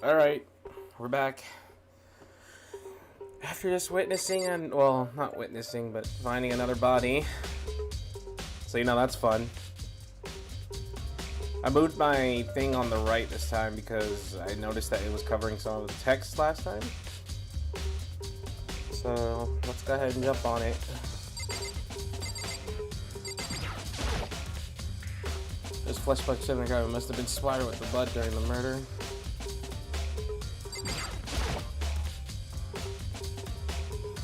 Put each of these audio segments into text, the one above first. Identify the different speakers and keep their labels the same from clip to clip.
Speaker 1: Alright, we're back. After just witnessing and, well, not witnessing, but finding another body. So, you know, that's fun. I moved my thing on the right this time because I noticed that it was covering some of the text last time. So, let's go ahead and jump on it. This fleshbug shouldn't have must have been splattered with the blood during the murder.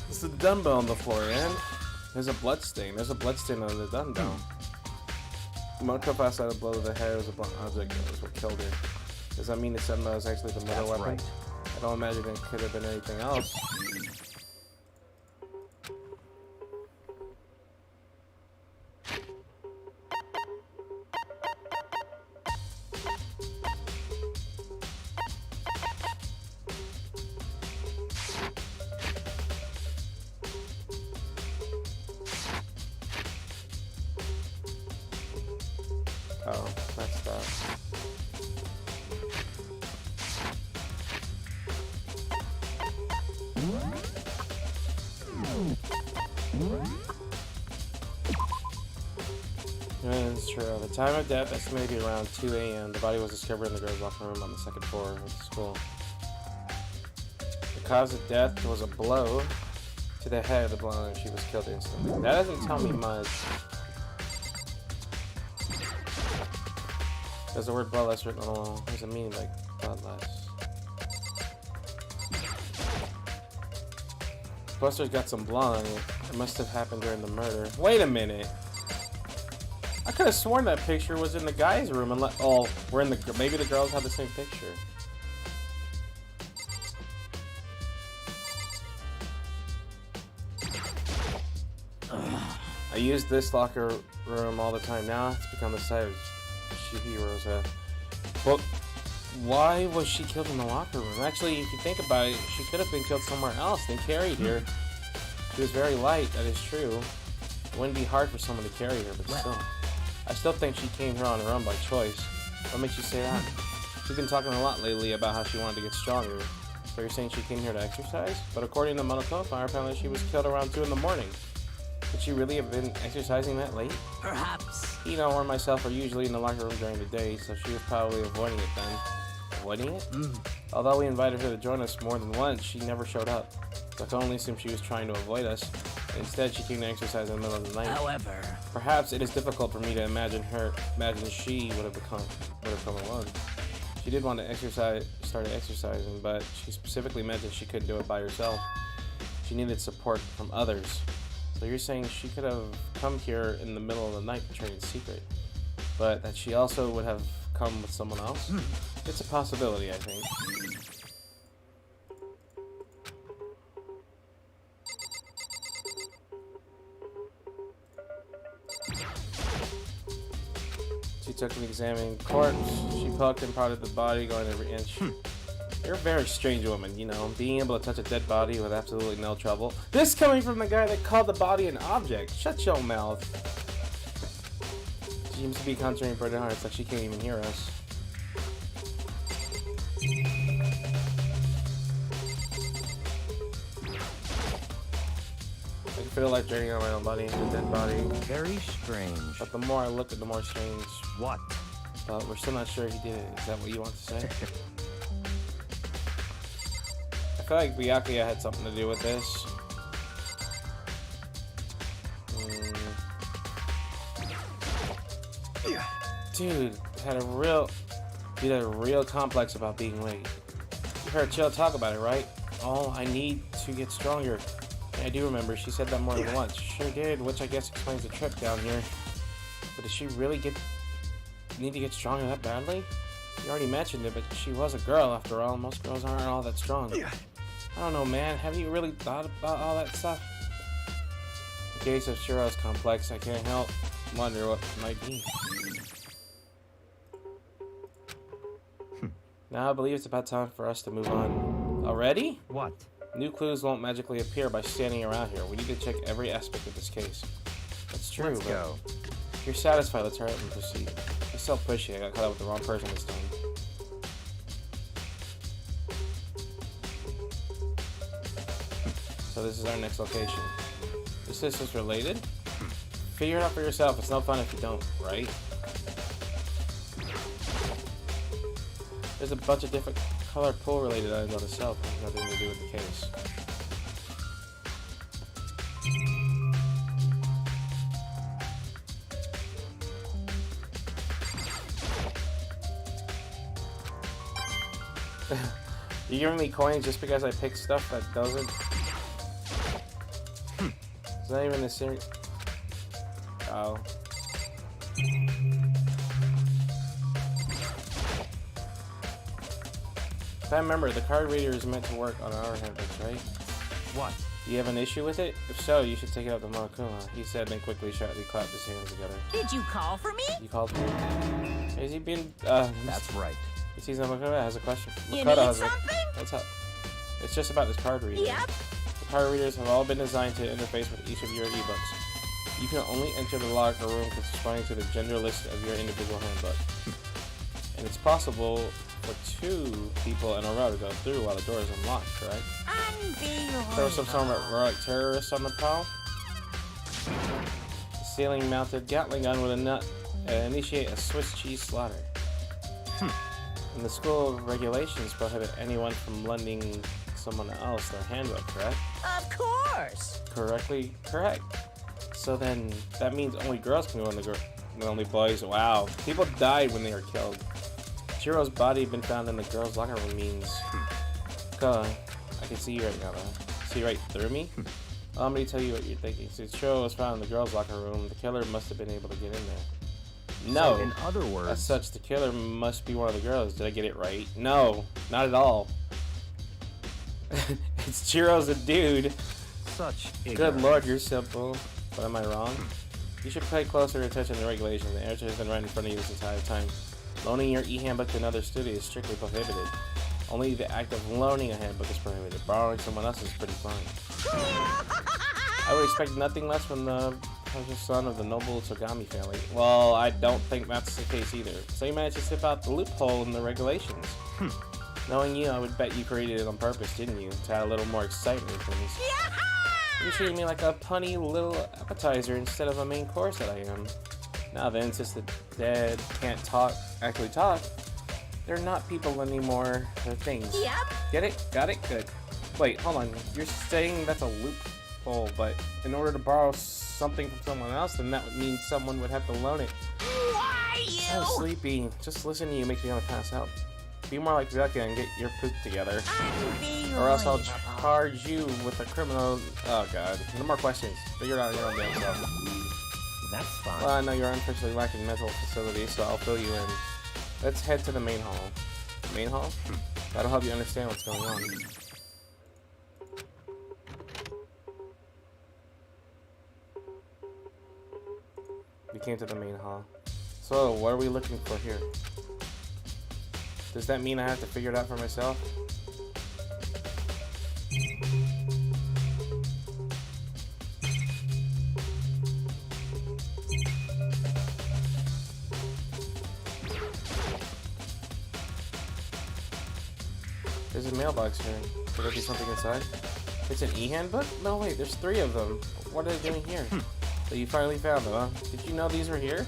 Speaker 1: There's a dumbbell on the floor, and there's a blood stain. There's a blood stain on the dumbbell. Moto passed out a blow to the head. It was a blunt object that was what killed her. Does that mean the dumbbell is actually the murder weapon? Right. I don't imagine it could have been anything else. Oh, that's that. Yeah, it's true. The time of death estimated to be around 2 a.m. The body was discovered in the girls' locker room on the second floor of the school. The cause of death was a blow to the head of the blonde, and she was killed instantly. That doesn't tell me much. There's the word bloodless written on the wall. What does it mean, like, bloodless? Buster's got some blood. It must have happened during the murder. Wait a minute. I could have sworn that picture was in the guy's room. Unless, oh, we're in the. Maybe the girls have the same picture. I use this locker room all the time now. It's become the site of heroes. Well, why was she killed in the locker room? Actually, if you think about it, she could have been killed somewhere else than carried here. She was very light, that is true. It wouldn't be hard for someone to carry her, but still. I still think she came here on her own by choice. What makes you say that? She's been talking a lot lately about how she wanted to get stronger. So you're saying she came here to exercise? But according to Monoko Fire, apparently she was killed around 2 in the morning. Could she really have been exercising that late?
Speaker 2: Perhaps.
Speaker 1: Eno or myself are usually in the locker room during the day, so she was probably avoiding it then. Avoiding it? Although we invited her to join us more than once, she never showed up. So I can only assume she was trying to avoid us. Instead, she came to exercise in the middle of the night.
Speaker 2: However,
Speaker 1: perhaps it is difficult for me to imagine she would have come alone. She did want to started exercising, but she specifically mentioned she couldn't do it by herself. She needed support from others. So you're saying she could have come here in the middle of the night to train in secret, but that she also would have come with someone else? It's a possibility, I think. She took an examining corpse. She poked and prodded the body, going every inch. You're a very strange woman, you know, being able to touch a dead body with absolutely no trouble. This coming from the guy that called the body an object. Shut your mouth. She seems to be concentrating pretty hard. It's like she can't even hear us. I can feel like draining on my own body into a dead body.
Speaker 2: Very strange.
Speaker 1: But the more I look at the more strange.
Speaker 2: What?
Speaker 1: But we're still not sure he did it. Is that what you want to say? I feel like Byakuya had something to do with this. Dude had a real complex about being late. You heard Chill talk about it, right? Oh, I need to get stronger. Yeah, I do remember. She said that more than once. Sure did, which I guess explains the trip down here. But did she really need to get stronger that badly? You already mentioned it, but she was a girl after all. Most girls aren't all that strong. I don't know, man. Have you really thought about all that stuff? In case of Shiro's complex, I can't help wonder what it might be. Now I believe it's about time for us to move on. Already?
Speaker 2: What?
Speaker 1: New clues won't magically appear by standing around here. We need to check every aspect of this case. That's true,
Speaker 2: Let's go.
Speaker 1: If you're satisfied, let's hurry up and proceed. You're so pushy. I got caught up with the wrong person this time. So this is our next location. This is related? Figure it out for yourself. It's no fun if you don't, right? There's a bunch of different color pool related items on the shelf. Nothing to do with the case. You giving me coins just because I pick stuff that doesn't? It's not even a serious. Oh. If I remember, the card reader is meant to work on our handbooks, right?
Speaker 2: What?
Speaker 1: Do you have an issue with it? If so, you should take it up to Monokuma. He said, then quickly sharply clapped his hands together.
Speaker 3: Did you call for me?
Speaker 1: You called me? Has he been?
Speaker 2: That's right.
Speaker 1: He sees Monokuma has a question.
Speaker 3: You
Speaker 1: Makoto
Speaker 3: need
Speaker 1: has
Speaker 3: something?
Speaker 1: What's up? It's just about this card reader.
Speaker 3: Yep.
Speaker 1: The card readers have all been designed to interface with each of your ebooks. You can only enter the locker room corresponding to the gender list of your individual handbook. And it's possible for 2 people in a row to go through while the door is unlocked, correct? There was some sort of heroic terrorist on the prowl. The ceiling-mounted Gatling gun with a nut initiate a Swiss cheese slaughter. And the school regulations prohibit anyone from lending someone else their handbook, correct?
Speaker 3: Of course.
Speaker 1: Correct. So then, that means only girls can go in the only boys. Wow. People died when they were killed. Chihiro's body been found in the girls' locker room means... I can see you right now, though. See right through me? Allow me to tell you what you're thinking. Since Chihiro was found in the girls' locker room, the killer must have been able to get in there. No.
Speaker 2: So in other words...
Speaker 1: As such, the killer must be one of the girls. Did I get it right? No. Not at all. It's Chihiro's a dude.
Speaker 2: Such ignorance.
Speaker 1: Good lord, you're simple. But am I wrong? You should pay closer attention to the regulations. The answer has been right in front of you this entire time. Loaning your e-handbook to another student is strictly prohibited. Only the act of loaning a handbook is prohibited. Borrowing someone else's is pretty fine. I would expect nothing less from the precious son of the noble Tsugami family. Well, I don't think that's the case either. So you managed to slip out the loophole in the regulations. Knowing you, I would bet you created it on purpose, didn't you? To add a little more excitement to things. You treated me like a punny little appetizer instead of a main course that I am. Now then, since the dead can't actually talk, they're not people anymore, they're things.
Speaker 3: Yep.
Speaker 1: Get it? Got it? Good. Wait, hold on. You're saying that's a loophole, but in order to borrow something from someone else, then that would mean someone would have to loan it.
Speaker 3: Why you?
Speaker 1: I'm sleepy. Just listen to you make me want to pass out. Be more like Rebecca and get your poop together. Or else I'll charge you with a criminal... Oh god. No more questions. Figure it out your own damn self.
Speaker 2: That's fine.
Speaker 1: Well, I know you're unfortunately lacking mental facility, so I'll fill you in. Let's head to the main hall. Main hall? That'll help you understand what's going on. We came to the main hall. So, what are we looking for here? Does that mean I have to figure it out for myself? There's a mailbox here. Could there be something inside? It's an e-handbook? No, wait, there's 3 of them. What are they doing here? So you finally found them, huh? Did you know these were here?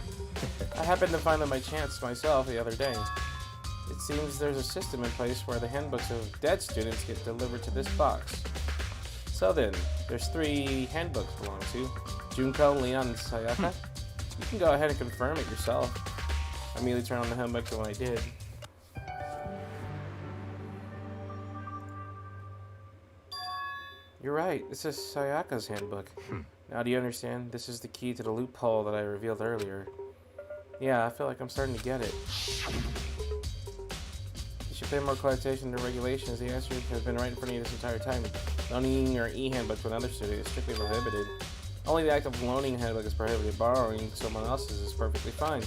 Speaker 1: I happened to find them by chance myself the other day. It seems there's a system in place where the handbooks of dead students get delivered to this box. So then, there's 3 handbooks belong to Junko, Leon, and Sayaka. You can go ahead and confirm it yourself. I immediately turned on the handbooks, and when I did... You're right, this is Sayaka's handbook. Now do you understand? This is the key to the loophole that I revealed earlier. Yeah, I feel like I'm starting to get it. You should pay more close attention to regulations. The answer has been right in front of you this entire time. Loaning your e-handbook to another student is strictly prohibited. Only the act of loaning a handbook is prohibited. Borrowing someone else's is perfectly fine.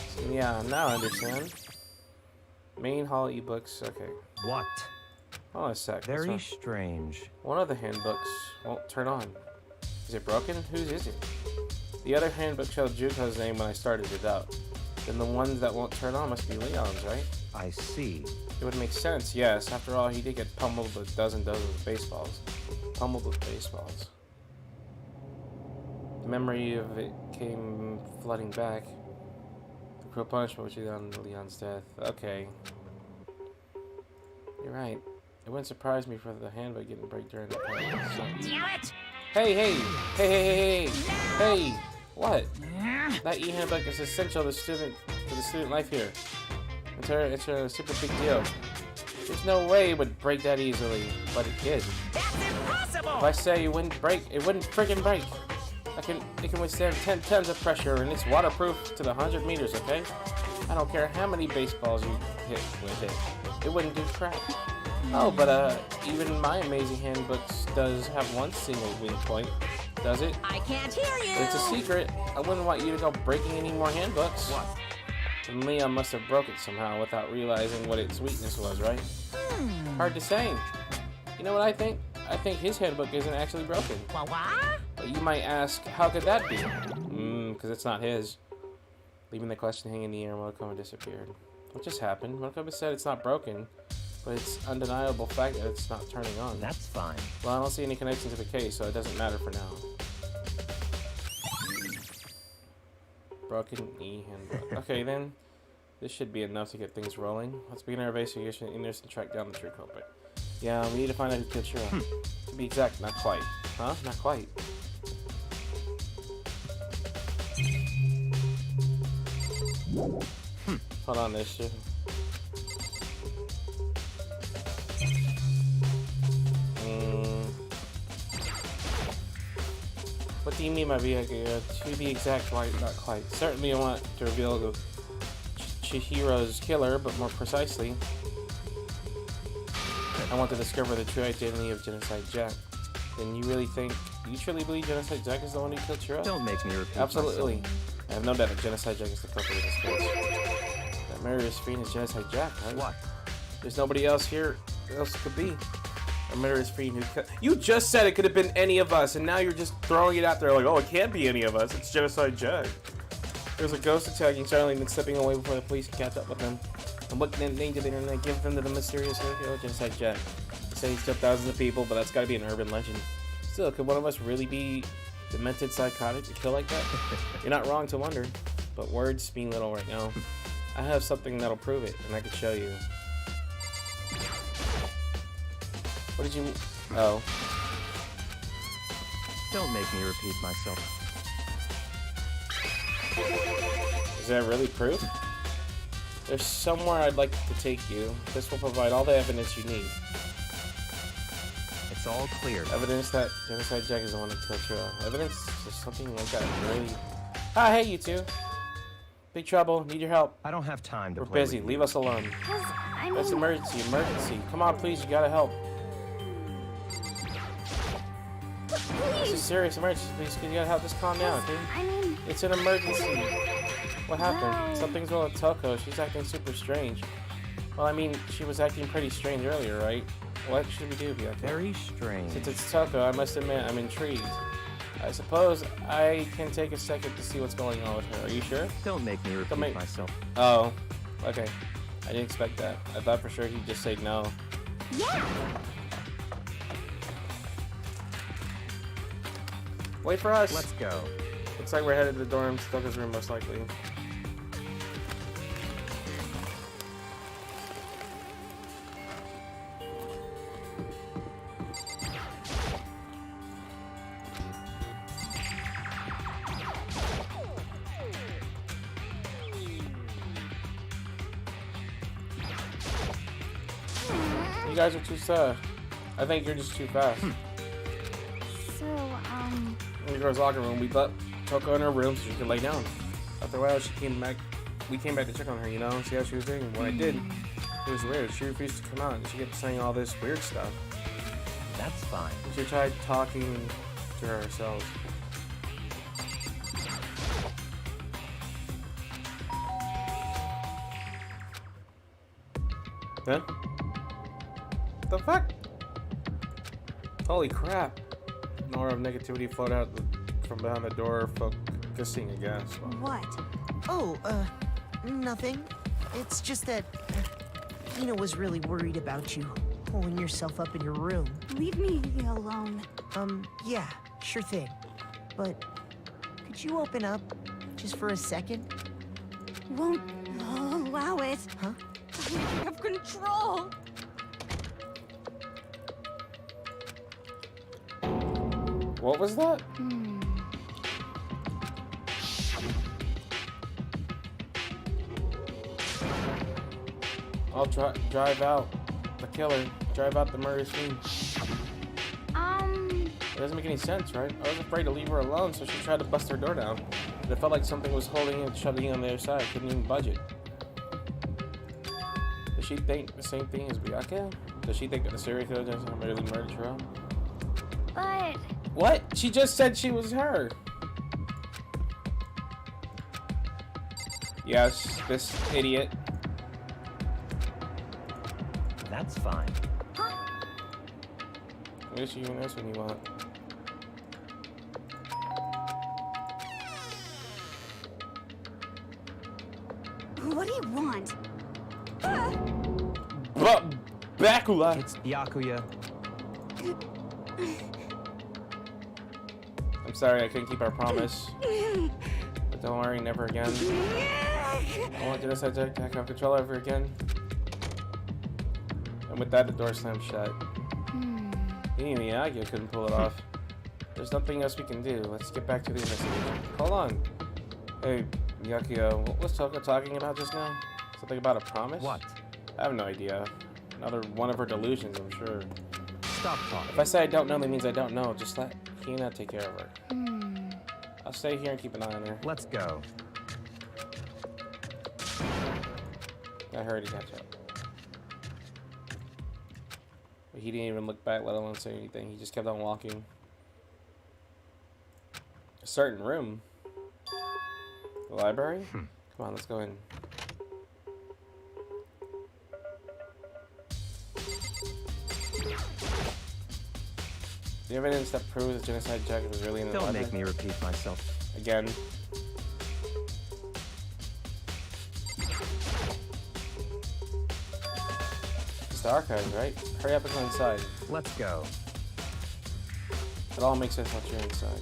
Speaker 1: So, yeah, now I understand. Main hall ebooks, okay.
Speaker 2: What?
Speaker 1: Hold on a sec.
Speaker 2: Very strange.
Speaker 1: One of the handbooks won't turn on. Is it broken? Whose is it? The other handbook showed Junko's name when I started it up. then the ones that won't turn on must be Leon's, right?
Speaker 2: I see.
Speaker 1: It would make sense, yes. After all, he did get pummeled with dozens of baseballs. Pummeled with baseballs. The memory of it came flooding back. The cruel punishment which he did on Leon's death. Okay. You're right. It wouldn't surprise me for the handbook getting break during the party. So.
Speaker 3: Damn it!
Speaker 1: Hey! Hey! What? That e-handbook is essential to the student life here. It's a super big deal. There's no way it would break that easily, but it did.
Speaker 3: That's impossible!
Speaker 1: If I say it wouldn't break, it wouldn't friggin' break. It can withstand 10 tons of pressure, and it's waterproof to the 100 meters, okay? I don't care how many baseballs you hit with it. It wouldn't do crap. Oh, but even my amazing handbooks does have one single weak point, does it?
Speaker 3: I can't hear you!
Speaker 1: But it's a secret. I wouldn't want you to go breaking any more handbooks.
Speaker 2: What?
Speaker 1: And Leon must have broke it somehow without realizing what its weakness was, right? Hard to say. You know what I think? I think his handbook isn't actually broken.
Speaker 3: What?
Speaker 1: But you might ask, how could that be? Because it's not his. Leaving the question hanging in the air, Monokuma disappeared. What just happened? Monokuma said it's not broken, but it's undeniable fact that it's not turning on.
Speaker 2: That's fine.
Speaker 1: Well, I don't see any connection to the case, so it doesn't matter for now. Broken e-handbook. Okay, then. This should be enough to get things rolling. Let's begin our investigation and track down the true culprit. Yeah, we need to find out who killed Shiro. To be exact, not quite. Huh? Not quite. Hold on, this shit. What do you mean by being to be exact, quite, not quite? Certainly I want to reveal the Chihiro's killer, but more precisely, I want to discover the true identity of Genocide Jack. Then you truly believe Genocide Jack is the one who killed Chiro?
Speaker 2: Don't make me repeat
Speaker 1: Absolutely.
Speaker 2: myself.
Speaker 1: I have no doubt that Genocide Jack is the culprit of this case. That murderous fiend is Genocide Jack, right?
Speaker 2: What?
Speaker 1: There's nobody else here else could be. A murderous fiend who You just said it could have been any of us, and now you're just throwing it out there like, oh, it can't be any of us. It's Genocide Jack. There's a ghost attacking Charlie and then stepping away before the police can catch up with him. And what name did the internet give them to the mysterious hero Genocide Jack? They say he's killed thousands of people, but that's gotta be an urban legend. Still, could one of us really be demented psychotic to kill like that? You're not wrong to wonder, but words mean little right now. I have something that'll prove it, and I could show you. What did you... Oh.
Speaker 2: Don't make me repeat myself.
Speaker 1: Is that really proof? There's somewhere I'd like to take you. This will provide all the evidence you need.
Speaker 2: It's all clear.
Speaker 1: Evidence that Genocide Jack is the one who killed Chiro. Evidence or something like that. Really? Ah, hey, you two. Big trouble. Need your help.
Speaker 2: I don't have time to
Speaker 1: We're
Speaker 2: play
Speaker 1: busy.
Speaker 2: with
Speaker 1: Leave
Speaker 2: you.
Speaker 1: us alone. That's emergency. Emergency. Come on, please. You gotta help. It's a serious emergency. Please, you gotta help. Just calm down, okay?
Speaker 4: I mean,
Speaker 1: It's an emergency. What happened?
Speaker 4: No.
Speaker 1: Something's wrong with Toko. She's acting super strange. Well, I mean, she was acting pretty strange earlier, right? What should we do, Byakuya?
Speaker 2: Very strange.
Speaker 1: Since it's Toko, I must admit I'm intrigued. I suppose I can take a second to see what's going on with her. Are you sure?
Speaker 2: Don't make me repeat
Speaker 1: make-
Speaker 2: myself.
Speaker 1: Oh, okay. I didn't expect that. I thought for sure he'd just say no.
Speaker 4: yeah.
Speaker 1: Wait for us!
Speaker 2: Let's go.
Speaker 1: Looks like we're headed to the dorms. Toko's room, most likely. You guys are too slow. I think you're just too fast.
Speaker 4: So,
Speaker 1: In the girls' locker room, we let Toko in her room so she could lay down. After a while, she came back. We came back to check on her, you know, see how she was doing. When I did, it was weird. She refused to come out, and she kept saying all this weird stuff.
Speaker 2: That's fine.
Speaker 1: She tried talking to her herself. Then? The fuck? Holy crap. An aura of negativity flowed out from behind the door, focusing, I guess.
Speaker 3: What? Oh,
Speaker 5: Nothing. It's just that Ina was really worried about you, pulling yourself up in your room.
Speaker 4: Leave me alone.
Speaker 5: Yeah, sure thing. But could you open up just for a second?
Speaker 4: Won't allow it.
Speaker 5: Huh?
Speaker 4: I have control.
Speaker 1: What was that? I'll drive out the killer. Drive out the murder scene. It doesn't make any sense, right? I was afraid to leave her alone, so she tried to bust her door down. But it felt like something was holding and shutting on the other side. I couldn't even budge it. Does she think the same thing as Byakuya? Does she think that the serial killer doesn't really murdered her?
Speaker 4: But
Speaker 1: What? She just said she was her. Yes, this idiot.
Speaker 2: That's fine.
Speaker 1: I guess you can ask when you want.
Speaker 4: what do you want?
Speaker 1: But Bakula.
Speaker 2: It's Byakuya.
Speaker 1: I'm sorry, I couldn't keep our promise. But don't worry, never again. I won't genocide to have control over again. And with that, the door slammed shut. Even Miyagi couldn't pull it off. There's nothing else we can do. Let's get back to the investigation. Hold on. Hey, Miyagi, what was Toko talking about just now? Something about a promise?
Speaker 2: What?
Speaker 1: I have no idea. Another one of her delusions, I'm sure.
Speaker 2: Stop talking.
Speaker 1: If I say I don't know, that means I don't know. Just let Hina take care of her. I'll stay here and keep an eye on her.
Speaker 2: Let's go.
Speaker 1: I heard to catch up. But he didn't even look back, let alone say anything. He just kept on walking. A certain room. The library? Come on, let's go in. The evidence that proves the genocide jacket was really in the
Speaker 2: Don't
Speaker 1: library.
Speaker 2: make me repeat myself.
Speaker 1: Again. It's the archives, right? Hurry up and go inside.
Speaker 2: Let's go.
Speaker 1: It all makes sense once you're inside.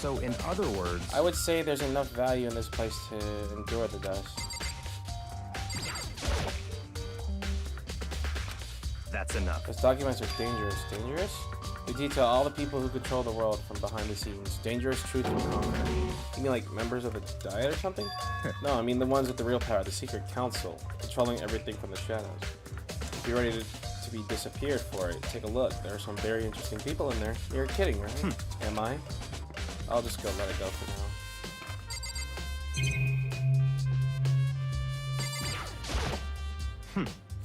Speaker 2: So, in other words,
Speaker 1: I would say there's enough value in this place to endure the dust.
Speaker 2: that's enough.
Speaker 1: Those documents are dangerous. Dangerous? They detail all the people who control the world from behind the scenes. Dangerous truth and conquer. You mean like members of the Diet or something? No, I mean the ones with the real power, the Secret Council, controlling everything from the shadows. If you're ready to be disappeared for it, take a look. There are some very interesting people in there. You're kidding, right? Am I? I'll just go let it go for now.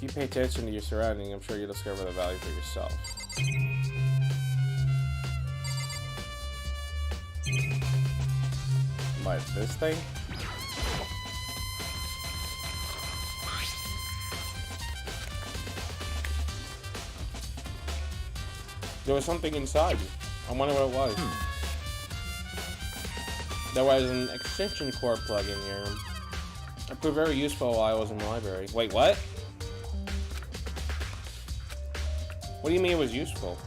Speaker 1: If you pay attention to your surroundings, I'm sure you'll discover the value for yourself. Like this thing? There was something inside. I wonder what it was. There was an extension cord plug in here. It proved very useful while I was in the library. Wait, what? What do you mean it was useful?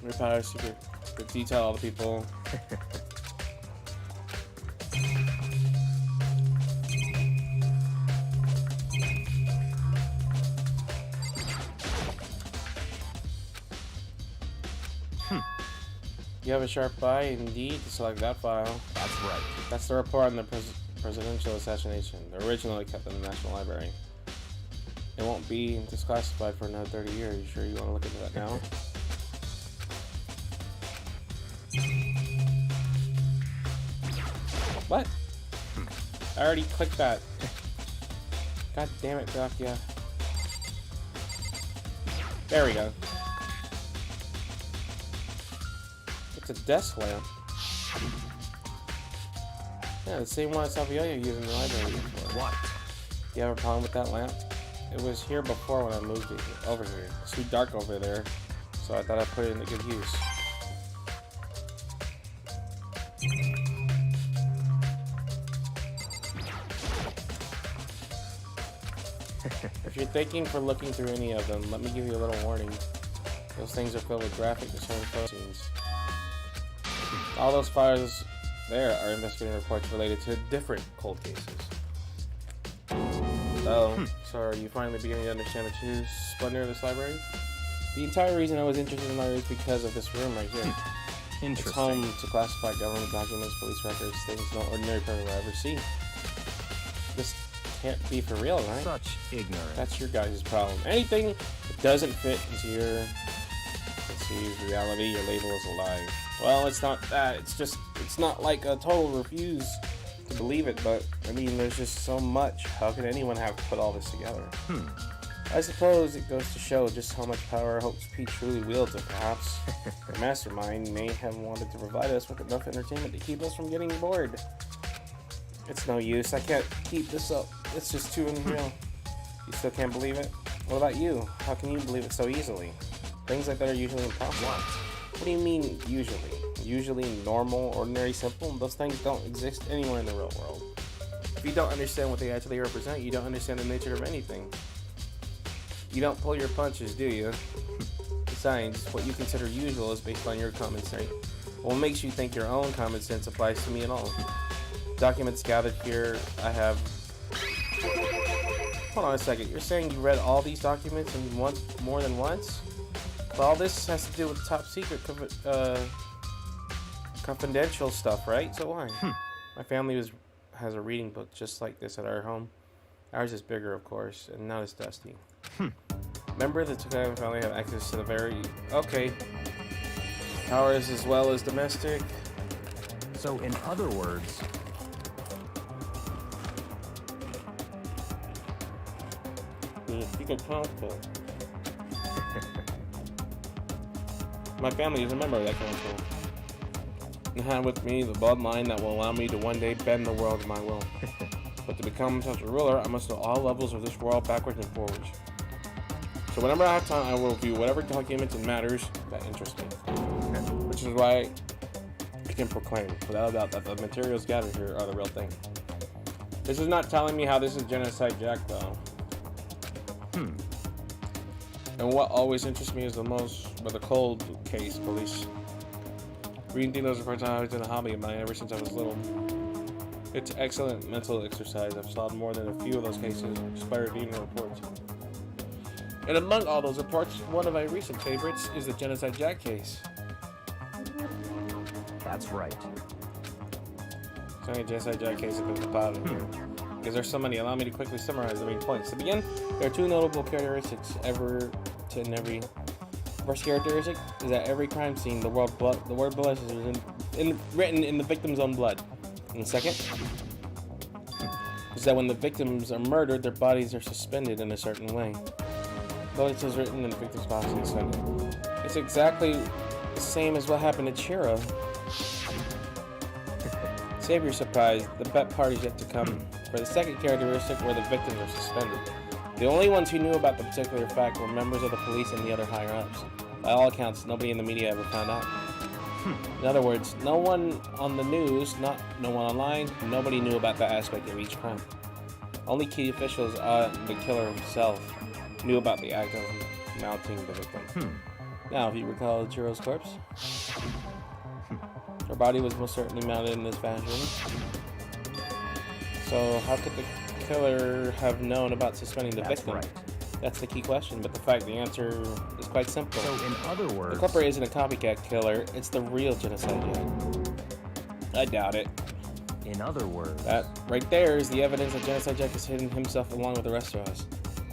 Speaker 1: Repower secret. The detail all the people. You have a sharp eye indeed to select that file.
Speaker 2: That's right.
Speaker 1: That's the report on the presidential assassination, originally kept in the National Library. It won't be disclassified for another 30 years. You sure you want to look into that now? What? I already clicked that. God damn it, Doc, yeah. There we go. It's a desk lamp. Yeah, the same one Saviola used in the library before.
Speaker 2: What?
Speaker 1: You have a problem with that lamp? It was here before when I moved it over here. It's too dark over there, so I thought I'd put it into good use. If you're thinking for looking through any of them, let me give you a little warning. Those things are filled with graphic, disturbing photo scenes. All those files there are investigating reports related to different cold cases. So are you finally beginning to understand the true splendor of this library? The entire reason I was interested in the library is because of this room right here.
Speaker 2: Interesting.
Speaker 1: It's home to classified government documents, police records, things no ordinary person will ever see. This can't be for real, right?
Speaker 2: Such ignorance.
Speaker 1: That's your guys' problem. Anything that doesn't fit into your reality, your label is a lie. Well, it's not that. It's not like a total refuse to believe it, but I mean, there's just so much. How could anyone have put all this together? I suppose it goes to show just how much power Hopes P truly wields, and perhaps the mastermind may have wanted to provide us with enough entertainment to keep us from getting bored. It's no use. I can't keep this up. It's just too unreal. You still can't believe it? What about you? How can you believe it so easily? Things like that are usually impossible. What do you mean, usually? Usually normal, ordinary, simple? Those things don't exist anywhere in the real world. If you don't understand what they actually represent, you don't understand the nature of anything. You don't pull your punches, do you? Besides, what you consider usual is based on your common sense. What makes you think your own common sense applies to me at all? Documents gathered here, I have... Hold on a second, you're saying you read all these documents and more than once? Well, all this has to do with top secret confidential stuff, right? So why? My family has a reading book just like this at our home. Ours is bigger, of course, and not as dusty. Remember, the Tokai family have access to the very... Okay. Ours as well as domestic.
Speaker 2: So, in other words...
Speaker 1: You can counsel. My family is a member of that council. And have with me the bloodline that will allow me to one day bend the world to my will. But to become such a ruler, I must know all levels of this world backwards and forwards. So whenever I have time, I will review whatever documents and matters that interest me. Which is why I can proclaim, without a doubt, that the materials gathered here are the real thing. This is not telling me how this is Genocide Jack, though. And what always interests me is the cold case police. Reading through those reports has always been a hobby of mine ever since I was little. It's excellent mental exercise. I've solved more than a few of those cases just by reading the reports. And among all those reports, one of my recent favorites is the Genocide Jack case.
Speaker 2: That's right.
Speaker 1: So many Genocide Jack cases have been compiled in here. Because there's so many, allow me to quickly summarize the main points. To begin, there are two notable characteristics in every. First characteristic is that every crime scene, the word blood is written in the victim's own blood. And the second is that when the victims are murdered, their bodies are suspended in a certain way. Though it says written in the victim's body suspended. It's exactly the same as what happened to Chiro. Save your surprise, the bet party's yet to come. For the second characteristic, where the victims are suspended. The only ones who knew about the particular fact were members of the police and the other higher-ups. By all accounts, nobody in the media ever found out. In other words, no one on the news, no one online, nobody knew about that aspect of each crime. Only key officials, the killer himself, knew about the act of mounting the victim. Now, if you recall Chiro's corpse, her body was most certainly mounted in this fashion. So how could the killer have known about suspending the victim?
Speaker 2: Right.
Speaker 1: That's the key question, but the answer is quite simple.
Speaker 2: So, in other words...
Speaker 1: The culprit isn't a copycat killer, it's the real Genocide Jack. I doubt it.
Speaker 2: In other words...
Speaker 1: That right there is the evidence that Genocide Jack has hidden himself along with the rest of us.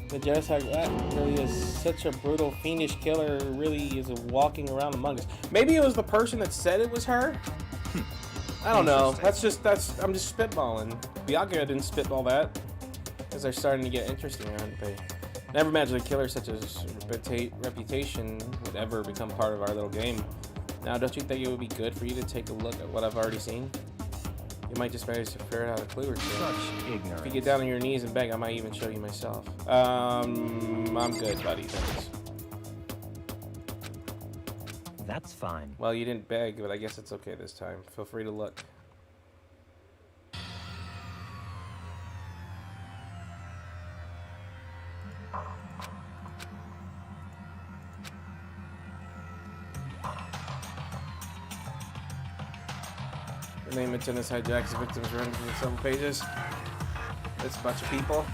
Speaker 1: The Genocide Jack really is such a brutal, fiendish killer, really is walking around among us. Maybe it was the person that said it was her? I don't know. I'm just spitballing. Bianca didn't spitball that. Because they're starting to get interesting, aren't they? Never imagined a killer such as reputation would ever become part of our little game. Now, don't you think it would be good for you to take a look at what I've already seen? You might just manage to ferret out a clue or two.
Speaker 2: Such
Speaker 1: If you
Speaker 2: ignorance.
Speaker 1: get down on your knees and beg, I might even show you myself. I'm good, buddy. Thanks.
Speaker 2: That's fine.
Speaker 1: Well, you didn't beg, but I guess it's okay this time. Feel free to look. The name of genocide Jack's victims running from several pages. It's a bunch of people.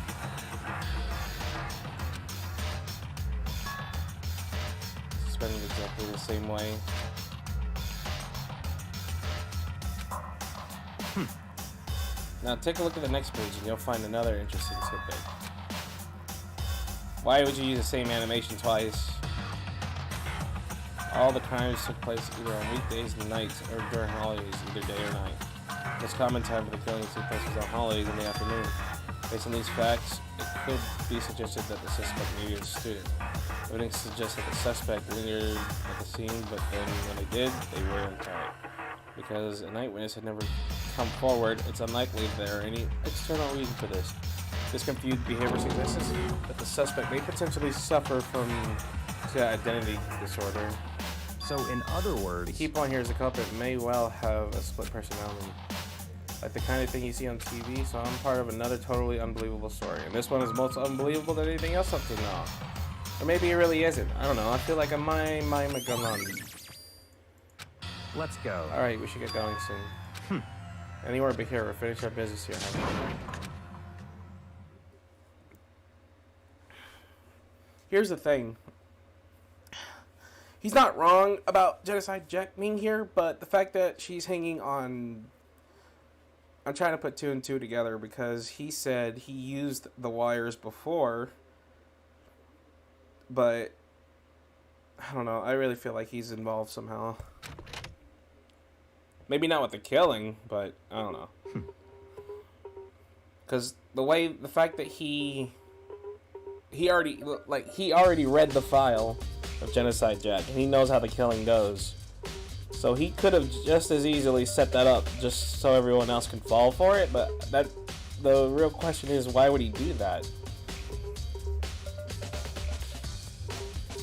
Speaker 1: Suspended exactly the same way. Now take a look at the next page and you'll find another interesting tidbit. Why would you use the same animation twice? All the crimes took place either on weekdays and nights or during holidays, either day or night. The most common time for the killing took place was on holidays in the afternoon. Based on these facts, it could be suggested that the suspect may be a student. Evidence suggests that the suspect lingered at the scene, but then when they did, they were implied. Because an eyewitness had never come forward, it's unlikely there are any external reason for this. This confused behavior suggests that the suspect may potentially suffer from identity disorder.
Speaker 2: So, in other
Speaker 1: The
Speaker 2: words,
Speaker 1: key point here is the culprit may well have a split personality. Like the kind of thing you see on TV, so I'm part of another totally unbelievable story. And this one is most unbelievable than anything else up to now. Or maybe it really isn't. I don't know. I feel like I might going on.
Speaker 2: let's go.
Speaker 1: Alright, we should get going soon. Anywhere but here. We'll finish our business here. Here's the thing. He's not wrong about Genocide Jack being here, but the fact that she's hanging on... I'm trying to put two and two together because he said he used the wires before, but I don't know. I really feel like he's involved somehow. Maybe not with the killing, but I don't know. Because the fact that he already read the file of Genocide Jack, and he knows how the killing goes. So he could have just as easily set that up just so everyone else can fall for it, but the real question is, why would he do that?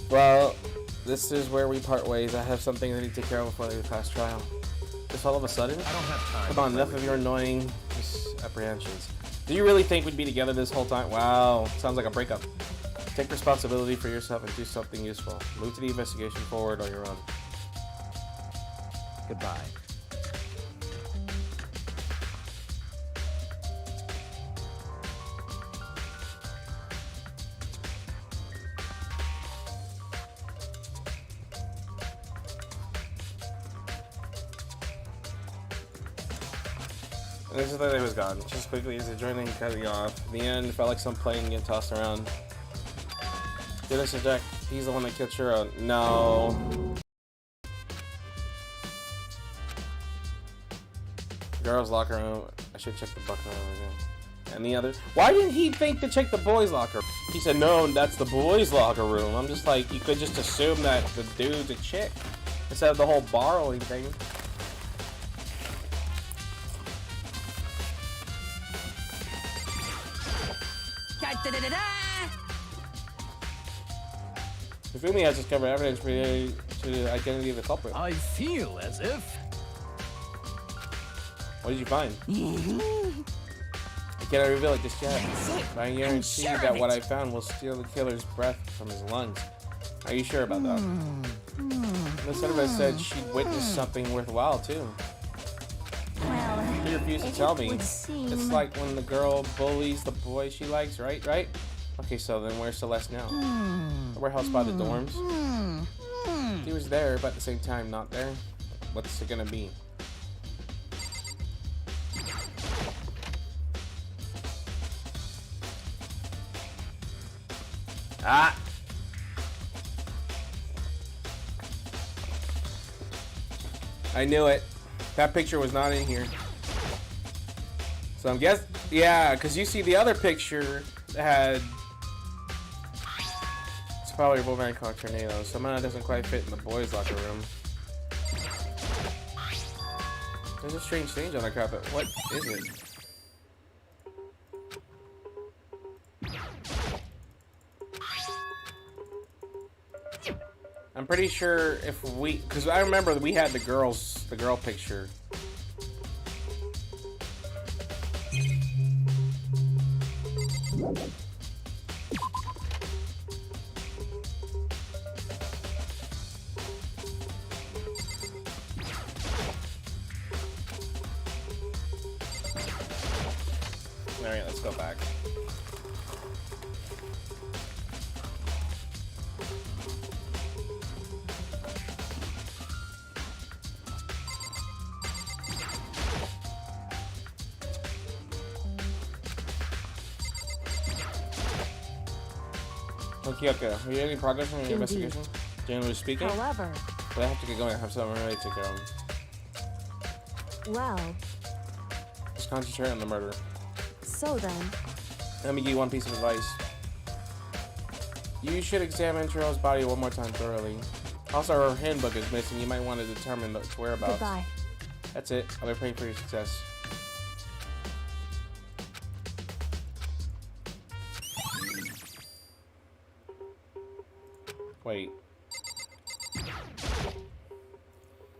Speaker 1: Well, this is where we part ways. I have something I need to take care of before they pass trial. Just all of a sudden?
Speaker 2: I don't have time.
Speaker 1: Come on, enough of your annoying misapprehensions. Do you really think we'd be together this whole time? Wow, sounds like a breakup. Take responsibility for yourself and do something useful. Move to the investigation forward on your own.
Speaker 2: Goodbye.
Speaker 1: And this is that he was gone. Just quickly as the joining cutting off. In the end, felt like some plane getting tossed around. Dennis and Jack, he's the one that killed Shiro. No. Girls' locker room. I should check the bucket room again. And the others. Why didn't he think to check the boys' locker room? He said, no, that's the boys' locker room. I'm just like, you could just assume that the dude's a chick instead of the whole borrowing thing.
Speaker 3: Da-da-da-da-da!
Speaker 1: Ifumi has discovered evidence related to the identity of the culprit.
Speaker 6: I feel as if...
Speaker 1: What did you find? I cannot reveal it just yet, but I guarantee
Speaker 3: sure
Speaker 1: that
Speaker 3: of
Speaker 1: what
Speaker 3: it.
Speaker 1: I found will steal the killer's breath from his lungs. Are you sure about that? The Senator said she'd witnessed something worthwhile too.
Speaker 4: Well,
Speaker 1: He refused to
Speaker 4: it
Speaker 1: tell me.
Speaker 4: would seem...
Speaker 1: It's like when the girl bullies the boy she likes, right? Okay, so then where's Celeste now? The warehouse by the dorms? He was there, but at the same time not there. What's it gonna be? Ah! I knew it. That picture was not in here. So I'm guessing, yeah, because you see the other picture that had... It's probably a Wolverine called Tornado. Somehow it doesn't quite fit in the boys' locker room. There's a strange stain on the carpet. What is it? I'm pretty sure if we, because I remember we had the girl picture. Alright, let's go back. Okay, okay. Have you had any progress on your investigation? Generally speaking?
Speaker 4: However,
Speaker 1: But I have to get going. I have something really to take care of.
Speaker 4: well,
Speaker 1: Just concentrate on the murder.
Speaker 4: so then,
Speaker 1: Let me give you one piece of advice. You should examine Cheryl's body one more time thoroughly. Also, her handbook is missing. You might want to determine its whereabouts.
Speaker 4: goodbye.
Speaker 1: That's it. I'll be praying for your success. Wait.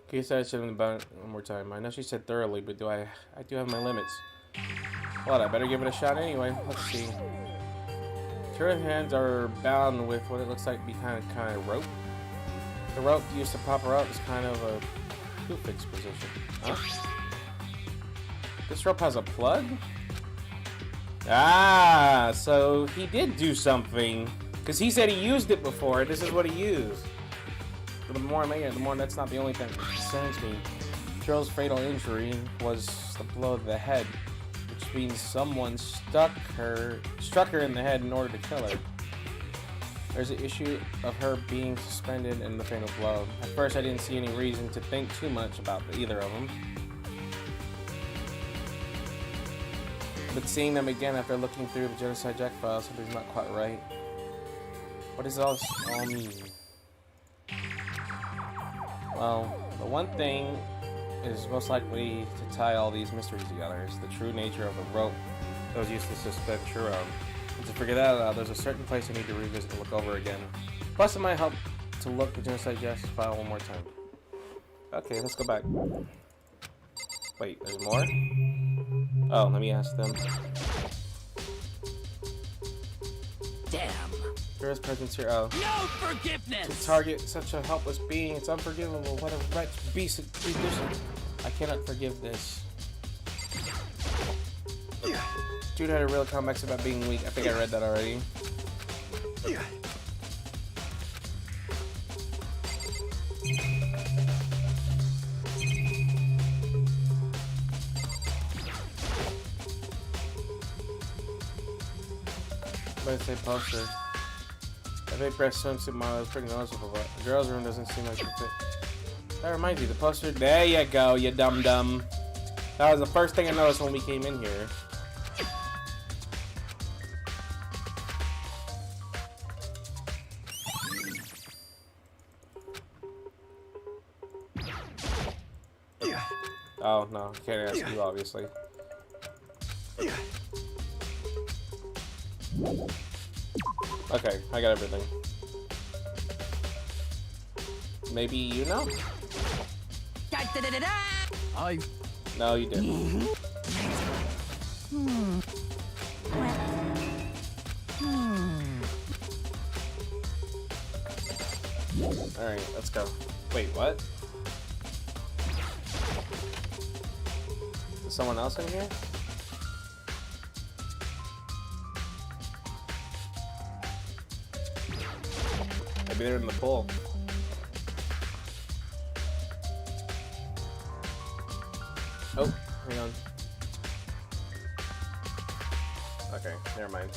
Speaker 1: Okay, so I should have done it one more time. I know she said thoroughly, but I do have my limits. Well, I better give it a shot anyway. Let's see. Her hands are bound with what it looks like to be kind of rope. The rope used to prop her up is kind of a fixed position. Huh? This rope has a plug? Ah, so he did do something. Because he said he used it before. This is what he used. But the more I make it, the more that's not the only thing that concerns me. Cheryl's fatal injury was the blow to the head, which means someone struck her in the head in order to kill her. There's an issue of her being suspended in the fatal blow. At first, I didn't see any reason to think too much about either of them. But seeing them again after looking through the Genocide Jack file, something's not quite right. What does this all mean? Well, the one thing is most likely to tie all these mysteries together is the true nature of the rope that was used to suspend Churro. And to figure that out, there's a certain place I need to revisit and look over again. Plus, it might help to look the Genocide Jack file one more time. Okay, let's go back. Wait, there's more? Oh, let me ask them.
Speaker 3: Damn.
Speaker 1: Churro's presence here. Oh.
Speaker 3: No forgiveness.
Speaker 1: To target such a helpless being, it's unforgivable. What a wretch beast tradition. I cannot forgive this. Dude had a real complex about being weak. I think I read that already. Let's say poster. The big breast swimsuit model is pretty noticeable, but the girls' room doesn't seem like it fit. That reminds me, the poster. There you go, you dum dum. That was the first thing I noticed when we came in here. Oh no, can't ask you obviously. Okay, I got everything. Maybe you know?
Speaker 3: I.
Speaker 1: No, you didn't. Alright, let's go. Wait, what? Is someone else in here? Maybe they're in the pool. Oh, hang on. Okay, never mind.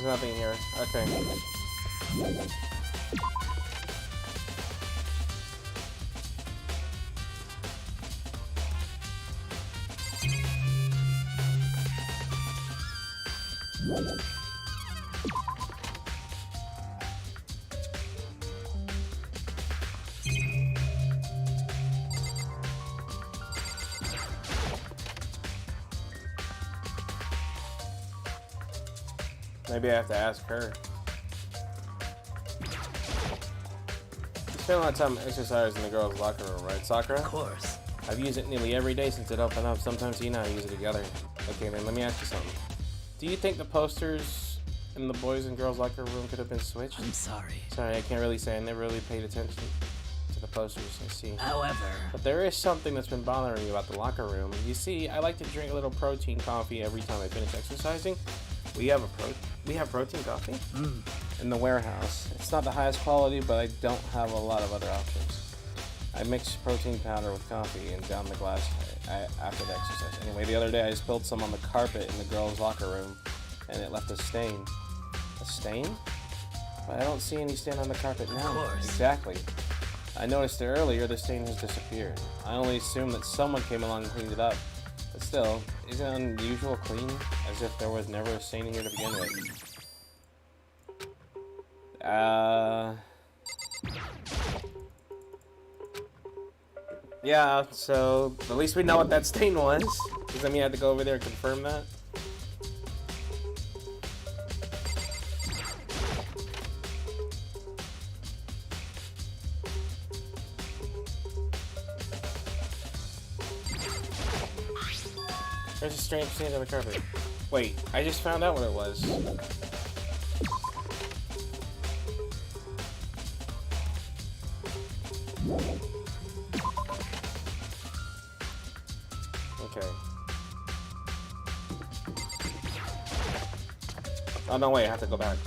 Speaker 1: nothing here. Okay. Maybe I have to ask her. You spend a lot of time exercising in the girls' locker room, right, Sakura?
Speaker 3: Of course.
Speaker 1: I've used it nearly every day since it opened up. Sometimes you and I use it together. Okay, then let me ask you something. Do you think the posters in the boys' and girls' locker room could have been switched?
Speaker 3: I'm sorry.
Speaker 1: Sorry, I can't really say. I never really paid attention to the posters. I see.
Speaker 3: However,
Speaker 1: But there is something that's been bothering me about the locker room. You see, I like to drink a little protein coffee every time I finish exercising. We have protein coffee in the warehouse. It's not the highest quality, but I don't have a lot of other options. I mix protein powder with coffee and down the glass after the exercise. Anyway, the other day I spilled some on the carpet in the girls' locker room, and it left a stain. A stain? But I don't see any stain on the carpet now.
Speaker 3: Of course.
Speaker 1: Exactly. I noticed it earlier. The stain has disappeared. I only assumed that someone came along and cleaned it up. But still, isn't it unusual clean? As if there was never a stain in here to begin with. Yeah, so at least we know what that stain was. Does that mean I had to go over there and confirm that? There's a strange stain on the carpet. Wait, I just found out what it was. Okay. Oh no, wait, I have to go back.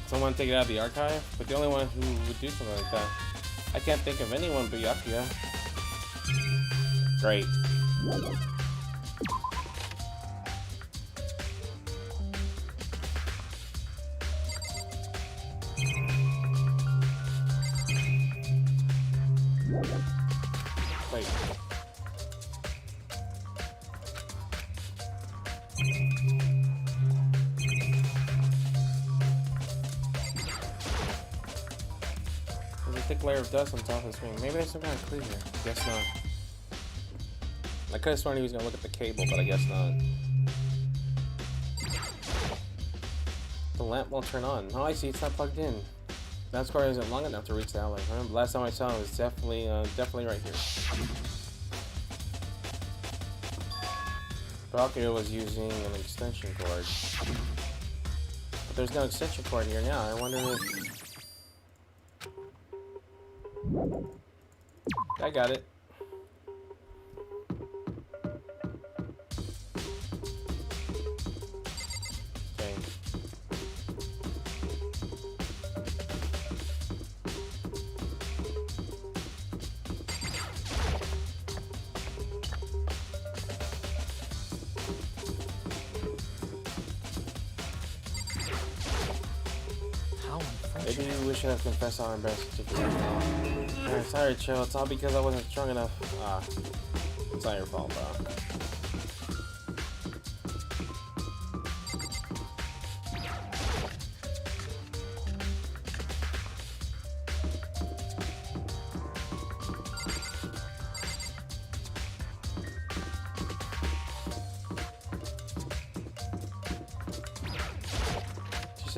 Speaker 1: Someone take it out of the archive? But the only one who would do something like that. I can't think of anyone but Yakuya. Great. Wait. There's a thick layer of dust on top of the screen. Maybe there's some kind of clue here. Guess not. I could have sworn he was gonna look at the cable, but I guess not. The lamp won't turn on. Oh, I see. It's not plugged in. That score isn't long enough to reach the outlet. Huh? Last time I saw him was definitely right here. Bakio was using an extension cord. But there's no extension cord here now. I wonder if... I got it. Okay.
Speaker 3: how unfortunate.
Speaker 1: Maybe we should have confessed our embarrassing situation. Sorry, Chill. It's all because I wasn't strong enough. Ah, it's not your fault, bro.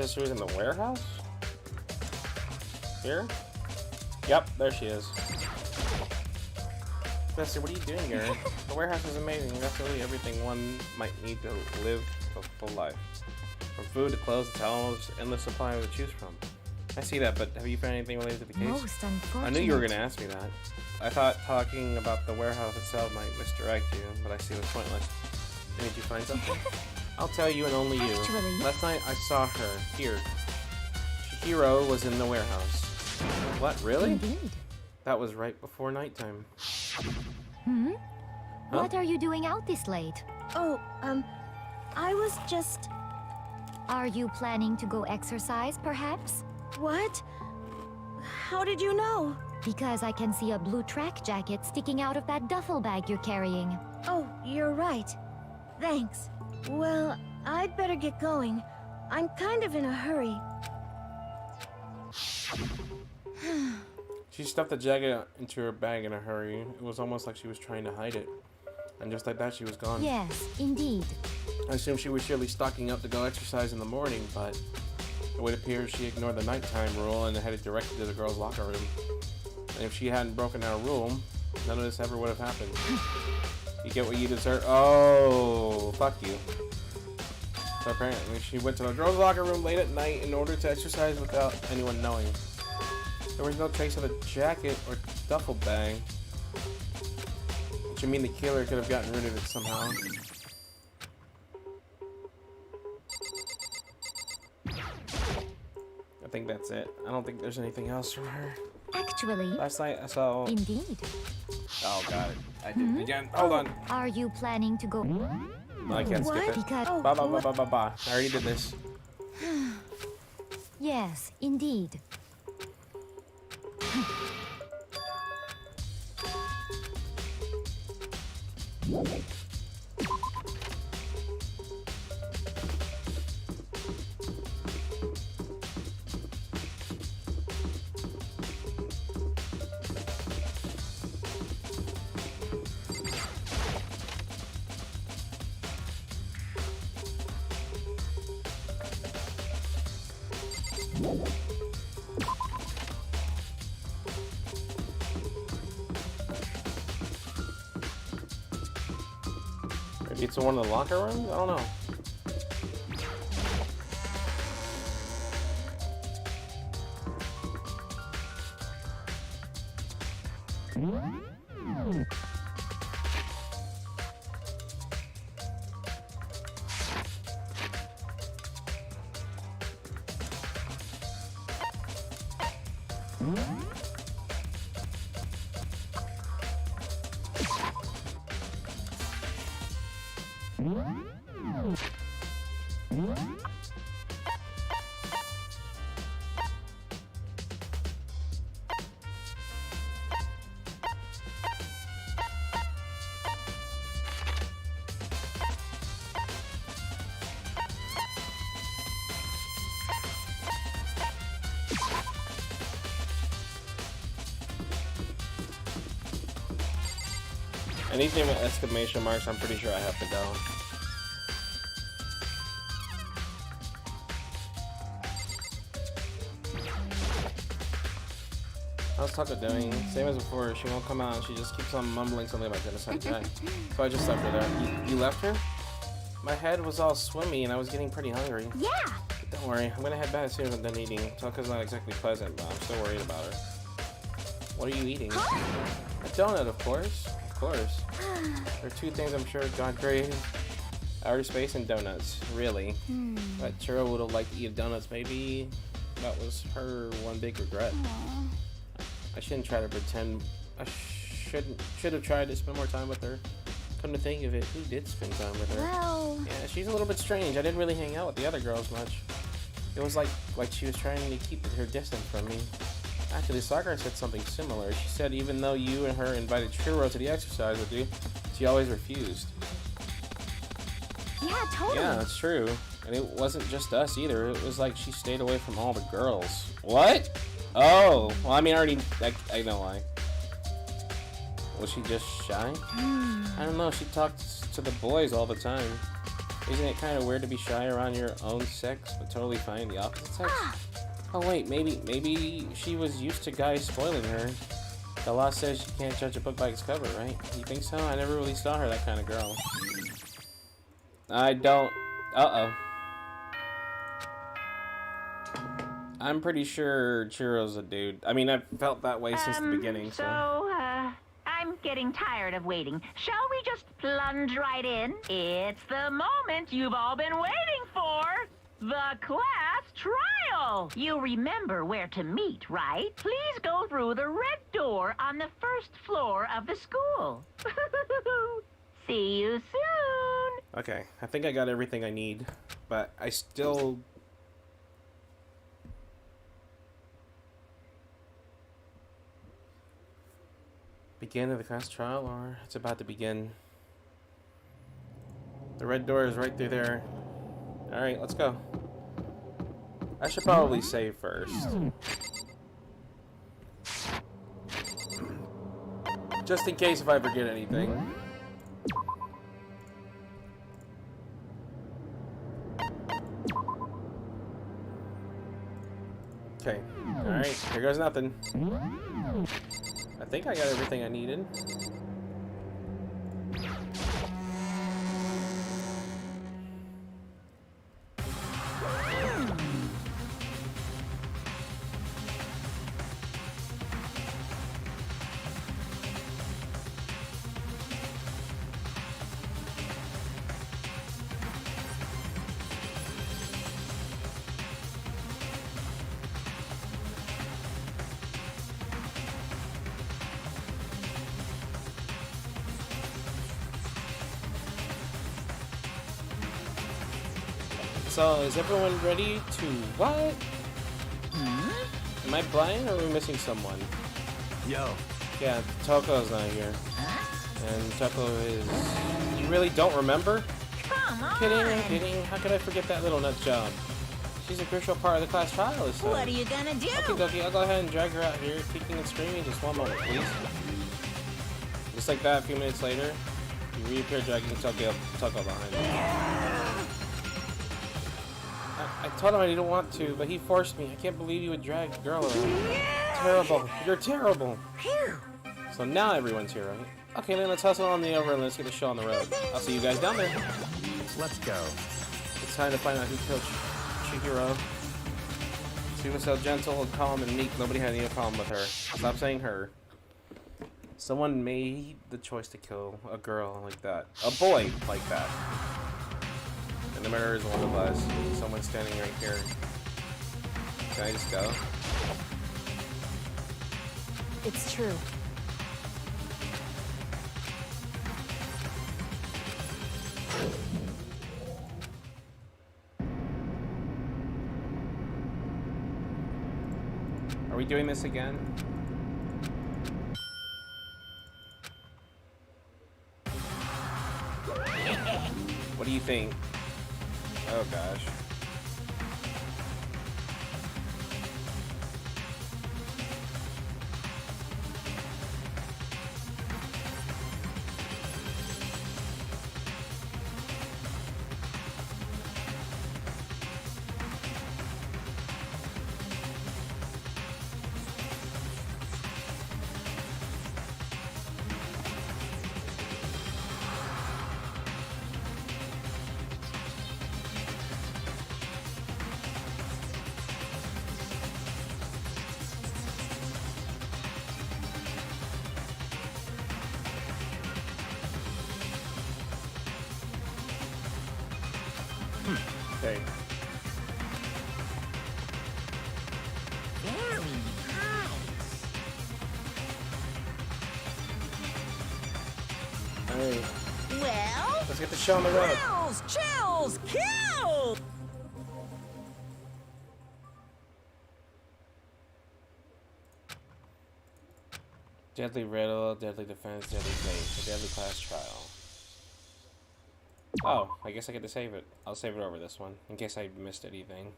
Speaker 1: sister's in the warehouse? Here? Yep, there she is. Mister, what are you doing here? The warehouse is amazing. That's really everything one might need to live a full life. From food to clothes to towels, endless supply to choose from. I see that, but have you found anything related to the case?
Speaker 4: Most unfortunate.
Speaker 1: I knew you were going to ask me that. I thought talking about the warehouse itself might misdirect you, but I see it was pointless. Did you find something? I'll tell you and only you.
Speaker 4: Actually.
Speaker 1: Last night I saw her here. Chihiro was in the warehouse. What, really?
Speaker 4: Indeed.
Speaker 1: That was right before nighttime.
Speaker 4: Hmm?
Speaker 1: Huh?
Speaker 4: What are you doing out this late?
Speaker 5: Oh, I was just...
Speaker 4: Are you planning to go exercise, perhaps?
Speaker 5: What? How did you know?
Speaker 4: Because I can see a blue track jacket sticking out of that duffel bag you're carrying.
Speaker 5: Oh, you're right. Thanks. Well, I'd better get going. I'm kind of in a hurry.
Speaker 1: She stuffed the jacket into her bag in a hurry. It was almost like she was trying to hide it. And just like that, she was gone.
Speaker 4: Yes, indeed.
Speaker 1: I assumed she was surely stocking up to go exercise in the morning, but it would appear she ignored the nighttime rule and headed directly to the girls' locker room. And if she hadn't broken our rule, none of this ever would have happened. You get what you deserve. Oh, fuck you. So apparently she went to the girls' locker room late at night in order to exercise without anyone knowing. There was no trace of a jacket or duffel bag. Which you mean the killer could have gotten rid of it somehow. I think that's it. I don't think there's anything else from her.
Speaker 4: Actually,
Speaker 1: Last night I saw...
Speaker 4: indeed.
Speaker 1: Oh, got it. I did it again. Hold on.
Speaker 4: Are you planning to go?
Speaker 1: No, I can't skip it.
Speaker 4: Because
Speaker 1: Ba ba ba ba ba ba. I already did this.
Speaker 4: yes, indeed.
Speaker 1: Maybe it's in one of the locker rooms? I don't know. Anything with exclamation marks, I'm pretty sure I have to go. How's Tucker doing? Same as before, she won't come out and she just keeps on mumbling something about genocide Jack. So I just left her there. You left her? My head was all swimmy and I was getting pretty hungry.
Speaker 4: Yeah.
Speaker 1: But don't worry, I'm gonna head back as soon as I'm done eating. Tucker's not exactly pleasant, but I'm still worried about her. What are you eating? A donut, of course. Of course. There are two things I'm sure God created. Outer space and donuts. Really. But Churro would have liked to eat donuts. Maybe that was her one big regret. I shouldn't try to pretend. I should have tried to spend more time with her. Come to think of it, who did spend time with her?
Speaker 4: Well,
Speaker 1: Yeah, she's a little bit strange. I didn't really hang out with the other girls much. It was like she was trying to keep her distance from me. Actually, Sakura said something similar. She said even though you and her invited Churro to the exercise with you, she always refused.
Speaker 4: yeah, totally.
Speaker 1: Yeah, it's true. And it wasn't just us either. It was like she stayed away from all the girls. What? Oh, well, I mean, I know why. Was she just shy? I don't know. She talked to the boys all the time. Isn't it kind of weird to be shy around your own sex, but totally fine the opposite sex? Oh wait, maybe she was used to guys spoiling her. The law says you can't judge a book by its cover, right? You think so? I never really saw her that kind of girl. I don't. Uh-oh. I'm pretty sure Chihiro's a dude. I mean, I've felt that way since the beginning, so...
Speaker 6: I'm getting tired of waiting. Shall we just plunge right in? It's the moment you've all been waiting for. The class trial. You remember where to meet, right? Please go through the red door on the first floor of the school. See you soon.
Speaker 1: Okay, I think I got everything I need, but I still... Begin of the class trial, or it's about to begin. The red door is right through there. Alright, let's go. I should probably save first. Just in case if I forget anything. Okay, alright, here goes nothing. I think I got everything I needed. So, is everyone ready to what? Am I blind or are we missing someone?
Speaker 2: Yo.
Speaker 1: Yeah, Toko's not here. And Toko is... You really don't remember?
Speaker 6: Come on.
Speaker 1: I'm kidding. How could I forget that little nut job? She's a crucial part of the class trial this time.
Speaker 6: What are you gonna do?
Speaker 1: Okay, I'll go ahead and drag her out here, kicking and screaming. Just one moment, please. Just like that, a few minutes later, you reappear dragging Toko behind you. I told him I didn't want to, but he forced me. I can't believe you would drag a girl around. Terrible. You're terrible. So now everyone's here, right? Okay, then let's hustle on the over and let's get the show on the road. I'll see you guys down there.
Speaker 2: Let's go.
Speaker 1: It's time to find out who killed Chihiro. She was so gentle and calm and meek, nobody had any problem with her. Stop saying her. Someone made the choice to kill a girl like that. A boy like that. And the murderer is one of us. Someone standing right here. Can I just go?
Speaker 4: It's true.
Speaker 1: Are we doing this again? What do you think? Oh gosh. Okay.
Speaker 6: Very nice.
Speaker 1: Alright.
Speaker 6: Well,
Speaker 1: Let's get the show on the road.
Speaker 6: chills, kill!
Speaker 1: Deadly riddle, deadly defense, deadly fate, a deadly class trial. Oh, I guess I get to save it. I'll save it over this one, in case I missed anything.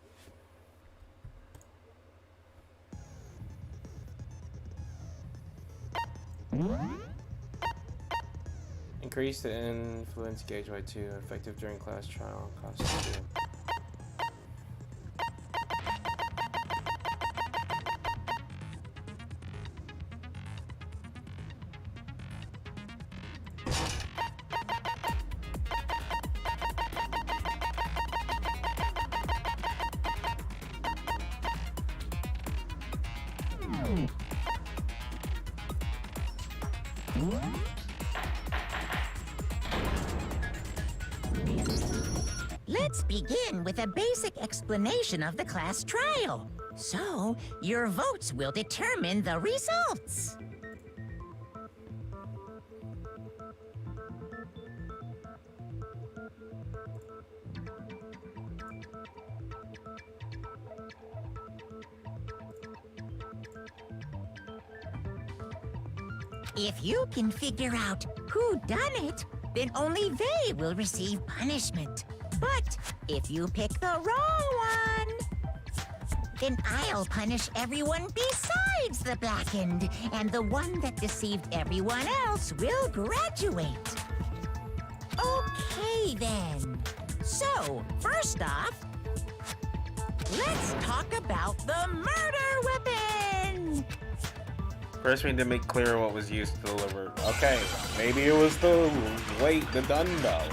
Speaker 1: In Increase the influence gauge by 2. Effective during class trial. Cost 2.
Speaker 5: Let's begin with a basic explanation of the class trial. So, your votes will determine the results. If you can figure out who done it, then only they will receive punishment. But if you pick the wrong one, then I'll punish everyone besides the blackened, and the one that deceived everyone else will graduate. Okay, then. So, first off, let's talk about the murder weapon!
Speaker 1: First, we need to make clear what was used to deliver. Okay, maybe it was the dumbbell.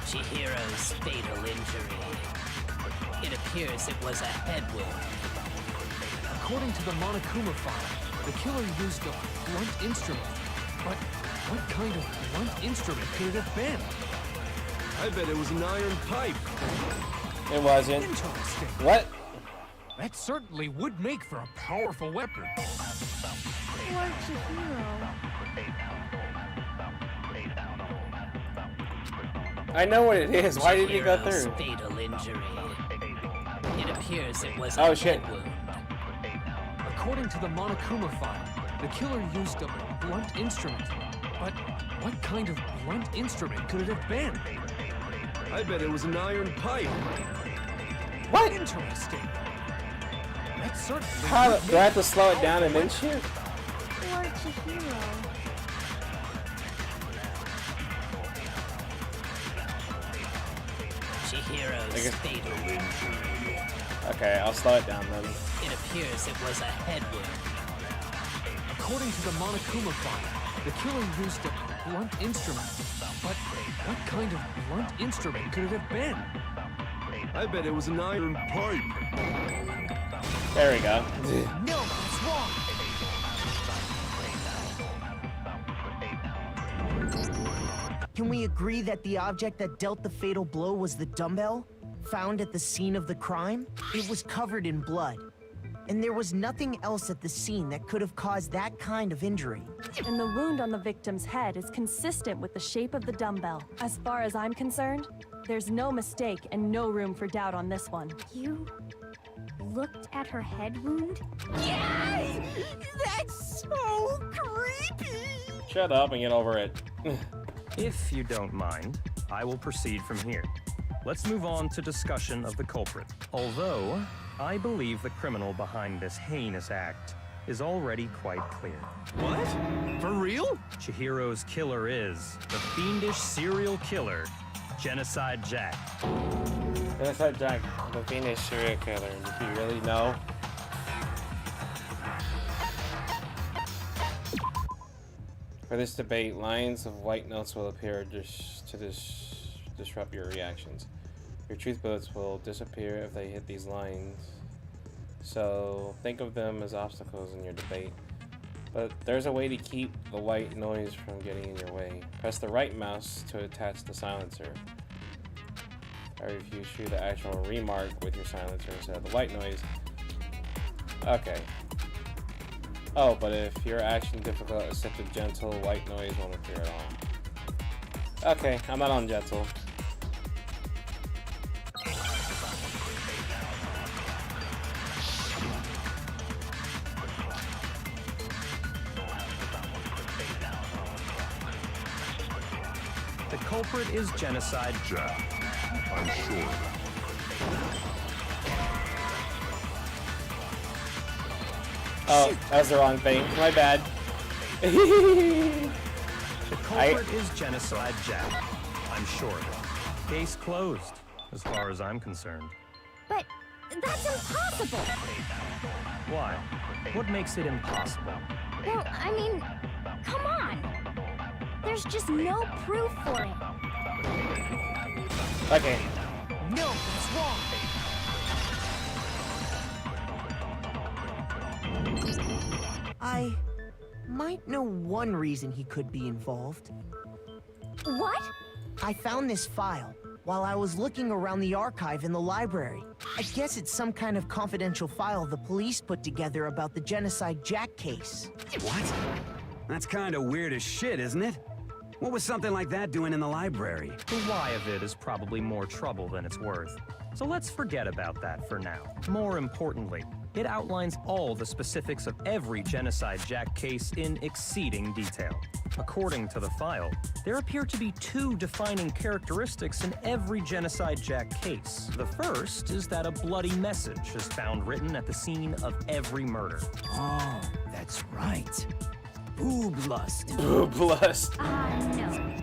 Speaker 3: Chihiro's fatal injury. It appears it was a head wound. According to the Monokuma file, the killer used a blunt instrument. But what kind of blunt instrument could it have been?
Speaker 2: I bet it was an iron pipe.
Speaker 1: It wasn't.
Speaker 3: Interesting.
Speaker 1: What?
Speaker 3: That certainly would make for a powerful weapon.
Speaker 1: I know what it is. Why did he go
Speaker 3: Chihiro's
Speaker 1: through?
Speaker 3: fatal injury. It appears it was
Speaker 1: Oh,
Speaker 3: a
Speaker 1: shit.
Speaker 3: head wound. According to the Monokuma file, the killer used a blunt instrument. But what kind of blunt instrument could it have been?
Speaker 2: I bet it was an iron pipe.
Speaker 1: What?
Speaker 3: Interesting. That certainly
Speaker 1: How
Speaker 3: would
Speaker 1: do I have
Speaker 3: make
Speaker 1: to slow it
Speaker 3: a
Speaker 1: down and then
Speaker 3: powerful
Speaker 1: shoot?
Speaker 3: Chihiro's
Speaker 1: I guess-
Speaker 3: fatal injury.
Speaker 1: Okay, I'll slow it down then.
Speaker 3: It appears it was a head wound. According to the Monokuma file, the killer used a blunt instrument. But what kind of blunt instrument could it have been?
Speaker 2: I bet it was an iron pipe.
Speaker 1: There we go.
Speaker 3: No, that's wrong.
Speaker 5: Can we agree that the object that dealt the fatal blow was the dumbbell? Found at the scene of the crime? It was covered in blood. And there was nothing else at the scene that could have caused that kind of injury.
Speaker 7: And the wound on the victim's head is consistent with the shape of the dumbbell. As far as I'm concerned, there's no mistake and no room for doubt on this one.
Speaker 4: You looked at her head wound?
Speaker 5: Yes! That's so creepy!
Speaker 1: Shut up and get over it.
Speaker 8: If you don't mind, I will proceed from here. Let's move on to discussion of the culprit. Although, I believe the criminal behind this heinous act is already quite clear.
Speaker 2: What? For real?
Speaker 8: Chihiro's killer is the fiendish serial killer, Genocide Jack.
Speaker 1: Genocide Jack, the Phoenix serial killer. Do you really know? For this debate, lines of white notes will appear to disrupt your reactions. Your truth bullets will disappear if they hit these lines. So think of them as obstacles in your debate. But there's a way to keep the white noise from getting in your way. Press the right mouse to attach the silencer. Or if you shoot the actual remark with your silencer instead of the white noise. Okay. Oh, but if your action difficult, except the gentle white noise won't appear at all. Okay, I'm not on gentle.
Speaker 8: The culprit is Genocide Jack. I'm sure.
Speaker 1: Oh, that's the wrong thing. My bad.
Speaker 8: The culprit is Genocide Jack. I'm sure of it. Case closed, as far as I'm concerned.
Speaker 4: But that's impossible.
Speaker 8: Why? What makes it impossible?
Speaker 4: Well, I mean, come on. There's just no proof for it.
Speaker 1: Okay.
Speaker 3: No, that's wrong.
Speaker 9: I might know one reason he could be involved.
Speaker 4: What?
Speaker 9: I found this file while I was looking around the archive in the library. I guess it's some kind of confidential file the police put together about the Genocide Jack case.
Speaker 10: What? That's kind of weird as shit, isn't it? What was something like that doing in the library?
Speaker 8: The why of it is probably more trouble than it's worth. So let's forget about that for now. More importantly, it outlines all the specifics of every Genocide Jack case in exceeding detail. According to the file, there appear to be two defining characteristics in every Genocide Jack case. The first is that a bloody message is found written at the scene of every murder.
Speaker 10: Oh, that's right. Booblust.
Speaker 1: Booblust.
Speaker 4: No.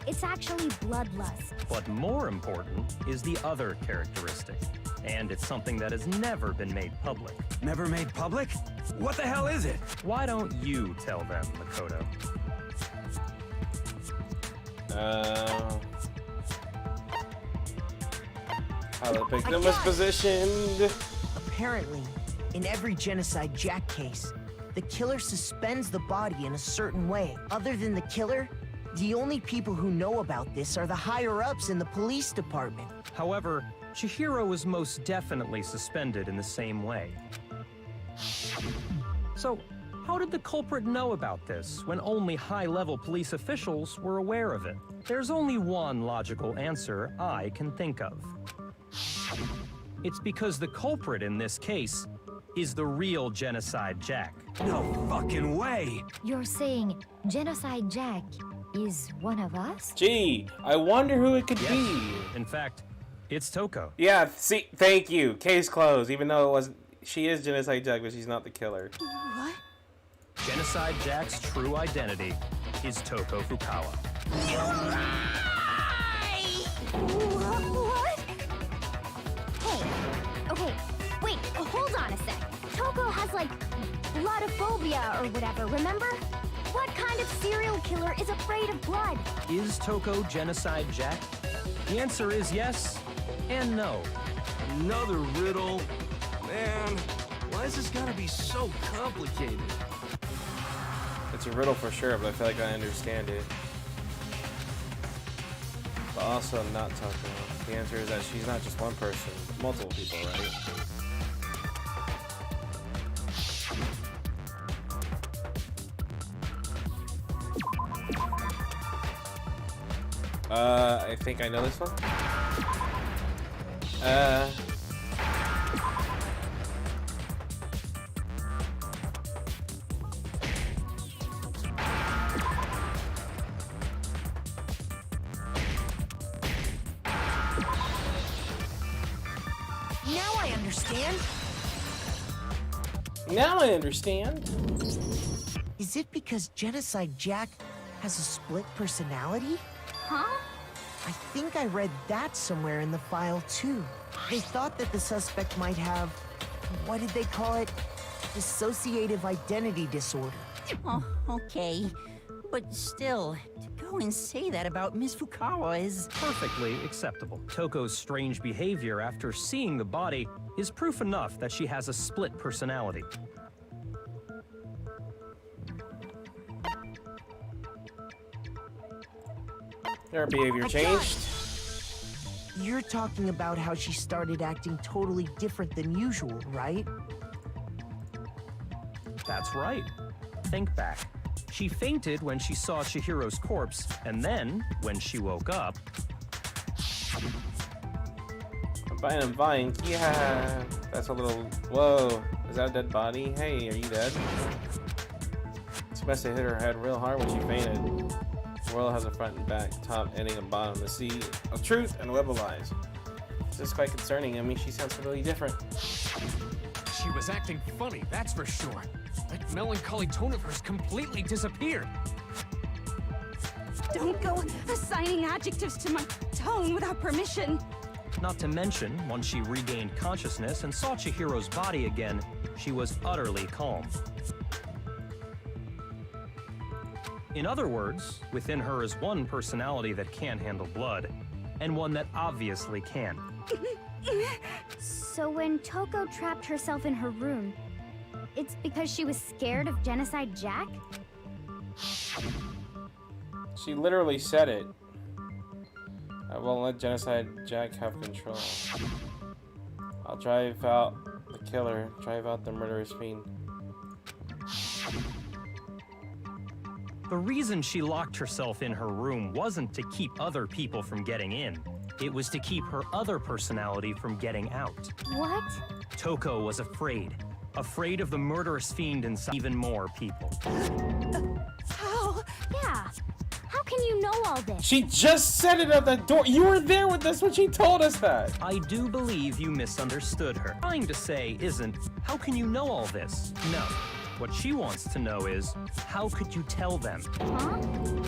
Speaker 4: It's actually bloodlust.
Speaker 8: But more important is the other characteristic. And it's something that has never been made public.
Speaker 10: Never made public? What the hell is it?
Speaker 8: Why don't you tell them, Makoto?
Speaker 1: How the victim was positioned.
Speaker 9: Apparently, in every Genocide Jack case, the killer suspends the body in a certain way. Other than the killer, the only people who know about this are the higher-ups in the police department.
Speaker 8: However, Chihiro was most definitely suspended in the same way. So, how did the culprit know about this when only high-level police officials were aware of it? There's only one logical answer I can think of. It's because the culprit in this case is the real Genocide Jack.
Speaker 10: No fucking way!
Speaker 4: You're saying Genocide Jack is one of us?
Speaker 1: Gee, I wonder who it could
Speaker 8: Yes.
Speaker 1: be.
Speaker 8: In fact, it's Toko.
Speaker 1: Yeah, see, thank you. Case closed, even though it wasn't. She is Genocide Jack, but she's not the killer.
Speaker 9: What?
Speaker 8: Genocide Jack's true identity is Toko Fukawa.
Speaker 4: What? Hey, okay, wait, hold on a sec. Toko has, like, bloodophobia or whatever, remember? What kind of serial killer is afraid of blood?
Speaker 8: Is Toko Genocide Jack? The answer is yes and no.
Speaker 2: Another riddle. Man, why is this gotta be so complicated?
Speaker 1: It's a riddle for sure, but I feel like I understand it. But also not Toko. The answer is that she's not just one person, but multiple people, right? I think I know this one.
Speaker 9: Now I understand.
Speaker 1: Now I understand.
Speaker 9: Is it because Genocide Jack has a split personality?
Speaker 4: Huh?
Speaker 9: I think I read that somewhere in the file, too. They thought that the suspect might have, what did they call it? Dissociative identity disorder.
Speaker 5: Oh, okay. But still, to go and say that about Miss Fukawa is...
Speaker 8: Perfectly acceptable. Toko's strange behavior after seeing the body is proof enough that she has a split personality.
Speaker 1: Her behavior
Speaker 9: I
Speaker 1: changed.
Speaker 9: You're talking about how she started acting totally different than usual, right?
Speaker 8: That's right. Think back. She fainted when she saw Chihiro's corpse, and then, when she woke up...
Speaker 1: I'm fine. Yeah. That's a little... Whoa. Is that a dead body? Hey, are you dead? She must have hit her head real hard when she fainted. The world has a front and back, top, ending, and bottom. The sea of truth and web of lies. This is quite concerning. I mean, she sounds really different.
Speaker 11: She was acting funny, that's for sure.
Speaker 3: That melancholy tone of hers completely disappeared.
Speaker 11: Don't go assigning adjectives to my tone without permission.
Speaker 8: Not to mention, once she regained consciousness and saw Chihiro's body again, she was utterly calm. In other words, within her is one personality that can handle blood, and one that obviously can.
Speaker 4: So when Toko trapped herself in her room, it's because she was scared of Genocide Jack?
Speaker 1: She literally said it. I won't let Genocide Jack have control. I'll drive out the killer, drive out the murderous fiend.
Speaker 8: The reason she locked herself in her room wasn't to keep other people from getting in. It was to keep her other personality from getting out.
Speaker 4: What?
Speaker 8: Toko was afraid. Afraid of the murderous fiend inside even more people.
Speaker 11: How?
Speaker 4: Yeah. How can you know all this?
Speaker 1: She just said it at the door. You were there with us when she told us that.
Speaker 8: I do believe you misunderstood her. Trying to say isn't, how can you know all this? No. What she wants to know is, how could you tell them?
Speaker 4: Huh?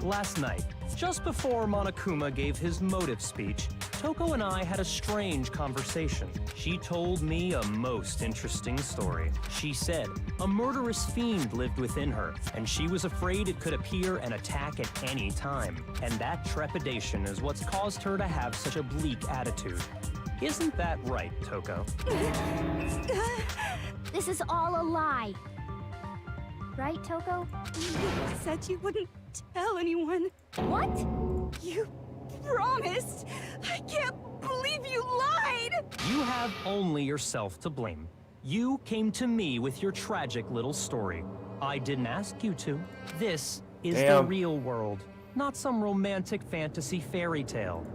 Speaker 8: Last night, just before Monokuma gave his motive speech, Toko and I had a strange conversation. She told me a most interesting story. She said a murderous fiend lived within her, and she was afraid it could appear and attack at any time. And that trepidation is what's caused her to have such a bleak attitude. Isn't that right, Toko?
Speaker 4: This is all a lie. Right, Toko?
Speaker 11: You said you wouldn't tell anyone.
Speaker 4: What?
Speaker 11: You promised. I can't believe you lied.
Speaker 8: You have only yourself to blame. You came to me with your tragic little story. I didn't ask you to. This is the real world, not some romantic fantasy fairy tale.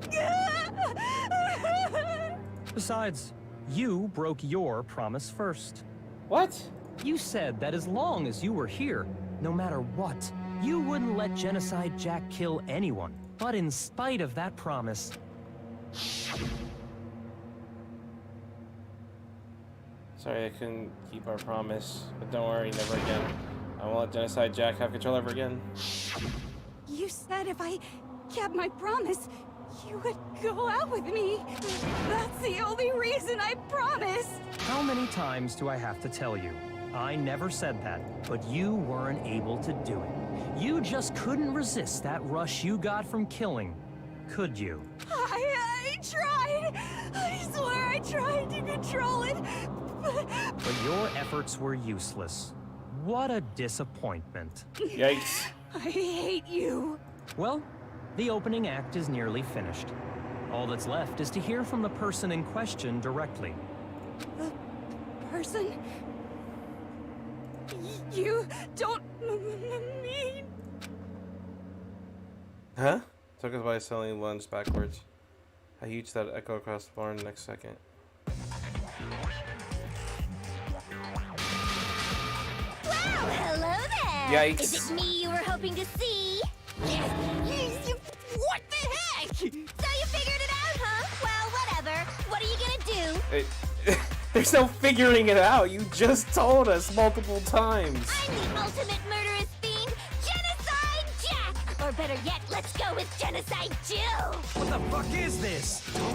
Speaker 8: Besides, you broke your promise first.
Speaker 1: What?
Speaker 8: You said that as long as you were here, no matter what, you wouldn't let Genocide Jack kill anyone. But in spite of that promise...
Speaker 1: Sorry, I couldn't keep our promise. But don't worry, never again. I won't let Genocide Jack have control ever again.
Speaker 11: You said if I kept my promise, you would go out with me. That's the only reason I promised.
Speaker 8: How many times do I have to tell you? I never said that, but you weren't able to do it. You just couldn't resist that rush you got from killing, could you?
Speaker 11: I tried. I swear I tried to control it,
Speaker 8: But your efforts were useless. What a disappointment.
Speaker 1: Yikes.
Speaker 11: I hate you.
Speaker 8: Well, the opening act is nearly finished. All that's left is to hear from the person in question directly.
Speaker 11: The person? You don't mean...
Speaker 1: Huh? Took us by selling lunge backwards. A huge that echo across the floor in the next second.
Speaker 4: Wow, hello there!
Speaker 1: Yikes.
Speaker 4: Is it me you were hoping to see? What the heck? So you figured it out, huh? Well, whatever. What are you gonna do?
Speaker 1: There's no figuring it out. You just told us multiple times.
Speaker 4: I'm the ultimate murderous fiend, Genocide Jack! Or better yet, let's go with Genocide Jill!
Speaker 2: What the fuck is this? Toko,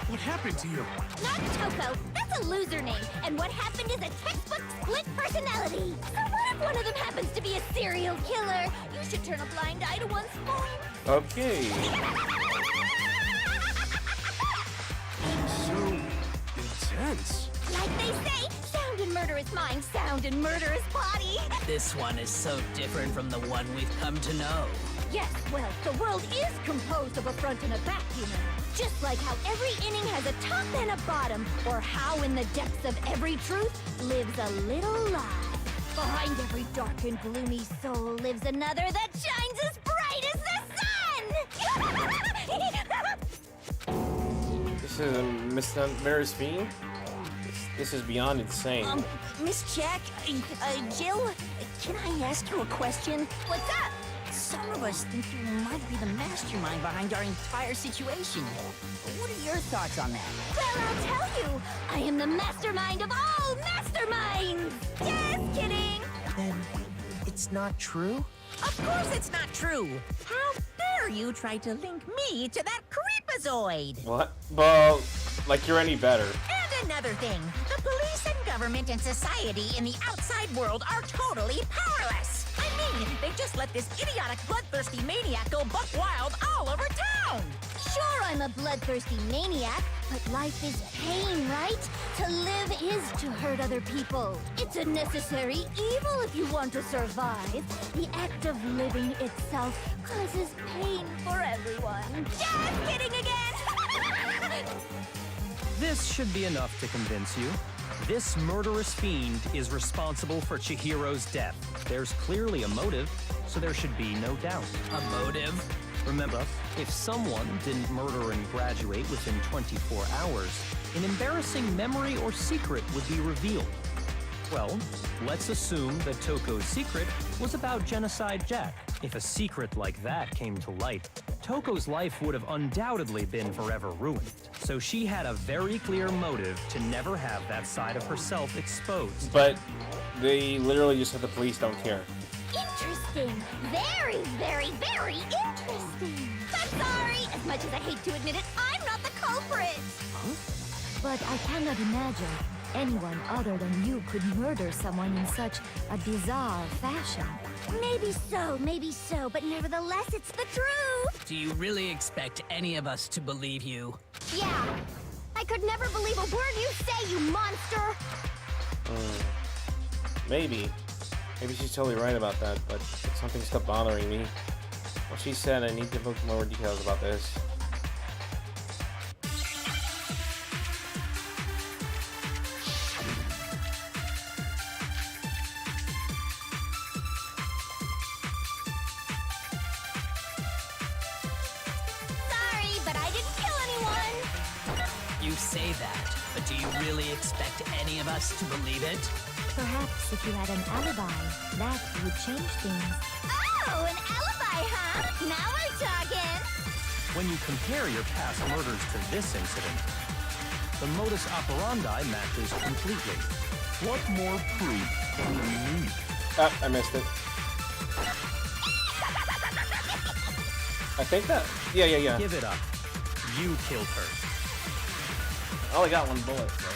Speaker 2: what happened to you?
Speaker 4: Not Toko, that's a loser name. And what happened is a textbook split personality. So what if one of them happens to be a serial killer? You should turn a blind eye to one's form.
Speaker 1: Okay.
Speaker 2: So intense.
Speaker 4: Like they say, sound in murderous mind, sound in murderous body.
Speaker 3: This one is so different from the one we've come to know.
Speaker 4: Yes, well, the world is composed of a front and a back, you know. Just like how every inning has a top and a bottom, or how in the depths of every truth lives a little lie. Behind every dark and gloomy soul lives another that shines as bright as the sun!
Speaker 1: This is a murderous fiend? This is beyond insane.
Speaker 5: Miss Jack, Jill, can I ask you a question?
Speaker 4: What's up?
Speaker 5: Some of us think you might be the mastermind behind our entire situation. What are your thoughts on that?
Speaker 4: Well, I'll tell you, I am the mastermind of all masterminds! Just kidding!
Speaker 9: Then it's not true?
Speaker 5: Of course it's not true. How dare you try to link me to that creepazoid?
Speaker 1: What? Well, like you're any better.
Speaker 5: And another thing, the police and government and society in the outside world are totally powerless. I mean, they just let this idiotic, bloodthirsty maniac go buck wild all over town.
Speaker 4: Sure, I'm a bloodthirsty maniac, but life is pain, right? To live is to hurt other people. It's a necessary evil if you want to survive. The act of living itself causes pain for everyone. Just kidding again!
Speaker 8: This should be enough to convince you. This murderous fiend is responsible for Chihiro's death. There's clearly a motive, so there should be no doubt.
Speaker 3: A motive?
Speaker 8: Remember, if someone didn't murder and graduate within 24 hours, an embarrassing memory or secret would be revealed. Well, let's assume that Toko's secret was about Genocide Jack. If a secret like that came to light, Toko's life would have undoubtedly been forever ruined. So she had a very clear motive to never have that side of herself exposed.
Speaker 1: But they literally just said the police don't care.
Speaker 4: Interesting. Very, very, very interesting. But sorry, as much as I hate to admit it, I'm not the culprit.
Speaker 12: But I cannot imagine anyone other than you could murder someone in such a bizarre fashion.
Speaker 4: Maybe so, but nevertheless, it's the truth.
Speaker 3: Do you really expect any of us to believe you?
Speaker 4: Yeah. I could never believe a word you say, you monster.
Speaker 1: Maybe. Maybe she's totally right about that, but something's still bothering me. What she said, I need to look more details about this.
Speaker 4: Sorry, but I didn't kill anyone.
Speaker 3: You say that, but do you really expect any of us to believe it?
Speaker 12: Perhaps if you had an alibi, that would change things.
Speaker 4: Oh, an alibi, huh? Now we're talking.
Speaker 8: When you compare your past murders to this incident, the modus operandi matches completely. What more proof do we need?
Speaker 1: Ah, I missed it. I think that... Yeah.
Speaker 8: Give it up. You killed her.
Speaker 1: I only got one bullet, so...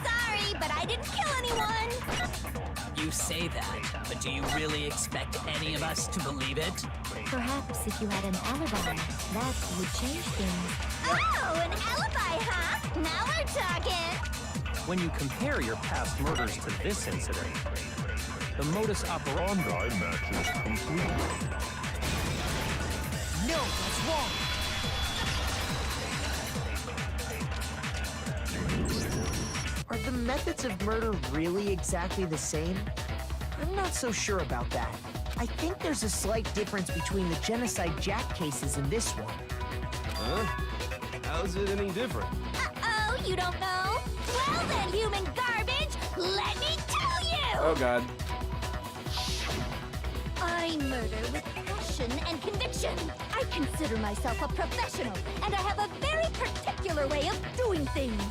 Speaker 4: Sorry, but I didn't kill anyone.
Speaker 3: You say that, but do you really expect any of us to believe it?
Speaker 12: Perhaps if you had an alibi, that would change things.
Speaker 4: Oh, an alibi, huh? Now we're talking.
Speaker 8: When you compare your past murders to this incident, the modus operandi matches completely.
Speaker 9: No, that's wrong. Are the methods of murder really exactly the same? I'm not so sure about that. I think there's a slight difference between the Genocide Jack cases and this one.
Speaker 2: Huh? How's it any different?
Speaker 4: Uh-oh, you don't know? Well then, human garbage, let me tell you!
Speaker 1: Oh god.
Speaker 4: I murder with passion and conviction. I consider myself a professional, and I have a very particular way of doing things.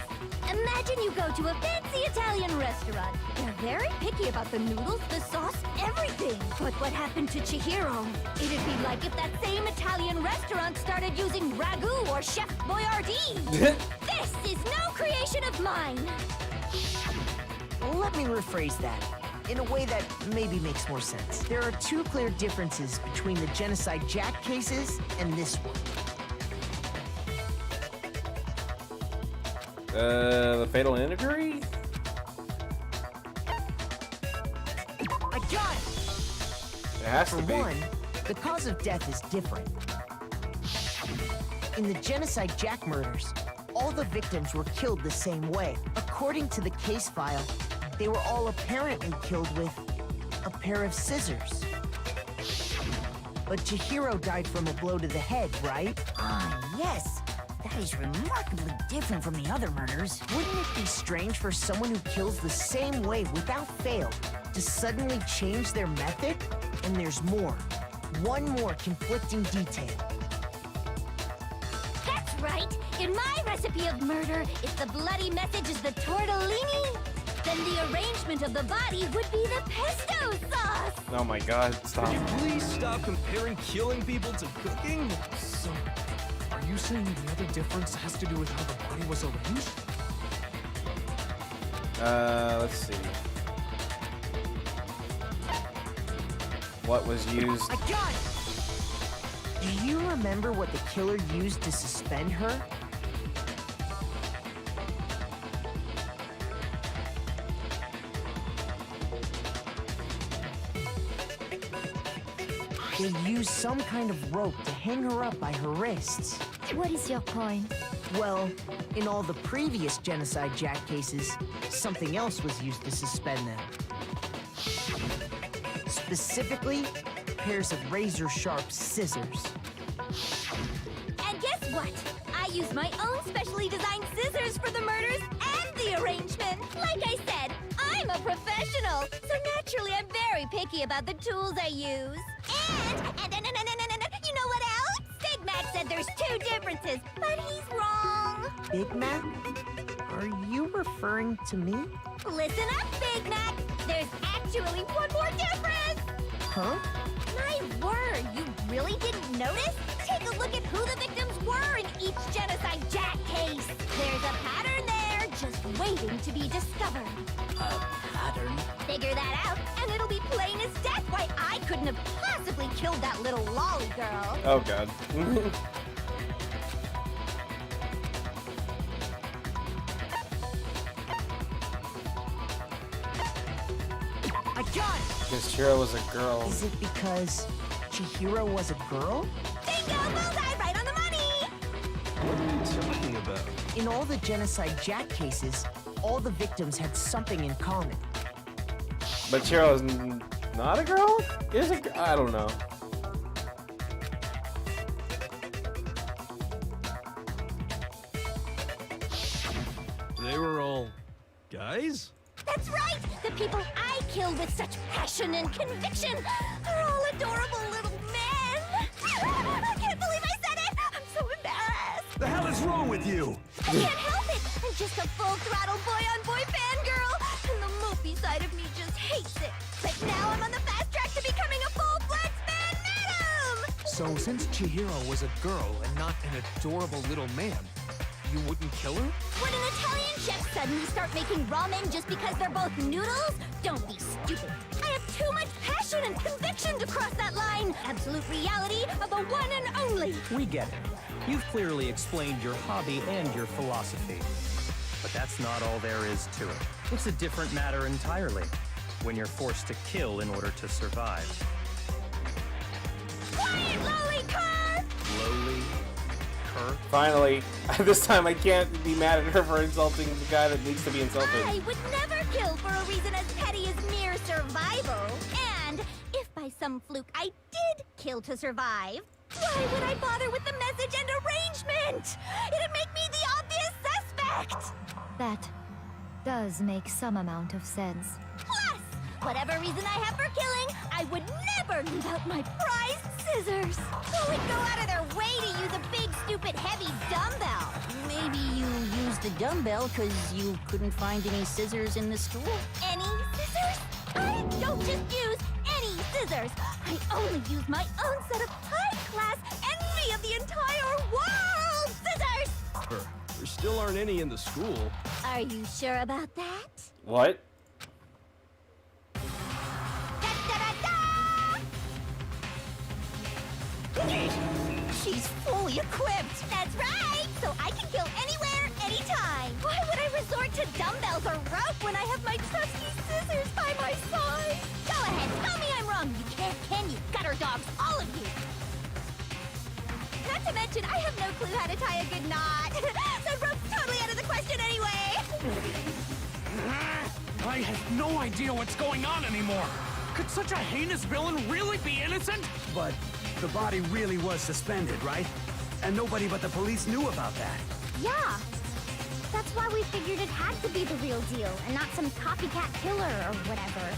Speaker 4: Imagine you go to a fancy Italian restaurant. They're very picky about the noodles, the sauce, everything. But what happened to Chihiro? It'd be like if that same Italian restaurant started using ragu or Chef Boyardee. This is no creation of mine.
Speaker 9: Let me rephrase that in a way that maybe makes more sense. There are two clear differences between the Genocide Jack cases and this one.
Speaker 1: The fatal injury?
Speaker 9: I got it!
Speaker 1: It has
Speaker 9: For
Speaker 1: to be.
Speaker 9: one, the cause of death is different. In the Genocide Jack murders, all the victims were killed the same way. According to the case file, they were all apparently killed with a pair of scissors. But Chihiro died from a blow to the head, right?
Speaker 5: Ah, yes. That is remarkably different from the other murders.
Speaker 9: Wouldn't it be strange for someone who kills the same way without fail to suddenly change their method? And there's more. One more conflicting detail.
Speaker 4: That's right! In my recipe of murder, if the bloody message is the tortellini, then the arrangement of the body would be the pesto sauce!
Speaker 1: Oh my god, stop.
Speaker 2: Can you please stop comparing killing people to cooking?
Speaker 3: So, are you saying the other difference has to do with how the body was arranged?
Speaker 1: Let's see. What was used?
Speaker 9: I got it! Do you remember what the killer used to suspend her? They used some kind of rope to hang her up by her wrists.
Speaker 12: What is your point?
Speaker 9: Well, in all the previous Genocide Jack cases, something else was used to suspend them. Specifically, pairs of razor-sharp scissors.
Speaker 4: And guess what? I use my own specially designed scissors for the murders and the arrangement. Like I said, I'm a professional, so naturally I'm very picky about the tools I use. And you know what else? Big Mac said there's 2 differences, but he's wrong.
Speaker 9: Big Mac? Are you referring to me?
Speaker 4: Listen up, Big Mac. There's actually one more difference.
Speaker 9: Huh?
Speaker 4: My word, you really didn't notice? Take a look at who the victims were in each Genocide Jack case. There's a pattern there, just waiting to be discovered.
Speaker 3: A pattern?
Speaker 4: Figure that out, and it'll be plain as death why I couldn't have possibly killed that little lolly girl.
Speaker 1: Oh god.
Speaker 9: I got it!
Speaker 1: Because Chihiro was a girl.
Speaker 9: Is it because Chihiro was a girl?
Speaker 4: Bingo! Bullseye! Right on the money!
Speaker 2: What are you talking about?
Speaker 9: In all the Genocide Jack cases, all the victims had something in common.
Speaker 1: But Chihiro's not a girl? Is a girl? I don't know.
Speaker 2: They were all guys?
Speaker 4: That's right! The people I killed with such passion and conviction are all adorable little men! I can't believe I said it! I'm so embarrassed!
Speaker 10: The hell is wrong with you?
Speaker 4: I can't help it! I'm just a full-throttle boy-on-boy fangirl! And the mopey side of me just hates it! But now I'm on the fast track to becoming a full-fledged fan madam!
Speaker 3: So, since Chihiro was a girl and not an adorable little man, you wouldn't kill her?
Speaker 4: Would an Italian chef suddenly start making ramen just because they're both noodles? Don't be stupid. I have too much passion and conviction to cross that line. Absolute reality of the one and only.
Speaker 8: We get it. You've clearly explained your hobby and your philosophy. But that's not all there is to it. It's a different matter entirely, when you're forced to kill in order to survive.
Speaker 4: Quiet, lolly cur!
Speaker 8: Lowly cur?
Speaker 1: Finally, this time I can't be mad at her for insulting the guy that needs to be insulted.
Speaker 4: I would never kill for a reason as petty as mere survival. And if by some fluke I did kill to survive, why would I bother with the message and arrangement? It'd make me the obvious suspect!
Speaker 12: That does make some amount of sense.
Speaker 4: Plus, whatever reason I have for killing, I would never leave out my prized scissors. Who would go out of their way to use a big, stupid, heavy dumbbell?
Speaker 13: Maybe you used the dumbbell because you couldn't find any scissors in the store?
Speaker 4: Any scissors? I don't just use any scissors. I only use my own set of high-class envy of the entire world scissors!
Speaker 2: There still aren't any in the school.
Speaker 4: Are you sure about that?
Speaker 1: What?
Speaker 4: She's fully equipped. That's right. So I can kill anywhere, anytime. Why would I resort to dumbbells or rope when I have my trusty scissors by my side? Go ahead, tell me I'm wrong. You can't, can you? Gutter dogs, all of you. Not to mention, I have no clue how to tie a good knot. So rope's totally out of the question anyway.
Speaker 3: I have no idea what's going on anymore. Could such a heinous villain really be innocent?
Speaker 10: But the body really was suspended, right? And nobody but the police knew about that.
Speaker 4: Yeah. That's why we figured it had to be the real deal and not some copycat killer or whatever.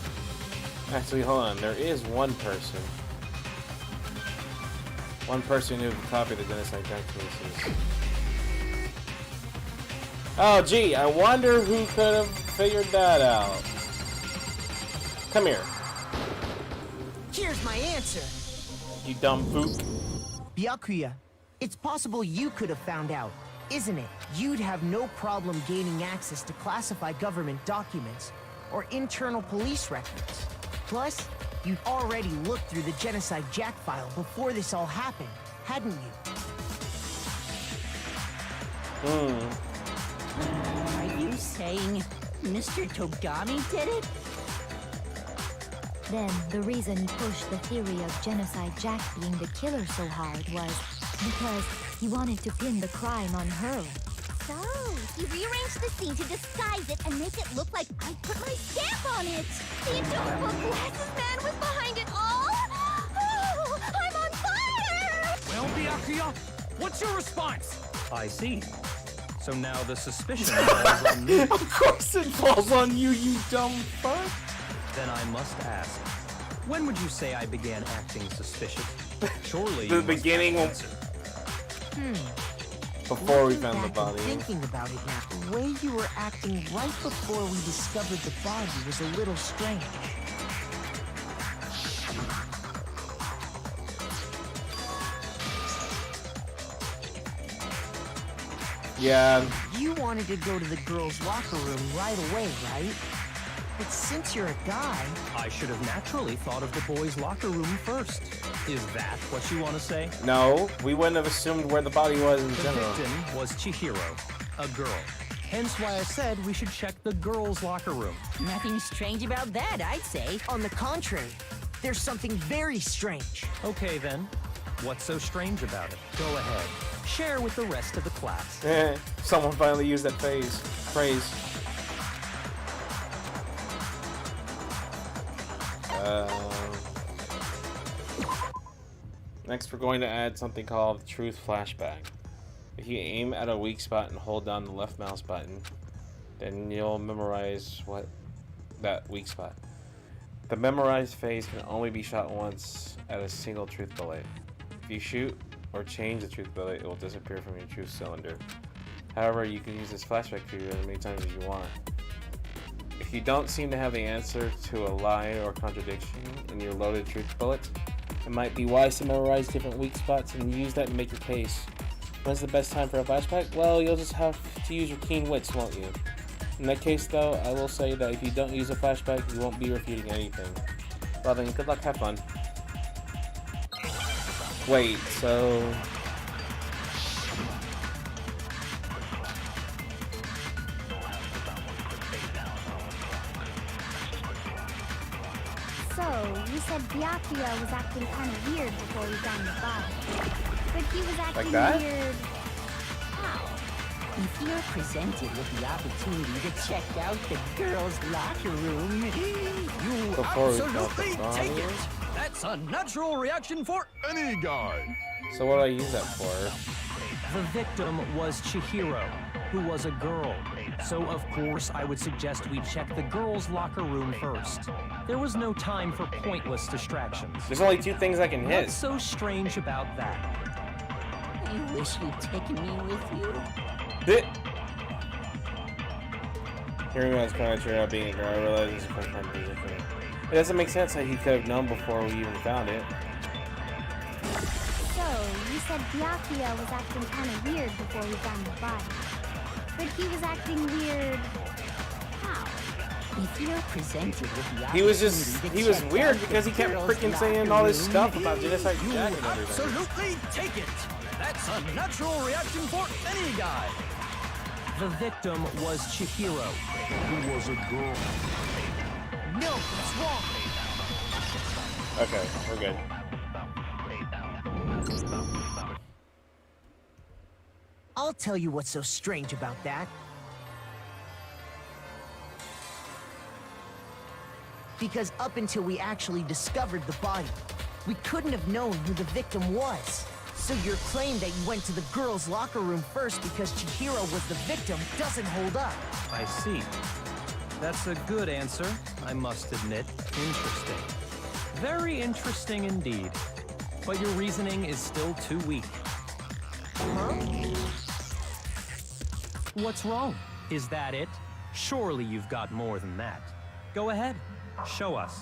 Speaker 1: Actually, hold on. There is one person. One person who copied the genocide Jack cases. Oh, gee, I wonder who could have figured that out. Come here.
Speaker 9: Here's my answer.
Speaker 1: You dumb fook.
Speaker 9: Byakuya, it's possible you could have found out, isn't it? You'd have no problem gaining access to classified government documents or internal police records. Plus, you'd already looked through the Genocide Jack file before this all happened, hadn't you?
Speaker 13: Are you saying Mr. Togami did it?
Speaker 12: Then, the reason he pushed the theory of Genocide Jack being the killer so hard was because he wanted to pin the crime on her.
Speaker 4: So, he rearranged the scene to disguise it and make it look like I put my stamp on it. The adorable glasses man was behind it all. Oh, I'm on fire!
Speaker 2: Well, Byakuya, what's your response?
Speaker 8: I see. So now the suspicion falls on me.
Speaker 1: Of course it falls on you, you dumb fuck.
Speaker 8: Then I must ask, when would you say I began acting suspicious? Surely
Speaker 1: The
Speaker 8: you must
Speaker 1: beginning
Speaker 8: have an
Speaker 1: will-
Speaker 8: answer.
Speaker 1: Before we
Speaker 9: Looking
Speaker 1: found the
Speaker 9: back and
Speaker 1: body.
Speaker 9: thinking about it now, the way you were acting right before we discovered the body was a little strange.
Speaker 1: Yeah.
Speaker 9: You wanted to go to the girls' locker room right away, right? But since you're a guy...
Speaker 8: I should have naturally thought of the boys' locker room first. Is that what you want to say?
Speaker 1: No, we wouldn't have assumed where the body was in
Speaker 8: The
Speaker 1: general.
Speaker 8: victim was Chihiro, a girl. Hence why I said we should check the girls' locker room.
Speaker 13: Nothing strange about that, I'd say.
Speaker 9: On the contrary, there's something very strange.
Speaker 8: Okay then, what's so strange about it? Go ahead, share with the rest of the class.
Speaker 1: Someone finally used that phrase. Next, we're going to add something called Truth Flashback. If you aim at a weak spot and hold down the left mouse button, then you'll memorize that weak spot. The memorized phase can only be shot once at a single truth bullet. If you shoot or change the truth bullet, it will disappear from your truth cylinder. However, you can use this flashback feature as many times as you want. If you don't seem to have the answer to a lie or contradiction in your loaded truth bullet, it might be wise to memorize different weak spots and use that to make your case. When's the best time for a flashback? Well, you'll just have to use your keen wits, won't you? In that case, though, I will say that if you don't use a flashback, you won't be refuting anything. Well then, good luck, have fun. Wait, so...
Speaker 4: So, you said Byakuya was acting kind of weird before we found the body. But he was acting
Speaker 1: that?
Speaker 4: weird... How?
Speaker 13: If you're presented with the opportunity to check out the girls' locker room, you
Speaker 1: Before we found the
Speaker 2: Absolutely
Speaker 1: body?
Speaker 2: take it. That's a natural reaction for any guy.
Speaker 1: So what do I use that for?
Speaker 8: The victim was Chihiro, who was a girl. So of course I would suggest we check the girls' locker room first. There was no time for pointless distractions.
Speaker 1: There's only two things I can hit.
Speaker 8: What's so strange about that?
Speaker 13: You wish you'd taken me with you.
Speaker 1: Hearing about his commentary about being a girl, I realized it's a first time music. It doesn't make sense that he could have known before we even found it.
Speaker 4: So, you said Byakuya was acting kind of weird before we found the body. But he was acting weird... How?
Speaker 13: If you're presented with the
Speaker 1: He was
Speaker 13: opportunity to check
Speaker 1: weird
Speaker 13: out the
Speaker 1: because he kept
Speaker 13: girls'
Speaker 1: freaking saying
Speaker 13: locker
Speaker 1: all this
Speaker 13: room,
Speaker 1: stuff about Genocide
Speaker 2: You
Speaker 1: Jack and everything.
Speaker 2: absolutely take it. That's a natural reaction for any guy.
Speaker 8: The victim was Chihiro, who was a girl.
Speaker 9: No, it's wrong.
Speaker 1: Okay, we're good.
Speaker 9: I'll tell you what's so strange about that. Because up until we actually discovered the body, we couldn't have known who the victim was. So your claim that you went to the girls' locker room first because Chihiro was the victim doesn't hold up.
Speaker 8: I see. That's a good answer, I must admit. Interesting. Very interesting indeed. But your reasoning is still too weak.
Speaker 9: Huh?
Speaker 8: What's wrong? Is that it? Surely you've got more than that. Go ahead, show us.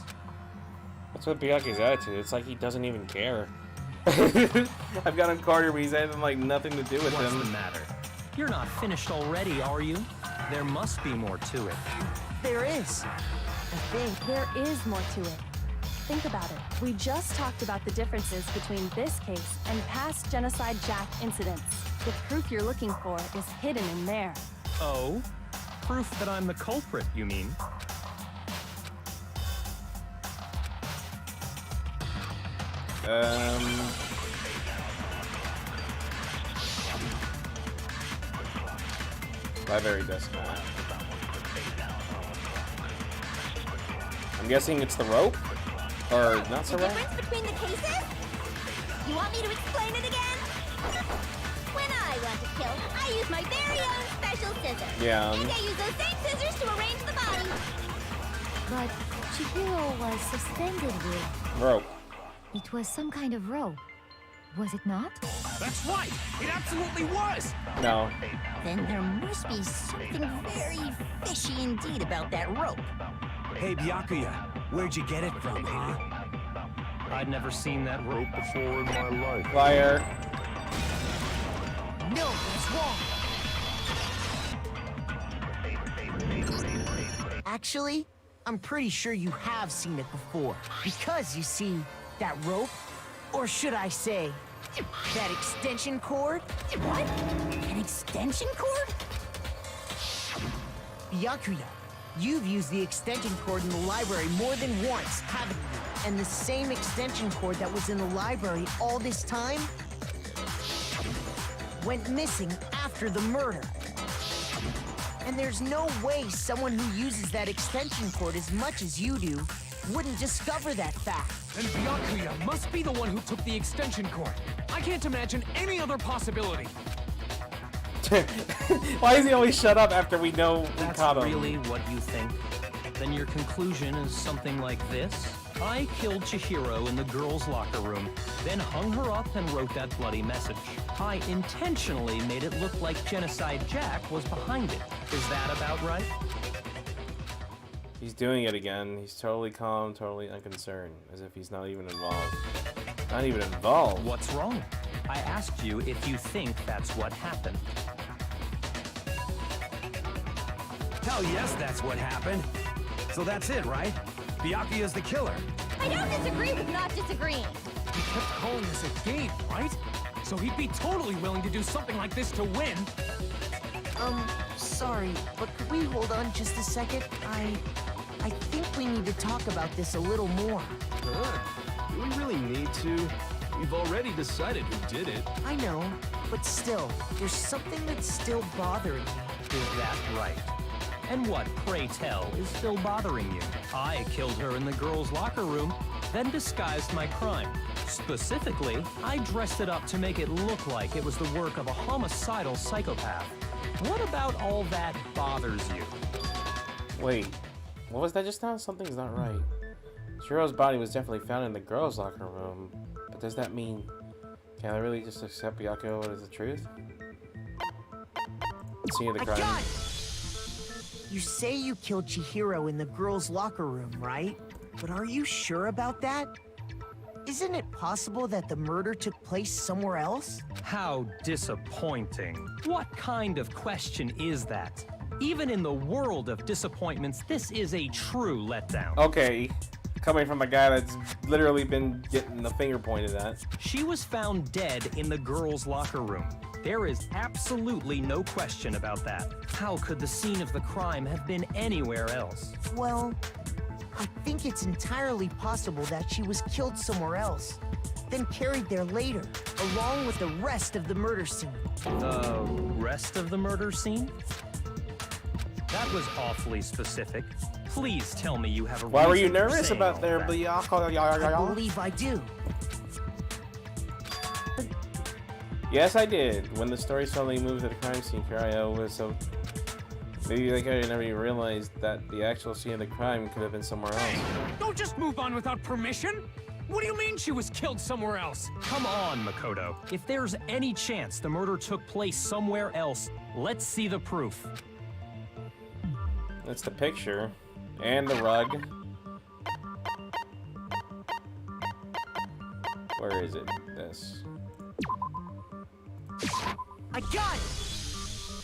Speaker 1: That's what Byakuya's attitude. It's like he doesn't even care. I've got him cornered, but he's having like nothing to do with
Speaker 8: What's
Speaker 1: him.
Speaker 8: the matter? You're not finished already, are you? There must be more to it.
Speaker 9: There is. I think.
Speaker 7: There is more to it. Think about it. We just talked about the differences between this case and past Genocide Jack incidents. The proof you're looking for is hidden in there.
Speaker 8: Oh? Proof that I'm the culprit, you mean?
Speaker 1: Library desk. I'm guessing it's the rope? Or not so
Speaker 4: The
Speaker 1: rope?
Speaker 4: difference between the cases? You want me to explain it again? When I want to kill, I use my very own special scissors.
Speaker 1: Yeah.
Speaker 4: And I use those same scissors to arrange the body.
Speaker 12: But Chihiro was suspended with...
Speaker 1: Rope.
Speaker 12: It was some kind of rope. Was it not?
Speaker 2: That's right! It absolutely was!
Speaker 1: No.
Speaker 5: Then there must be something very fishy indeed about that rope.
Speaker 10: Hey, Byakuya, where'd you get it from, huh?
Speaker 8: I'd never seen that rope before in my life.
Speaker 1: Liar.
Speaker 9: No, that's wrong. Actually, I'm pretty sure you have seen it before. Because, you see, that rope, or should I say, that extension cord?
Speaker 5: What? An extension cord?
Speaker 9: Byakuya, you've used the extension cord in the library more than once, haven't you? And the same extension cord that was in the library all this time went missing after the murder. And there's no way someone who uses that extension cord as much as you do wouldn't discover that fact.
Speaker 2: And Byakuya must be the one who took the extension cord. I can't imagine any other possibility.
Speaker 1: Why does he always shut up after we know we
Speaker 8: That's
Speaker 1: caught him?
Speaker 8: really what you think? Then your conclusion is something like this? I killed Chihiro in the girls' locker room, then hung her up and wrote that bloody message. I intentionally made it look like Genocide Jack was behind it. Is that about right?
Speaker 1: He's doing it again. He's totally calm, totally unconcerned, as if he's not even involved. Not even involved.
Speaker 8: What's wrong? I asked you if you think that's what happened.
Speaker 10: Hell yes, that's what happened. So that's it, right? Byakuya's the killer.
Speaker 4: I don't disagree with not disagreeing.
Speaker 2: He kept calling this a game, right? So he'd be totally willing to do something like this to win.
Speaker 9: Sorry, but could we hold on just a second? I think we need to talk about this a little more.
Speaker 2: Good. Do we really need to? We've already decided who did it.
Speaker 9: I know, but still, there's something that's still bothering me.
Speaker 8: Is that right? And what, pray tell, is still bothering you? I killed her in the girls' locker room, then disguised my crime. Specifically, I dressed it up to make it look like it was the work of a homicidal psychopath. What about all that bothers you?
Speaker 1: Wait, what was that just now? Something's not right. Shiro's body was definitely found in the girls' locker room, but does that mean... Can I really just accept Byakuya as the truth? Scene of the crime.
Speaker 9: got it! You say you killed Chihiro in the girls' locker room, right? But are you sure about that? Isn't it possible that the murder took place somewhere else?
Speaker 8: How disappointing. What kind of question is that? Even in the world of disappointments, this is a true letdown.
Speaker 1: Okay, coming from a guy that's literally been getting the finger pointed at.
Speaker 8: She was found dead in the girls' locker room. There is absolutely no question about that. How could the scene of the crime have been anywhere else?
Speaker 9: Well, I think it's entirely possible that she was killed somewhere else, then carried there later, along with the rest of the murder scene.
Speaker 8: The rest of the murder scene? That was awfully specific. Please tell me you have a
Speaker 1: Why were you
Speaker 8: reason for
Speaker 1: nervous
Speaker 8: saying
Speaker 1: about
Speaker 8: all
Speaker 1: their
Speaker 8: that.
Speaker 9: I believe I do.
Speaker 1: Yes, I did. When the story suddenly moved to the crime scene, Kirayo was so... Maybe like I never even realized that the actual scene of the crime could have been somewhere else.
Speaker 3: Don't just move on without permission! What do you mean she was killed somewhere else?
Speaker 8: Come on, Makoto. If there's any chance the murder took place somewhere else, let's see the proof.
Speaker 1: That's the picture. And the rug. Where is it? This.
Speaker 9: I got it!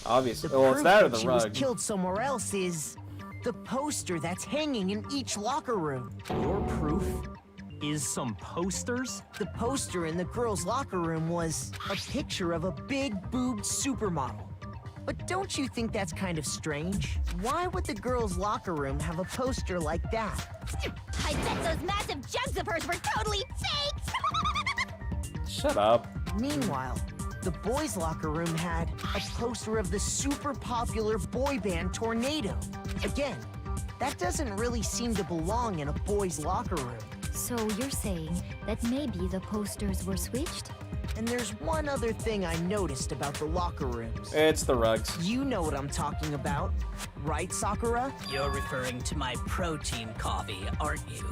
Speaker 1: Obviously.
Speaker 9: The
Speaker 1: Well, it's
Speaker 9: proof
Speaker 1: that or
Speaker 9: that
Speaker 1: the
Speaker 9: she
Speaker 1: rug.
Speaker 9: was killed somewhere else is the poster that's hanging in each locker room.
Speaker 8: Your proof is some posters?
Speaker 9: The poster in the girls' locker room was a picture of a big-boobed supermodel. But don't you think that's kind of strange? Why would the girls' locker room have a poster like that?
Speaker 4: I bet those massive jugs of hers were totally fake!
Speaker 1: Shut up.
Speaker 9: Meanwhile, the boys' locker room had a poster of the super popular boy band Tornado. Again, that doesn't really seem to belong in a boys' locker room.
Speaker 12: So you're saying that maybe the posters were switched?
Speaker 9: And there's one other thing I noticed about the locker rooms.
Speaker 1: It's the rugs.
Speaker 9: You know what I'm talking about, right, Sakura?
Speaker 3: You're referring to my protein coffee, aren't you?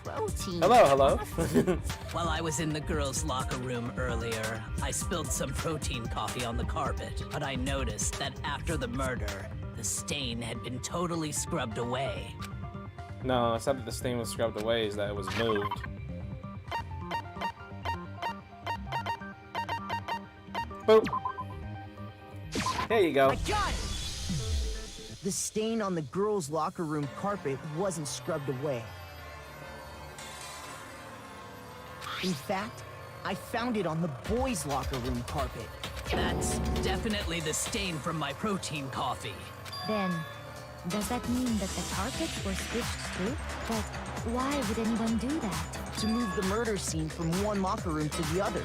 Speaker 9: Protein.
Speaker 1: Hello.
Speaker 3: While I was in the girls' locker room earlier, I spilled some protein coffee on the carpet, but I noticed that after the murder, the stain had been totally scrubbed away.
Speaker 1: No, it's not that the stain was scrubbed away, it's that it was moved. Boop. There you go.
Speaker 9: I got it! The stain on the girls' locker room carpet wasn't scrubbed away. In fact, I found it on the boys' locker room carpet.
Speaker 3: That's definitely the stain from my protein coffee.
Speaker 12: Then, does that mean that the carpets were switched too? But why would anyone do that?
Speaker 9: To move the murder scene from one locker room to the other.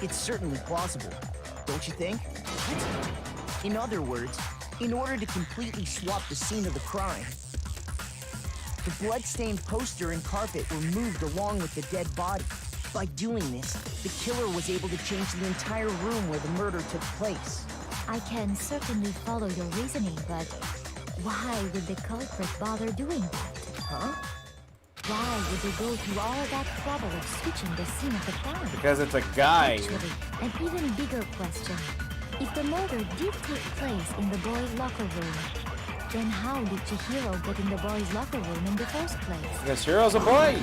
Speaker 9: It's certainly plausible, don't you think? In other words, in order to completely swap the scene of the crime, the blood-stained poster and carpet were moved along with the dead body. By doing this, the killer was able to change the entire room where the murder took place.
Speaker 12: I can certainly follow your reasoning, but why would the culprit bother doing that?
Speaker 9: Huh?
Speaker 12: Why would they go through all that trouble of switching the scene of the crime?
Speaker 1: Because it's a guy.
Speaker 12: Actually, an even bigger question. If the murder did take place in the boys' locker room, then how did Chihiro get in the boys' locker room in the first place?
Speaker 1: Because Chihiro's a boy.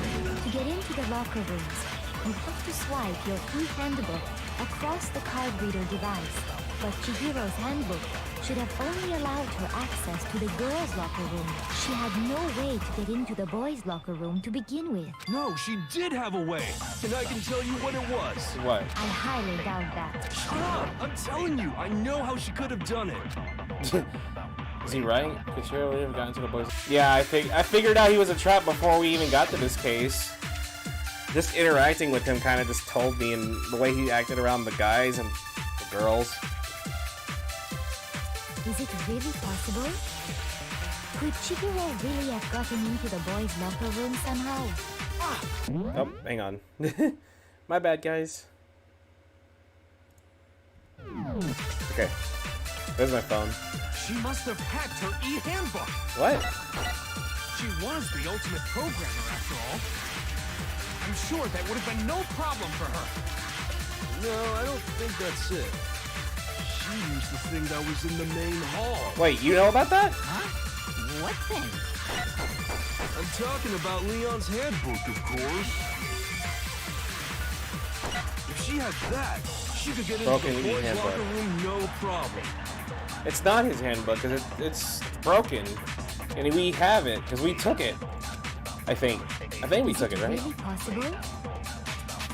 Speaker 12: To get into the locker rooms, you have to swipe your e-handbook across the card reader device. But Chihiro's handbook should have only allowed her access to the girls' locker room. She had no way to get into the boys' locker room to begin with.
Speaker 2: No, she did have a way, and I can tell you what it was.
Speaker 1: What?
Speaker 12: I highly doubt that.
Speaker 2: Shut up! I'm telling you, I know how she could have done it.
Speaker 1: Is he right? Could Chihiro would have gotten to the boys? Yeah, I figured out he was a trap before we even got to this case. Just interacting with him kind of just told me, and the way he acted around the guys and the girls.
Speaker 12: Is it really possible? Could Chihiro really have gotten into the boys' locker room somehow?
Speaker 1: Oh, hang on. My bad, guys. Okay. There's my phone.
Speaker 2: She must have hacked her e-handbook.
Speaker 1: What?
Speaker 2: She was the ultimate programmer, after all. I'm sure that would have been no problem for her. No, I don't think that's it. She used the thing that was in the main hall.
Speaker 1: Wait, you know about that?
Speaker 3: Huh? What thing?
Speaker 2: I'm talking about Leon's handbook, of course. If she had that, she could get into
Speaker 1: Broken
Speaker 2: the boys'
Speaker 1: handbook.
Speaker 2: locker room no problem.
Speaker 1: It's not his handbook, because it's broken. And we have it, because we took it. I think we took it, right?
Speaker 12: Is it really possible?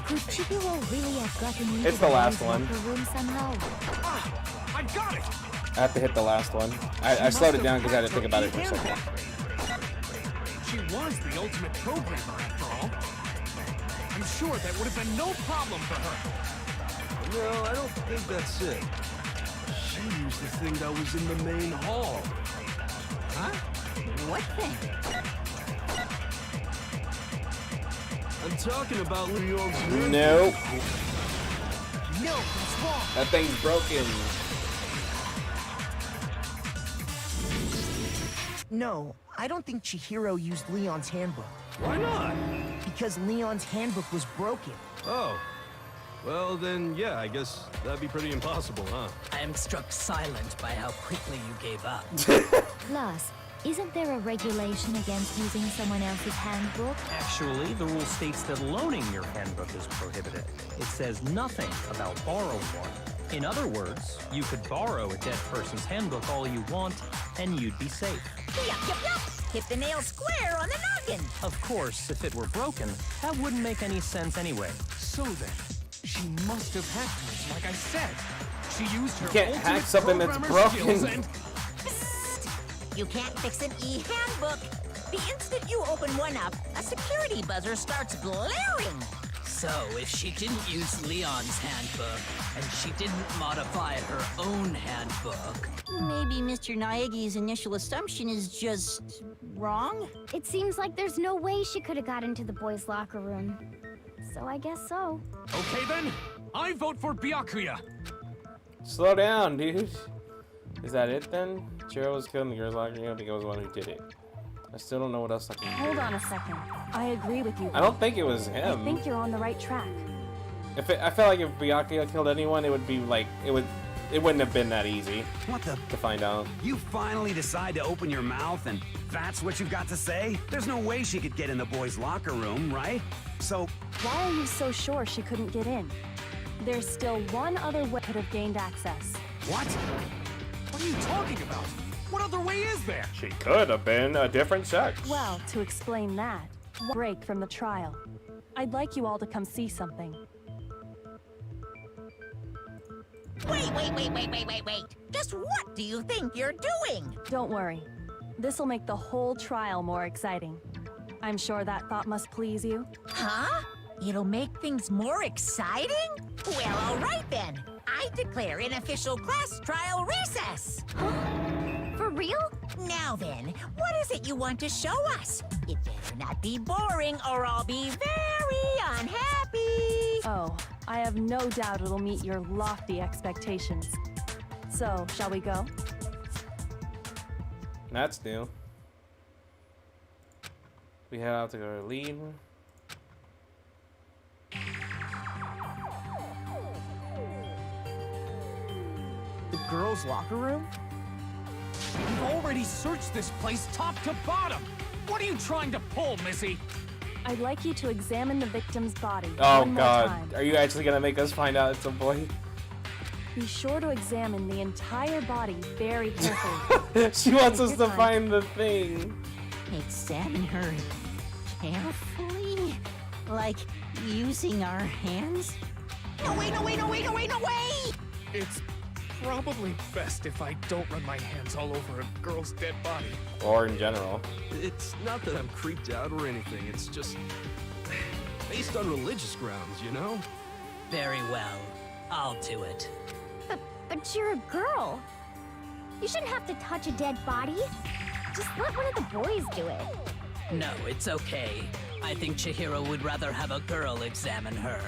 Speaker 12: Could Chihiro really have gotten into
Speaker 1: It's the last
Speaker 12: boys'
Speaker 1: one.
Speaker 12: locker room somehow?
Speaker 2: I got it!
Speaker 1: I have to hit the last one. I slowed it down because I had to think about it for a second.
Speaker 2: She was the ultimate programmer, after all. I'm sure that would have been no problem for her. No, I don't think that's it. She used the thing that was in the main hall.
Speaker 3: Huh? What thing?
Speaker 2: I'm talking about Leon's handbook.
Speaker 1: Nope.
Speaker 2: No, that's wrong.
Speaker 1: That thing's broken.
Speaker 9: No, I don't think Chihiro used Leon's handbook.
Speaker 2: Why not?
Speaker 9: Because Leon's handbook was broken.
Speaker 2: Oh. Well, then, yeah, I guess that'd be pretty impossible, huh?
Speaker 3: I am struck silent by how quickly you gave up.
Speaker 12: Plus, isn't there a regulation against using someone else's handbook?
Speaker 8: Actually, the rule states that loaning your handbook is prohibited. It says nothing about borrowing one. In other words, you could borrow a dead person's handbook all you want, and you'd be safe.
Speaker 5: Yup, yup, yup. Hit the nail square on the noggin.
Speaker 8: Of course, if it were broken, that wouldn't make any sense anyway.
Speaker 2: So then, she must have hacked hers, like I said. She used her
Speaker 1: can't
Speaker 2: ultimate
Speaker 1: hack something that's
Speaker 2: programmer skills
Speaker 1: broken.
Speaker 2: and...
Speaker 5: You can't fix an e-handbook. The instant you open one up, a security buzzer starts blaring.
Speaker 3: So, if she didn't use Leon's handbook, and she didn't modify her own handbook...
Speaker 5: Maybe Mr. Naegi's initial assumption is just wrong?
Speaker 4: It seems like there's no way she could have got into the boys' locker room. So I guess so.
Speaker 2: Okay then, I vote for Byakuya.
Speaker 1: Slow down, dude. Is that it then? Chihiro was killed in the girls' locker room because he was the one who did it. I still don't know what else I can do.
Speaker 7: Hold on a second. I agree with you.
Speaker 1: I don't think it was
Speaker 7: I
Speaker 1: him.
Speaker 7: think you're on the right track.
Speaker 1: I felt like if Byakuya killed anyone, it would be like it wouldn't have been that easy
Speaker 10: What the?
Speaker 1: to find out.
Speaker 10: You finally decide to open your mouth and that's what you've got to say? There's no way she could get in the boys' locker room, right? So,
Speaker 7: Why are you so sure she couldn't get in? There's still one other way could have gained access.
Speaker 10: what?
Speaker 2: What are you talking about? What other way is there?
Speaker 1: She could have been a different sex.
Speaker 7: Well, to explain that, break from the trial. I'd like you all to come see something.
Speaker 5: Wait. Just what do you think you're doing?
Speaker 7: Don't worry. This'll make the whole trial more exciting. I'm sure that thought must please you.
Speaker 5: Huh? It'll make things more exciting? Well, all right then. I declare an official class trial recess.
Speaker 4: For real?
Speaker 5: Now then, what is it you want to show us? It better not be boring or I'll be very unhappy.
Speaker 7: Oh, I have no doubt it'll meet your lofty expectations. So, shall we go?
Speaker 1: That's new. We head out to go to lead.
Speaker 9: The girls' locker room?
Speaker 2: We've already searched this place top to bottom. What are you trying to pull, Missy?
Speaker 7: I'd like you to examine the victim's body
Speaker 1: Oh
Speaker 7: one more
Speaker 1: god.
Speaker 7: time.
Speaker 1: Are you actually gonna make us find out it's a boy?
Speaker 7: Be sure to examine the entire body very carefully.
Speaker 1: She wants us
Speaker 7: Take
Speaker 1: to
Speaker 7: your time.
Speaker 1: find the thing.
Speaker 5: Examine her carefully? Like using our hands? No way!
Speaker 2: It's probably best if I don't run my hands all over a girl's dead body.
Speaker 1: Or in general.
Speaker 2: It's not that I'm creeped out or anything, it's just based on religious grounds, you know?
Speaker 3: Very well. I'll do it.
Speaker 4: But you're a girl. You shouldn't have to touch a dead body. Just let one of the boys do it.
Speaker 3: No, it's okay. I think Chihiro would rather have a girl examine her.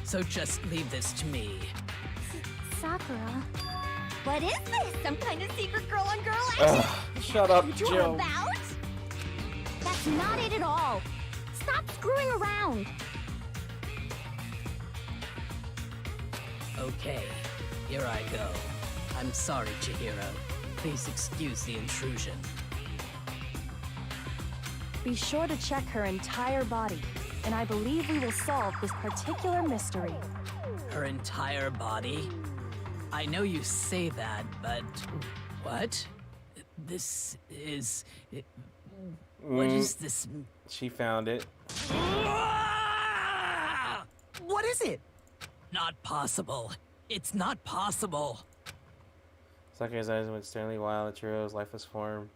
Speaker 3: So just leave this to me.
Speaker 4: Sakura. What is this? Some kind of secret girl-on-girl action?
Speaker 1: Shut up,
Speaker 4: What you're
Speaker 1: Jill.
Speaker 4: about? That's not it at all. Stop screwing around.
Speaker 3: Okay, here I go. I'm sorry, Chihiro. Please excuse the intrusion.
Speaker 7: Be sure to check her entire body, and I believe we will solve this particular mystery.
Speaker 3: Her entire body? I know you say that, but... What? This is... What is this?
Speaker 1: She found it.
Speaker 9: What is it?
Speaker 3: Not possible. It's not possible.
Speaker 1: Sakura's eyes went sternly wild. Chihiro's lifeless form.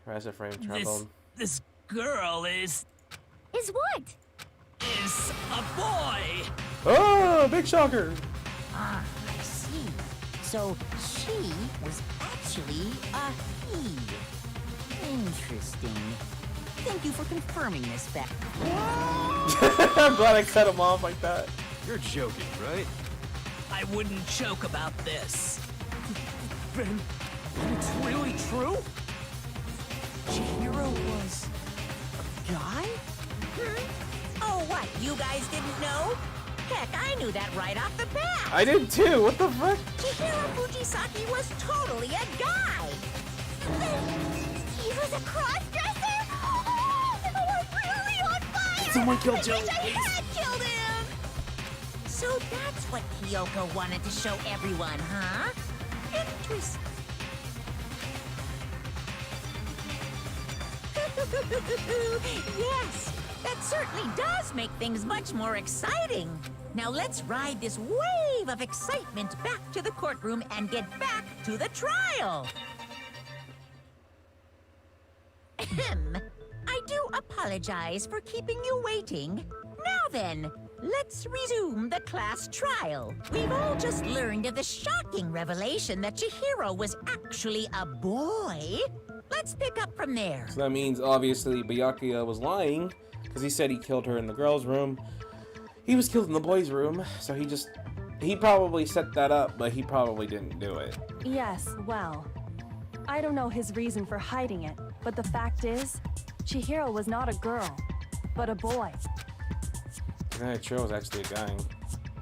Speaker 1: Her eyes frame trembled.
Speaker 3: This girl is
Speaker 4: Is what?
Speaker 3: a boy!
Speaker 1: Oh, big shocker!
Speaker 5: Ah, I see. So she was actually a he. Interesting. Thank you for confirming this fact.
Speaker 1: I'm glad I cut him off like that.
Speaker 2: You're joking, right?
Speaker 3: I wouldn't joke about this.
Speaker 2: Then it's really true?
Speaker 9: Chihiro was a guy?
Speaker 5: Oh, what? You guys didn't know? Heck, I knew that right off the bat.
Speaker 1: I did too. What the frick?
Speaker 5: Chihiro Fujisaki was totally a guy.
Speaker 4: He was a cross-dresser? Oh, we're really on fire!
Speaker 1: Someone killed Joe.
Speaker 4: I wish I had killed him!
Speaker 5: So that's what Kyoko wanted to show everyone, huh? Interesting. Yes, that certainly does make things much more exciting. Now let's ride this wave of excitement back to the courtroom and get back to the trial. Ahem. I do apologize for keeping you waiting. Now then, let's resume the class trial. We've all just learned of the shocking revelation that Chihiro was actually a boy. Let's pick up from there.
Speaker 1: So that means obviously Byakuya was lying because he said he killed her in the girls' room. He was killed in the boys' room, so he probably set that up, but he probably didn't do it.
Speaker 7: Yes, well, I don't know his reason for hiding it, but the fact is, Chihiro was not a girl, but a boy.
Speaker 1: Yeah, Chihiro was actually a guy.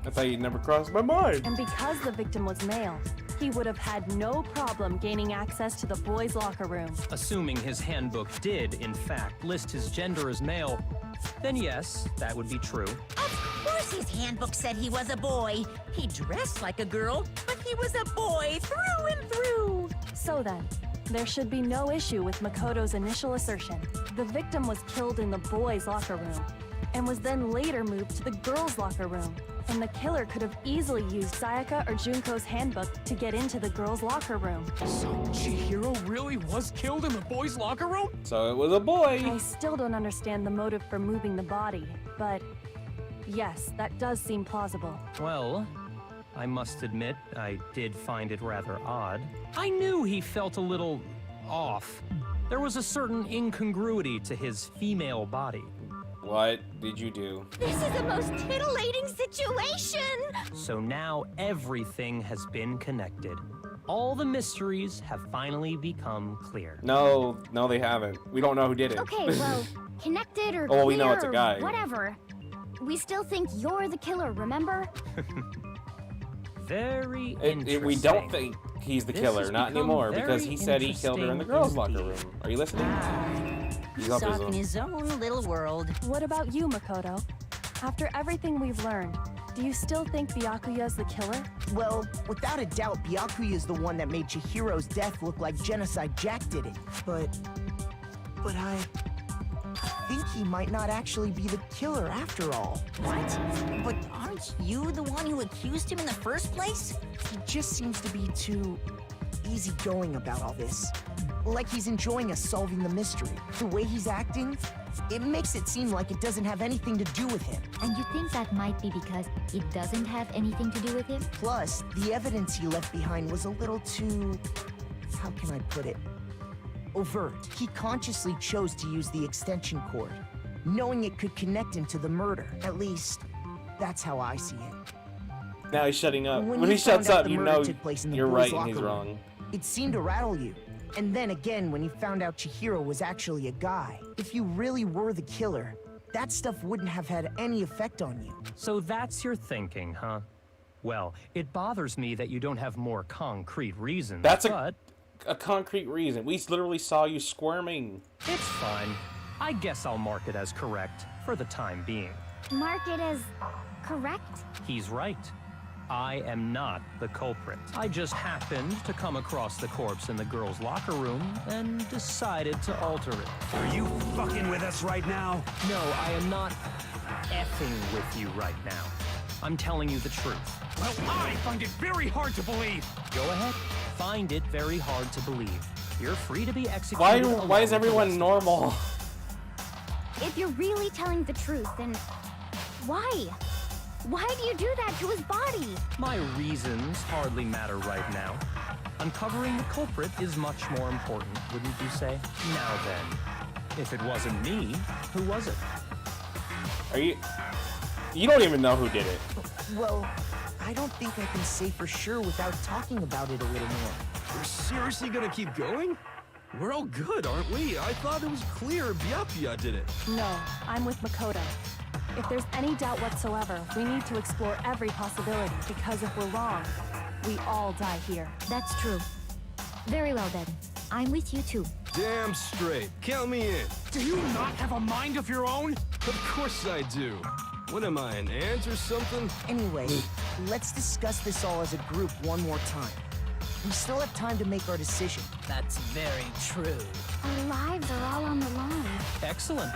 Speaker 1: I thought you'd never crossed my mind.
Speaker 7: And because the victim was male, he would have had no problem gaining access to the boys' locker room.
Speaker 8: Assuming his handbook did, in fact, list his gender as male, then yes, that would be true.
Speaker 5: Of course his handbook said he was a boy. He dressed like a girl, but he was a boy through and through.
Speaker 7: So then, there should be no issue with Makoto's initial assertion. The victim was killed in the boys' locker room, and was then later moved to the girls' locker room. And the killer could have easily used Sayaka or Junko's handbook to get into the girls' locker room.
Speaker 2: So Chihiro really was killed in the boys' locker room?
Speaker 1: So it was a boy.
Speaker 7: I still don't understand the motive for moving the body, but yes, that does seem plausible.
Speaker 8: Well, I must admit, I did find it rather odd. I knew he felt a little off. There was a certain incongruity to his female body.
Speaker 1: What did you do?
Speaker 4: This is the most titillating situation!
Speaker 8: So now everything has been connected. All the mysteries have finally become clear.
Speaker 1: No, they haven't. We don't know who did it.
Speaker 4: Okay, well, connected or
Speaker 1: Oh, we know
Speaker 4: clear
Speaker 1: it's a
Speaker 4: or
Speaker 1: guy.
Speaker 4: whatever. We still think you're the killer, remember?
Speaker 8: Very interesting.
Speaker 1: We don't think he's the
Speaker 8: This
Speaker 1: killer,
Speaker 8: has
Speaker 1: not
Speaker 8: become
Speaker 1: anymore, because
Speaker 8: very
Speaker 1: he said he killed her in the girls' locker room. Are you listening? He's
Speaker 5: He's
Speaker 1: up
Speaker 5: off in
Speaker 1: his own.
Speaker 5: his own little world.
Speaker 7: What about you, Makoto? After everything we've learned, do you still think Byakuya's the killer?
Speaker 9: Well, without a doubt, Byakuya is the one that made Chihiro's death look like Genocide Jack did it. But I think he might not actually be the killer after all.
Speaker 5: What? But aren't you the one who accused him in the first place?
Speaker 9: He just seems to be too easygoing about all this. Like he's enjoying us solving the mystery. The way he's acting, it makes it seem like it doesn't have anything to do with him.
Speaker 12: And you think that might be because it doesn't have anything to do with him?
Speaker 9: Plus, the evidence he left behind was a little too... how can I put it? Overt. He consciously chose to use the extension cord, knowing it could connect him to the murder. At least, that's how I see it.
Speaker 1: Now he's shutting up. When
Speaker 9: you
Speaker 1: he shuts
Speaker 9: found out
Speaker 1: up,
Speaker 9: the
Speaker 1: you
Speaker 9: murder
Speaker 1: know
Speaker 9: took place in the
Speaker 1: you're
Speaker 9: boys'
Speaker 1: right and
Speaker 9: locker
Speaker 1: he's
Speaker 9: room,
Speaker 1: wrong.
Speaker 9: It seemed to rattle you. And then again, when you found out Chihiro was actually a guy. If you really were the killer, that stuff wouldn't have had any effect on you.
Speaker 8: So that's your thinking, huh? Well, it bothers me that you don't have more concrete reasons,
Speaker 1: That's
Speaker 8: but...
Speaker 1: a concrete reason. We literally saw you squirming.
Speaker 8: It's fine. I guess I'll mark it as correct for the time being.
Speaker 4: Mark it as correct?
Speaker 8: He's right. I am not the culprit. I just happened to come across the corpse in the girls' locker room and decided to alter it.
Speaker 10: Are you fucking with us right now?
Speaker 8: No, I am not effing with you right now. I'm telling you the truth.
Speaker 2: Well, I find it very hard to believe.
Speaker 8: Go ahead. Find it very hard to believe. You're free to be executed.
Speaker 1: Why is everyone normal?
Speaker 4: If you're really telling the truth, then why? Why do you do that to his body?
Speaker 8: My reasons hardly matter right now. Uncovering the culprit is much more important, wouldn't you say? Now then, if it wasn't me, who was it?
Speaker 1: Are you... You don't even know who did it.
Speaker 9: Well, I don't think I can say for sure without talking about it a little more.
Speaker 2: You're seriously gonna keep going? We're all good, aren't we? I thought it was clear Biapia did it.
Speaker 7: No, I'm with Makoto. If there's any doubt whatsoever, we need to explore every possibility, because if we're wrong, we all die here.
Speaker 12: That's true. Very well then. I'm with you too.
Speaker 2: Damn straight. Count me in.
Speaker 14: Do you not have a mind of your own?
Speaker 2: Of course I do. What am I, an ant or something?
Speaker 9: Anyway, let's discuss this all as a group one more time. We still have time to make our decision.
Speaker 3: That's very true.
Speaker 4: Our lives are all on the line.
Speaker 8: Excellent.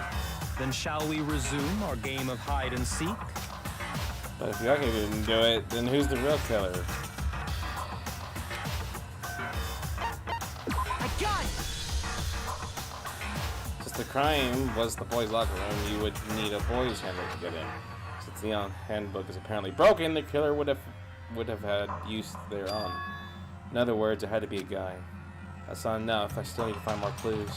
Speaker 8: Then shall we resume our game of hide and seek?
Speaker 1: But if Yaki didn't do it, then who's the real killer?
Speaker 9: I got it!
Speaker 1: Since the crime was the boys' locker room, you would need a boys' handbook to get in. Since the handbook is apparently broken, the killer would have had use thereon. In other words, it had to be a guy. That's not enough. I still need to find more clues.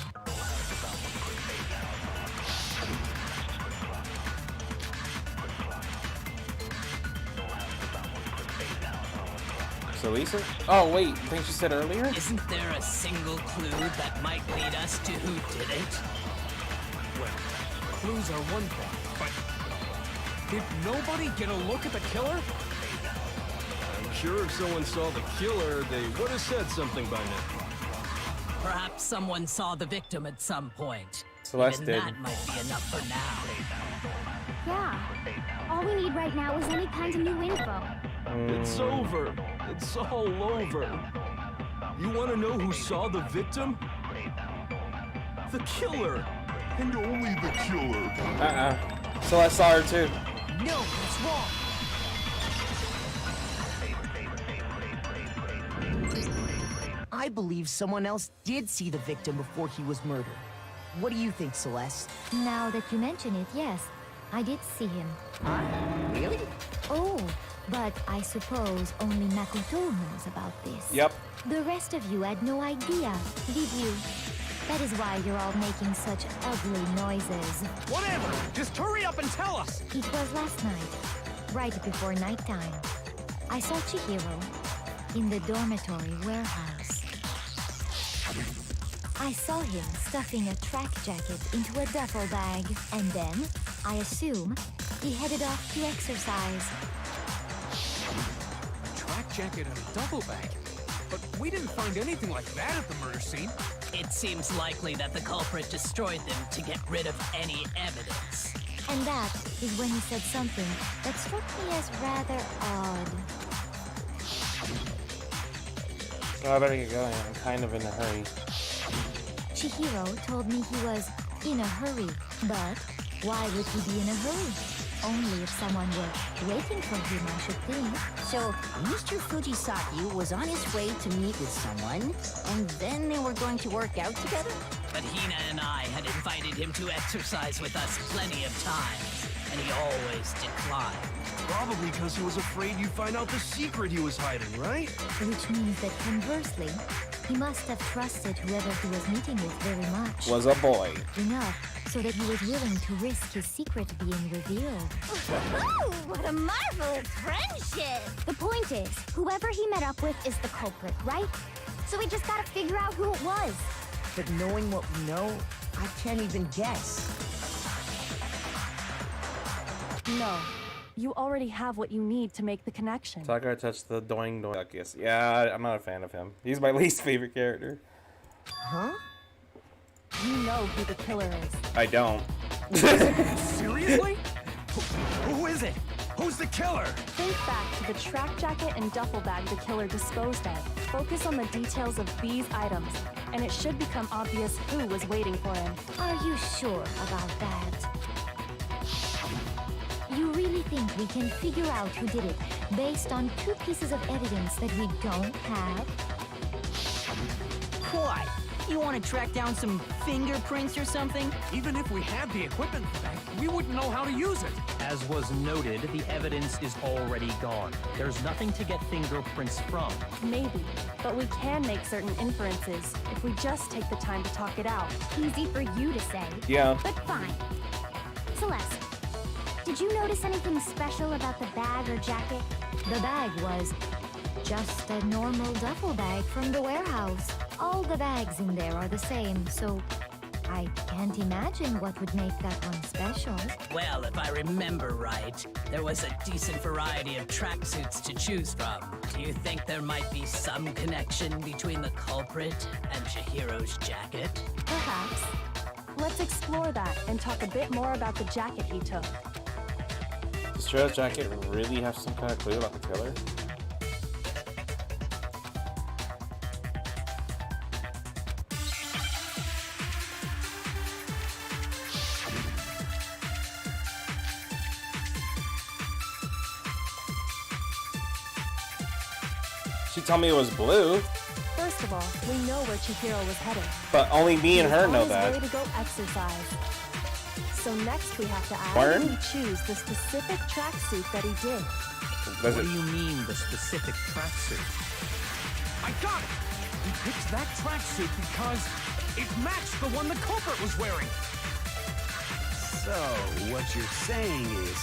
Speaker 1: So Lisa? Oh wait, I think she said earlier?
Speaker 3: Isn't there a single clue that might lead us to who did it?
Speaker 14: Well, clues are one thing, but did nobody get a look at the killer?
Speaker 2: I'm sure if someone saw the killer, they would have said something by now.
Speaker 3: Perhaps someone saw the victim at some point.
Speaker 1: Celeste
Speaker 3: Even
Speaker 1: did.
Speaker 3: that might be enough for now.
Speaker 4: Yeah. All we need right now is any kind of new info.
Speaker 2: It's over. It's all over. You want to know who saw the victim? The killer. And only the killer.
Speaker 1: Celeste saw her too.
Speaker 9: No, that's wrong! I believe someone else did see the victim before he was murdered. What do you think, Celeste?
Speaker 12: Now that you mention it, yes, I did see him.
Speaker 9: Really?
Speaker 12: Oh, but I suppose only Makoto knows about this.
Speaker 1: Yep.
Speaker 12: The rest of you had no idea, did you? That is why you're all making such ugly noises.
Speaker 14: Whatever! Just hurry up and tell us!
Speaker 12: It was last night, right before nighttime. I saw Chihiro in the dormitory warehouse. I saw him stuffing a track jacket into a duffel bag, and then, I assume, he headed off to exercise.
Speaker 14: A track jacket and a duffel bag? But we didn't find anything like that at the murder scene.
Speaker 3: It seems likely that the culprit destroyed them to get rid of any evidence.
Speaker 12: And that is when he said something that struck me as rather odd.
Speaker 1: Oh, I better get going. I'm kind of in a hurry.
Speaker 12: Chihiro told me he was in a hurry, but why would he be in a hurry? Only if someone were waiting for him, I should think.
Speaker 5: So, Mr. Fujisaki was on his way to meet with someone, and then they were going to work out together?
Speaker 3: But Hina and I had invited him to exercise with us plenty of times, and he always declined.
Speaker 2: Probably because he was afraid you'd find out the secret he was hiding, right?
Speaker 12: Which means that conversely, he must have trusted whoever he was meeting with very much.
Speaker 1: Was a boy.
Speaker 12: Enough so that he was willing to risk his secret being revealed.
Speaker 4: Ooh, what a marvelous friendship! The point is, whoever he met up with is the culprit, right? So we just gotta figure out who it was.
Speaker 9: But knowing what we know, I can't even guess.
Speaker 7: No. You already have what you need to make the connection.
Speaker 1: Sakura touched the doing doing. I guess. Yeah, I'm not a fan of him. He's my least favorite character.
Speaker 9: Huh?
Speaker 7: You know who the killer is.
Speaker 1: I don't.
Speaker 14: Seriously? Who is it? Who's the killer?
Speaker 7: Think back to the track jacket and duffel bag the killer disposed of. Focus on the details of these items, and it should become obvious who was waiting for him.
Speaker 12: Are you sure about that? You really think we can figure out who did it based on 2 pieces of evidence that we don't have?
Speaker 13: Why? You want to track down some fingerprints or something?
Speaker 14: Even if we had the equipment for that, we wouldn't know how to use it.
Speaker 8: As was noted, the evidence is already gone. There's nothing to get fingerprints from.
Speaker 7: Maybe, but we can make certain inferences if we just take the time to talk it out.
Speaker 4: Easy for you to say.
Speaker 1: Yeah.
Speaker 4: But fine. Celeste, did you notice anything special about the bag or jacket?
Speaker 12: The bag was Just a normal duffel bag from the warehouse. All the bags in there are the same, so I can't imagine what would make that one special.
Speaker 3: Well, if I remember right, there was a decent variety of tracksuits to choose from. Do you think there might be some connection between the culprit and Chihiro's jacket?
Speaker 7: Perhaps. Let's explore that and talk a bit more about the jacket he took.
Speaker 1: Does Chihiro's jacket really have some kind of clue about the killer? She told me it was blue,
Speaker 7: First of all, we know where Chihiro was headed.
Speaker 1: but only me and her
Speaker 7: He
Speaker 1: know
Speaker 7: was on his way
Speaker 1: that.
Speaker 7: to go exercise. So next we have to ask
Speaker 1: Word?
Speaker 7: him to choose the specific tracksuit that he did.
Speaker 1: Does
Speaker 8: What
Speaker 1: it?
Speaker 8: do you mean, the specific tracksuit?
Speaker 14: I got it! He picked that tracksuit because it matched the one the culprit was wearing.
Speaker 10: So, what you're saying is,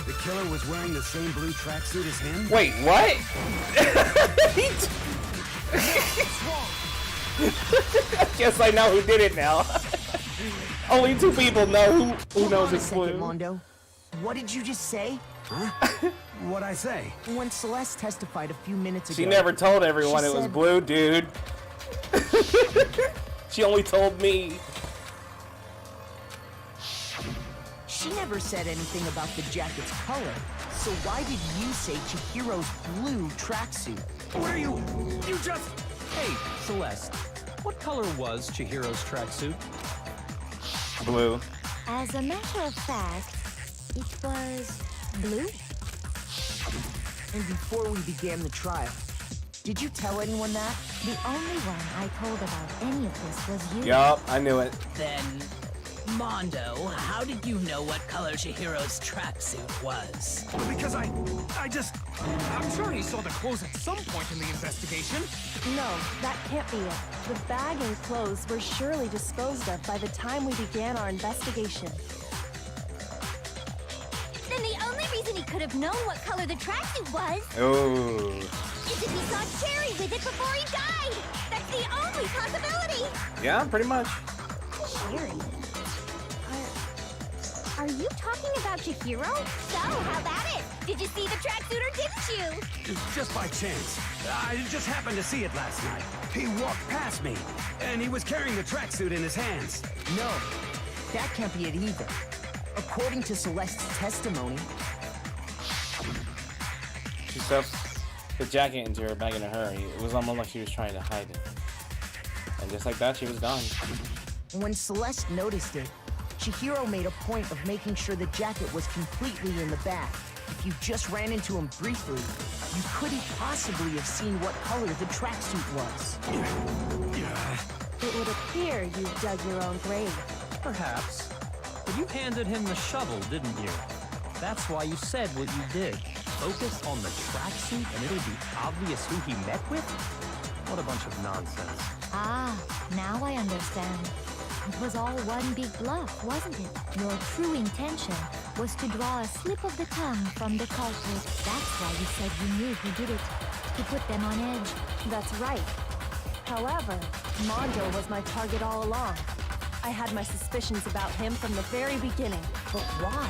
Speaker 10: the killer was wearing the same blue tracksuit as him?
Speaker 1: Wait, what? Guess I know who did it now. Only 2 people know who
Speaker 9: Hold
Speaker 1: knows
Speaker 9: on a
Speaker 1: it's
Speaker 9: second,
Speaker 1: blue.
Speaker 9: Mondo. What did you just say?
Speaker 10: Huh? What'd I say?
Speaker 9: When Celeste testified a few minutes ago,
Speaker 1: She never told everyone
Speaker 9: She
Speaker 1: it was
Speaker 9: said-
Speaker 1: blue, dude. She only told me.
Speaker 9: she never said anything about the jacket's color. So why did you say Chihiro's blue tracksuit?
Speaker 10: What are you? You just...
Speaker 8: Hey, Celeste, what color was Chihiro's tracksuit?
Speaker 1: Blue.
Speaker 12: As a matter of fact, it was blue.
Speaker 9: And before we began the trial, did you tell anyone that?
Speaker 12: The only one I told about any of this was you.
Speaker 1: Yup, I knew it.
Speaker 3: Then, Mondo, how did you know what color Chihiro's tracksuit was?
Speaker 10: Because I just...
Speaker 14: I'm sure he saw the clothes at some point in the investigation.
Speaker 7: No, that can't be it. The bag and clothes were surely disposed of by the time we began our investigation.
Speaker 4: Then the only reason he could have known what color the tracksuit was
Speaker 1: Ooh.
Speaker 4: is if he saw Cherry with it before he died. That's the only possibility.
Speaker 1: Yeah, pretty much.
Speaker 4: Cherry? Are you talking about Chihiro? So, how about it? Did you see the tracksuit or didn't you?
Speaker 10: Just by chance. I just happened to see it last night. He walked past me, and he was carrying the tracksuit in his hands.
Speaker 9: No, that can't be it either. According to Celeste's testimony,
Speaker 1: She stuffed the jacket into her bag in a hurry. It was almost like she was trying to hide it. And just like that, she was gone.
Speaker 9: when Celeste noticed it, Chihiro made a point of making sure the jacket was completely in the bag. If you just ran into him briefly, you couldn't possibly have seen what color the tracksuit was.
Speaker 7: It would appear you dug your own grave.
Speaker 8: Perhaps. But you handed him the shovel, didn't you? That's why you said what you did. Focus on the tracksuit and it'll be obvious who he met with? What a bunch of nonsense.
Speaker 12: Ah, now I understand. It was all one big bluff, wasn't it? Your true intention was to draw a slip of the tongue from the culprit. That's why you said you knew who did it. To put them on edge.
Speaker 7: That's right. However, Mondo was my target all along. I had my suspicions about him from the very beginning.
Speaker 9: But why?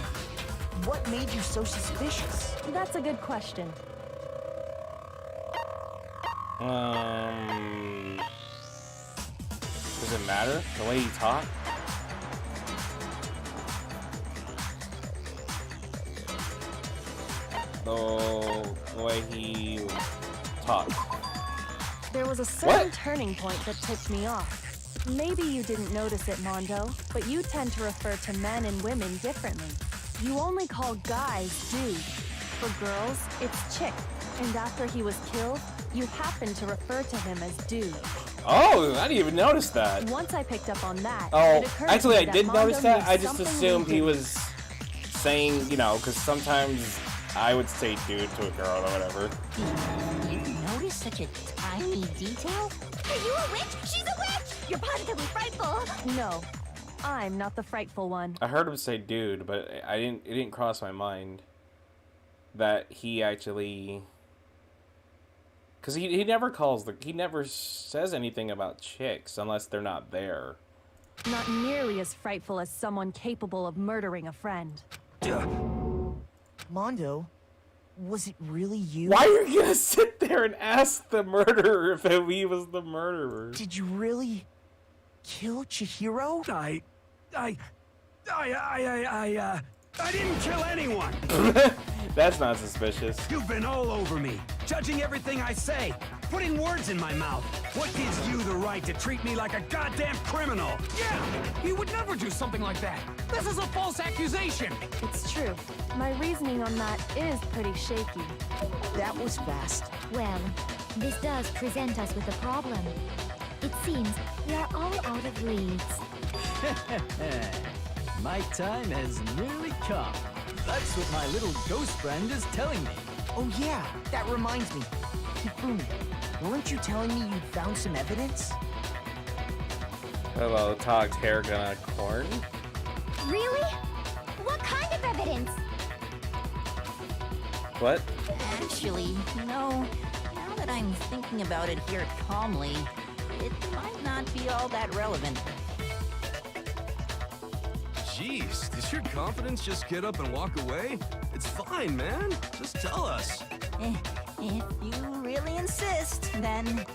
Speaker 9: What made you so suspicious?
Speaker 7: That's a good question.
Speaker 1: Does it matter? The way he talked? The way he talked.
Speaker 7: There was a certain turning point that tipped me off. Maybe you didn't notice it, Mondo, but you tend to refer to men and women differently. You only call guys dude. For girls, it's chick. And after he was killed, you happen to refer to him as dude.
Speaker 1: Oh, I didn't even notice that.
Speaker 7: Once I picked up on that,
Speaker 1: Oh,
Speaker 7: it occurred to
Speaker 1: actually,
Speaker 7: me
Speaker 1: I
Speaker 7: that
Speaker 1: did
Speaker 7: Mondo
Speaker 1: notice that.
Speaker 7: knew
Speaker 1: I just
Speaker 7: something
Speaker 1: assumed
Speaker 7: we
Speaker 1: he
Speaker 7: didn't.
Speaker 1: was saying, you know, because sometimes I would say dude to a girl or whatever.
Speaker 5: You notice such a tiny detail?
Speaker 4: Are you a witch? She's a witch! You're positively frightful!
Speaker 7: No, I'm not the frightful one.
Speaker 1: I heard him say dude, but it didn't cross my mind that he actually Because he never calls he never says anything about chicks unless they're not there.
Speaker 7: Not nearly as frightful as someone capable of murdering a friend.
Speaker 9: Mondo, was it really you?
Speaker 1: Why are you gonna sit there and ask the murderer if he was the murderer?
Speaker 9: Did you really kill Chihiro?
Speaker 10: I didn't kill anyone!
Speaker 1: That's not suspicious.
Speaker 10: You've been all over me, judging everything I say, putting words in my mouth. What gives you the right to treat me like a goddamn criminal?
Speaker 14: Yeah! He would never do something like that! This is a false accusation!
Speaker 7: It's true. My reasoning on that is pretty shaky.
Speaker 9: That was fast.
Speaker 12: Well, this does present us with a problem. It seems we are all out of leads.
Speaker 13: My time has nearly come. That's what my little ghost friend is telling me.
Speaker 9: Oh yeah, that reminds me. Hifumi, weren't you telling me you'd found some evidence?
Speaker 1: Hello, Togg's hair gonna corn?
Speaker 4: Really? What kind of evidence?
Speaker 1: What?
Speaker 5: Actually, no. Now that I'm thinking about it here calmly, it might not be all that relevant.
Speaker 2: Jeez, does your confidence just get up and walk away? It's fine, man. Just tell us.
Speaker 5: If you really insist, then...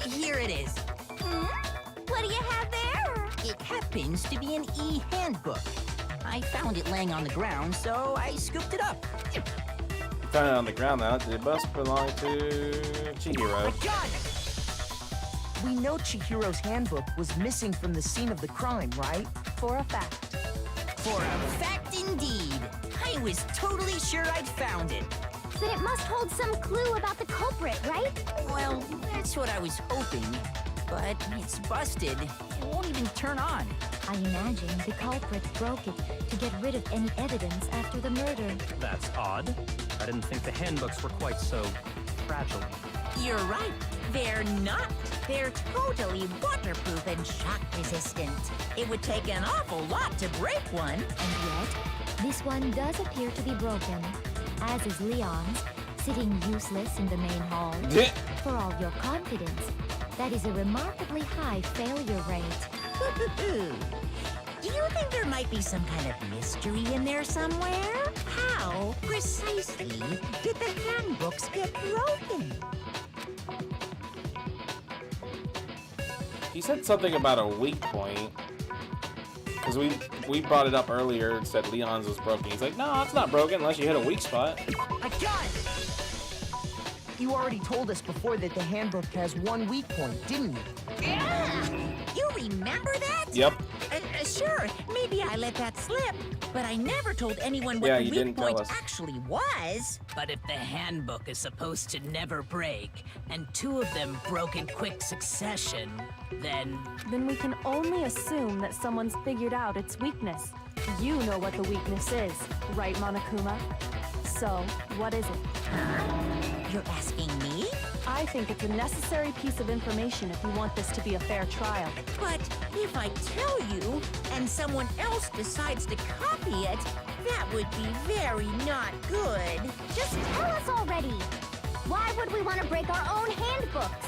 Speaker 5: Here it is.
Speaker 4: What do you have there?
Speaker 5: It happens to be an e-handbook. I found it laying on the ground, so I scooped it up.
Speaker 1: Found it on the ground now. It must belong to Chihiro.
Speaker 9: I got it! We know Chihiro's handbook was missing from the scene of the crime, right?
Speaker 7: For a fact.
Speaker 5: For a fact indeed. I was totally sure I'd found it.
Speaker 4: Then it must hold some clue about the culprit, right?
Speaker 5: Well, that's what I was hoping. But it's busted. It won't even turn on.
Speaker 12: I imagine the culprit broke it to get rid of any evidence after the murder.
Speaker 8: That's odd. I didn't think the handbooks were quite so fragile.
Speaker 5: You're right. They're not. They're totally waterproof and shock resistant. It would take an awful lot to break one.
Speaker 12: And yet, this one does appear to be broken, as is Leon's, sitting useless in the main hall. For all your confidence, that is a remarkably high failure rate.
Speaker 5: Do you think there might be some kind of mystery in there somewhere? How precisely did the handbooks get broken?
Speaker 1: He said something about a weak point. Because we brought it up earlier and said Leon's was broken. He's like, no, it's not broken unless you hit a weak spot.
Speaker 9: I got it! You already told us before that the handbook has one weak point, didn't you?
Speaker 5: Yeah! You remember that?
Speaker 1: Yep.
Speaker 5: Sure, maybe I let that slip, but I never told anyone what
Speaker 1: Yeah,
Speaker 5: the
Speaker 1: you
Speaker 5: weak
Speaker 1: didn't tell
Speaker 5: point
Speaker 1: us.
Speaker 5: actually was.
Speaker 3: But if the handbook is supposed to never break, and two of them broke in quick succession, then...
Speaker 7: Then we can only assume that someone's figured out its weakness. You know what the weakness is, right, Monokuma? So, what is it?
Speaker 5: You're asking me?
Speaker 7: I think it's a necessary piece of information if you want this to be a fair trial.
Speaker 5: But if I tell you, and someone else decides to copy it, that would be very not good.
Speaker 4: Just tell us already. Why would we want to break our own handbooks?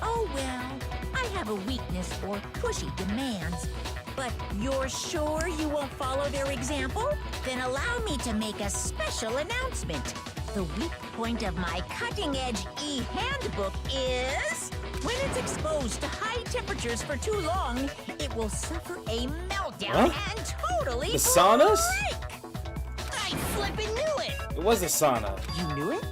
Speaker 5: Oh well, I have a weakness for pushy demands. But you're sure you won't follow their example? Then allow me to make a special announcement. The weak point of my cutting-edge e-handbook is... when it's exposed to high temperatures for too long, it will suffer a meltdown and totally
Speaker 1: The saunas?
Speaker 5: break! I flippin' knew it!
Speaker 1: It was a sauna.
Speaker 5: You knew it?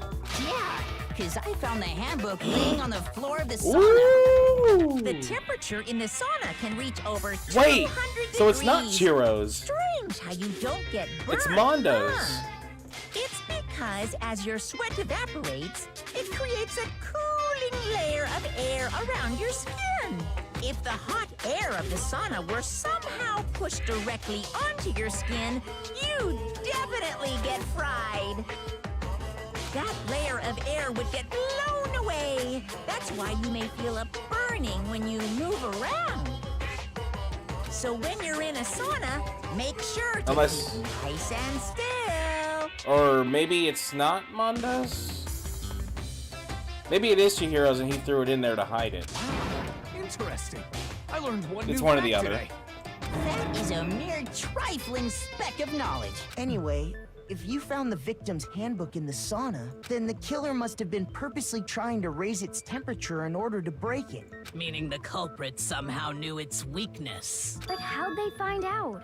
Speaker 5: Yeah, because I found the handbook laying on the floor of the sauna.
Speaker 1: Ooh.
Speaker 5: The temperature in the sauna can reach over 200
Speaker 1: Wait,
Speaker 5: degrees.
Speaker 1: so it's not Chihiro's.
Speaker 5: Strange how you don't get burned.
Speaker 1: It's Mondo's.
Speaker 5: Huh? It's because as your sweat evaporates, it creates a cooling layer of air around your skin. If the hot air of the sauna were somehow pushed directly onto your skin, you'd definitely get fried. That layer of air would get blown away. That's why you may feel a burning when you move around. So when you're in a sauna, make sure to
Speaker 1: Unless-
Speaker 5: keep nice and still.
Speaker 1: Or maybe it's not Mondo's? Maybe it is Chihiro's and he threw it in there to hide it.
Speaker 2: Interesting. I learned one
Speaker 1: It's
Speaker 2: new
Speaker 1: one or the
Speaker 2: fact
Speaker 1: other.
Speaker 2: today.
Speaker 5: That is a mere trifling speck of knowledge.
Speaker 9: Anyway, if you found the victim's handbook in the sauna, then the killer must have been purposely trying to raise its temperature in order to break it.
Speaker 3: Meaning the culprit somehow knew its weakness.
Speaker 4: But how'd they find out?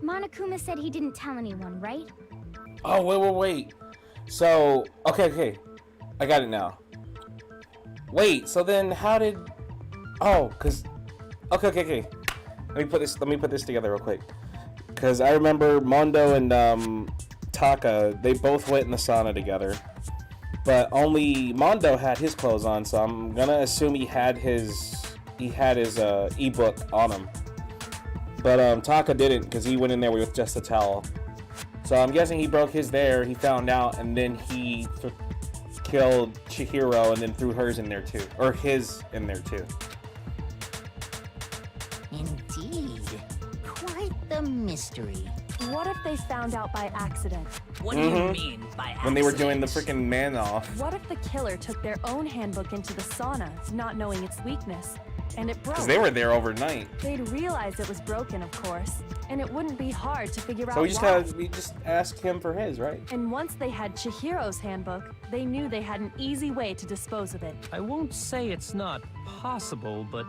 Speaker 4: Monokuma said he didn't tell anyone, right?
Speaker 1: Oh, wait. So, okay. I got it now. Wait, so then how did... Oh, because... Okay. Let me put this together real quick. Because I remember Mondo and Taka, they both went in the sauna together. But only Mondo had his clothes on, so I'm gonna assume he had his ebook on him. But Taka didn't, because he went in there with just a towel. So I'm guessing he broke his there, he found out, and then he killed Chihiro and then threw hers in there too. Or his in there too.
Speaker 5: Indeed. Quite the mystery.
Speaker 7: What if they found out by accident?
Speaker 3: What do you mean by accident?
Speaker 1: When they were doing the freaking man off.
Speaker 7: What if the killer took their own handbook into the sauna, not knowing its weakness, and it broke?
Speaker 1: Because they were there overnight.
Speaker 7: They'd realize it was broken, of course, and it wouldn't be hard to figure out
Speaker 1: So
Speaker 7: why.
Speaker 1: we just asked him for his, right?
Speaker 7: And once they had Chihiro's handbook, they knew they had an easy way to dispose of it.
Speaker 8: I won't say it's not possible, but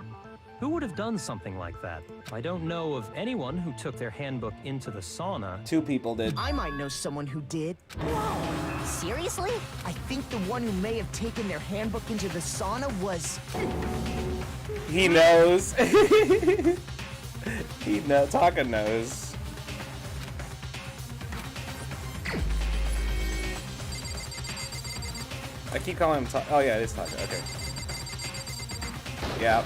Speaker 8: who would have done something like that? I don't know of anyone who took their handbook into the sauna.
Speaker 1: 2 people did.
Speaker 9: I might know someone who did.
Speaker 5: Whoa! Seriously?
Speaker 9: I think the one who may have taken their handbook into the sauna was...
Speaker 1: He knows. He knows. Taka knows. I keep calling him Taka. Oh yeah, it is Taka. Okay. Yeah.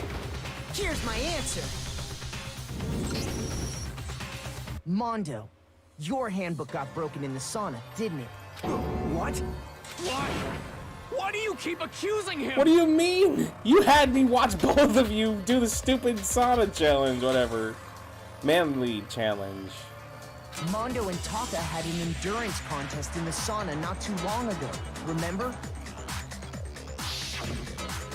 Speaker 9: Here's my answer. Mondo, your handbook got broken in the sauna, didn't it?
Speaker 10: What?
Speaker 2: Why? Why do you keep accusing him?
Speaker 1: What do you mean? You had me watch both of you do the stupid sauna challenge, whatever. Manly challenge.
Speaker 9: Mondo and Taka had an endurance contest in the sauna not too long ago, remember?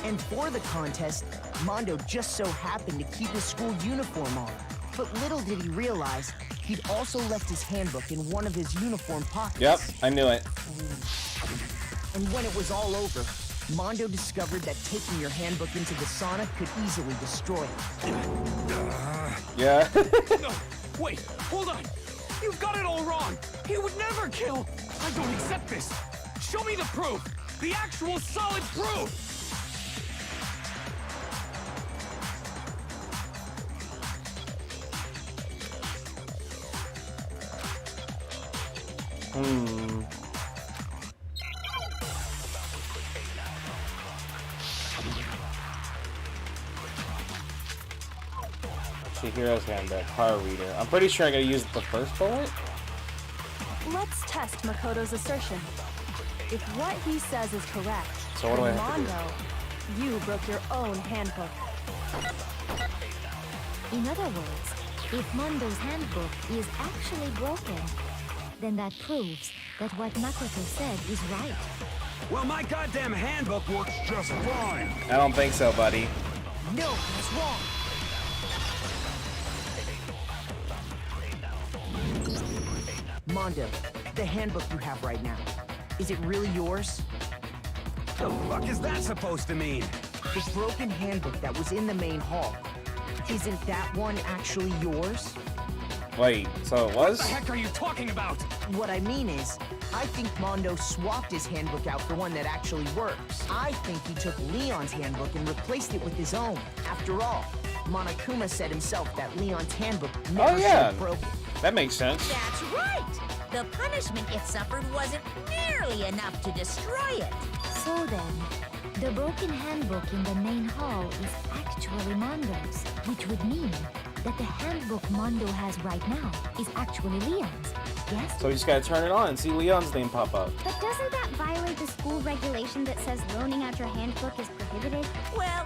Speaker 9: And for the contest, Mondo just so happened to keep his school uniform on. But little did he realize, he'd also left his handbook in one of his uniform pockets.
Speaker 1: Yep, I knew it.
Speaker 9: And when it was all over, Mondo discovered that taking your handbook into the sauna could easily destroy it.
Speaker 1: Yeah.
Speaker 2: No, wait, hold on. You've got it all wrong. He would never kill. I don't accept this. Show me the proof. The actual solid proof.
Speaker 1: Chihiro's handbook, car reader. I'm pretty sure I gotta use the first bullet.
Speaker 7: Let's test Makoto's assertion. If what he says is correct,
Speaker 1: So what do I
Speaker 7: then
Speaker 1: have to do?
Speaker 7: Mondo, you broke your own handbook.
Speaker 12: In other words, if Mondo's handbook is actually broken, then that proves that what Makoto said is right.
Speaker 10: Well, my goddamn handbook works just fine.
Speaker 1: I don't think so, buddy.
Speaker 9: No, he's wrong. Mondo, the handbook you have right now, is it really yours?
Speaker 10: The fuck is that supposed to mean?
Speaker 9: The broken handbook that was in the main hall, isn't that one actually yours?
Speaker 1: Wait, so it was?
Speaker 2: What the heck are you talking about?
Speaker 9: What I mean is, I think Mondo swapped his handbook out for one that actually works. I think he took Leon's handbook and replaced it with his own. After all, Monokuma said himself that Leon's handbook never should have broken.
Speaker 1: That makes sense.
Speaker 5: That's right! The punishment it suffered wasn't nearly enough to destroy it.
Speaker 12: So then, the broken handbook in the main hall is actually Mondo's, which would mean that the handbook Mondo has right now is actually Leon's. Yes?
Speaker 1: So we just gotta turn it on and see Leon's name pop up.
Speaker 4: But doesn't that violate the school regulation that says loaning out your handbook is prohibited?
Speaker 5: Well,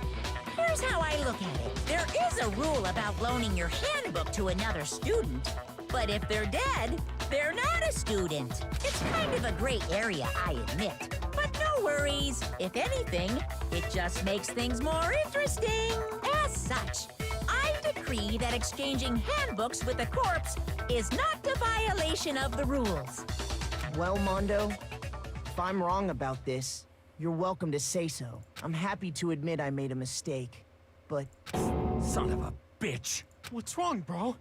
Speaker 5: here's how I look at it. There is a rule about loaning your handbook to another student, But if they're dead, they're not a student. It's kind of a gray area, I admit. But no worries. If anything, it just makes things more interesting. As such, I decree that exchanging handbooks with a corpse is not a violation of the rules.
Speaker 9: Well, Mondo, if I'm wrong about this, you're welcome to say so. I'm happy to admit I made a mistake, but...
Speaker 2: Son of a bitch. What's wrong, bro?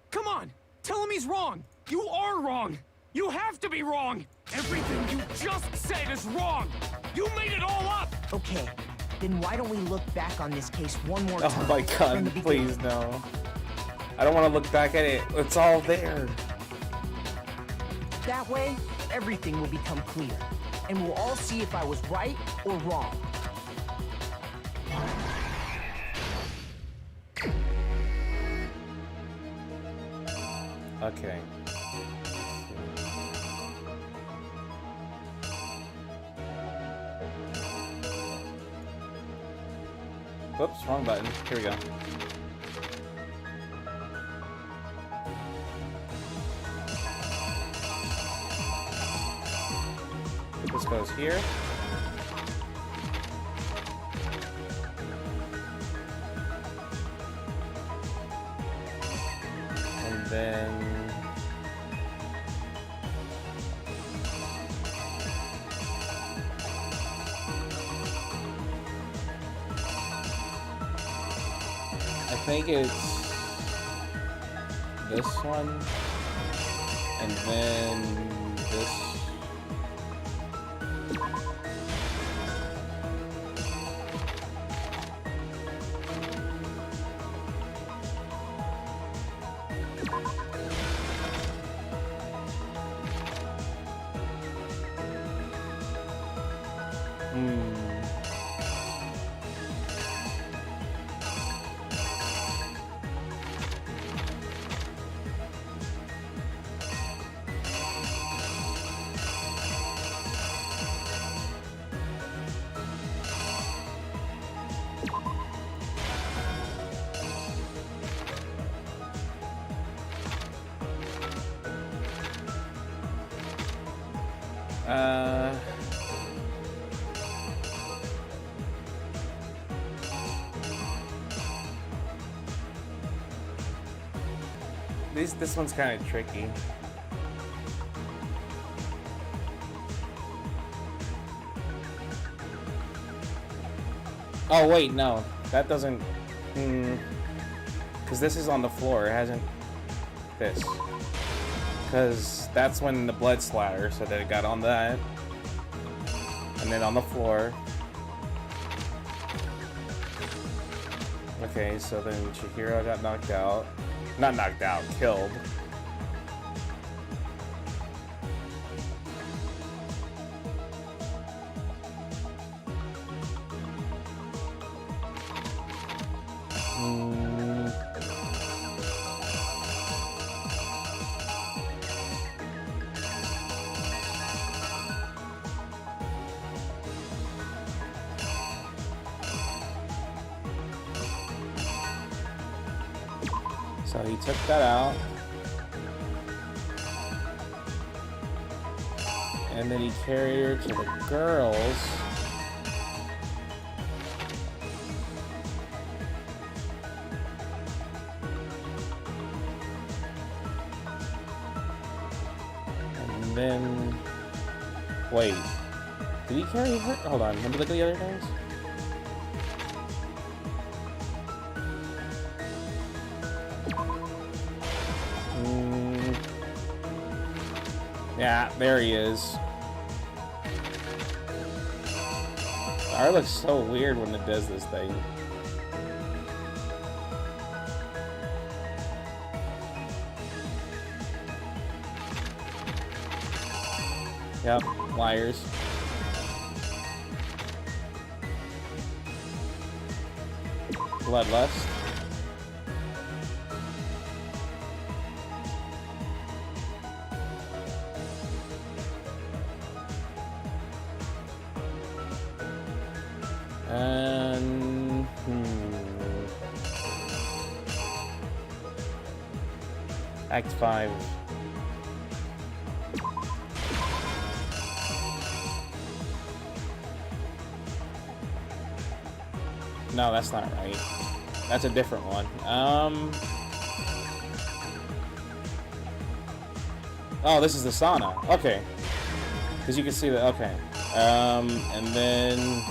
Speaker 2: Come on, tell him he's wrong. You are wrong. You have to be wrong. Everything you just said is wrong. You made it all up.
Speaker 9: Okay, then why don't we look back on this case one more time?
Speaker 1: Oh my
Speaker 9: from the
Speaker 1: god,
Speaker 9: beginning?
Speaker 1: please no. I don't want to look back at it. It's all there.
Speaker 9: That way, everything will become clear, and we'll all see if I was right or wrong.
Speaker 1: Okay. Whoops, wrong button. Here we go. This goes here. And then... I think it's this one, and then this. This one's kind of tricky. Oh wait, no, that doesn't. Because this is on the floor. It hasn't. This. Because that's when the blood splatter, so that it got on that, and then on the floor. Okay, so then Chihiro got knocked out. Not knocked out, killed. So he took that out. And then he carried her to the girls. And then... Wait. Did he carry her? Hold on, let me look at the other things. Yeah, there he is. Art looks so weird when it does this thing. Yep, wires. Bloodlust. And Act 5. No, that's not right. That's a different one. Oh, this is the sauna. Okay. Because you can see that. Okay. And then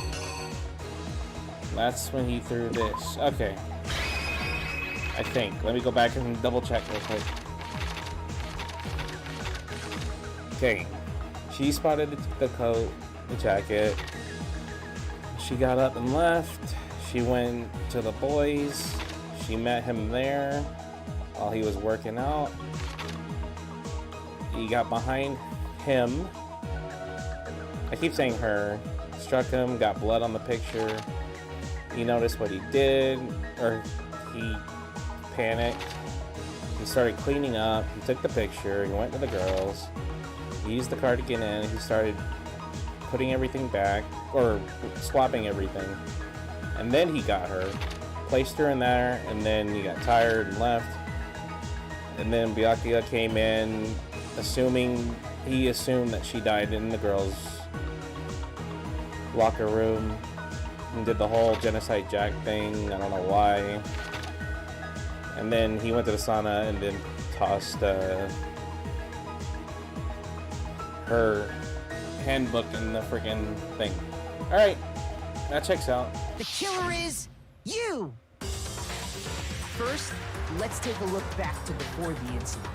Speaker 1: that's when he threw this. Okay. I think. Let me go back and double check real quick. Okay. She spotted the coat, the jacket. She got up and left. She went to the boys. She met him there while he was working out. He got behind him. I keep saying her. Struck him, got blood on the picture. He noticed what he did, or he panicked. He started cleaning up. He took the picture. He went to the girls. He used the card to get in. He started putting everything back, or swapping everything. And then he got her, placed her in there, and then he got tired and left. And then Byakuya came in, he assumed that she died in the girls' locker room, and did the whole Genocide Jack thing. I don't know why. And then he went to the sauna and then tossed her handbook in the freaking thing. Alright, that checks out.
Speaker 9: The killer is you! First, let's take a look back to before the incident.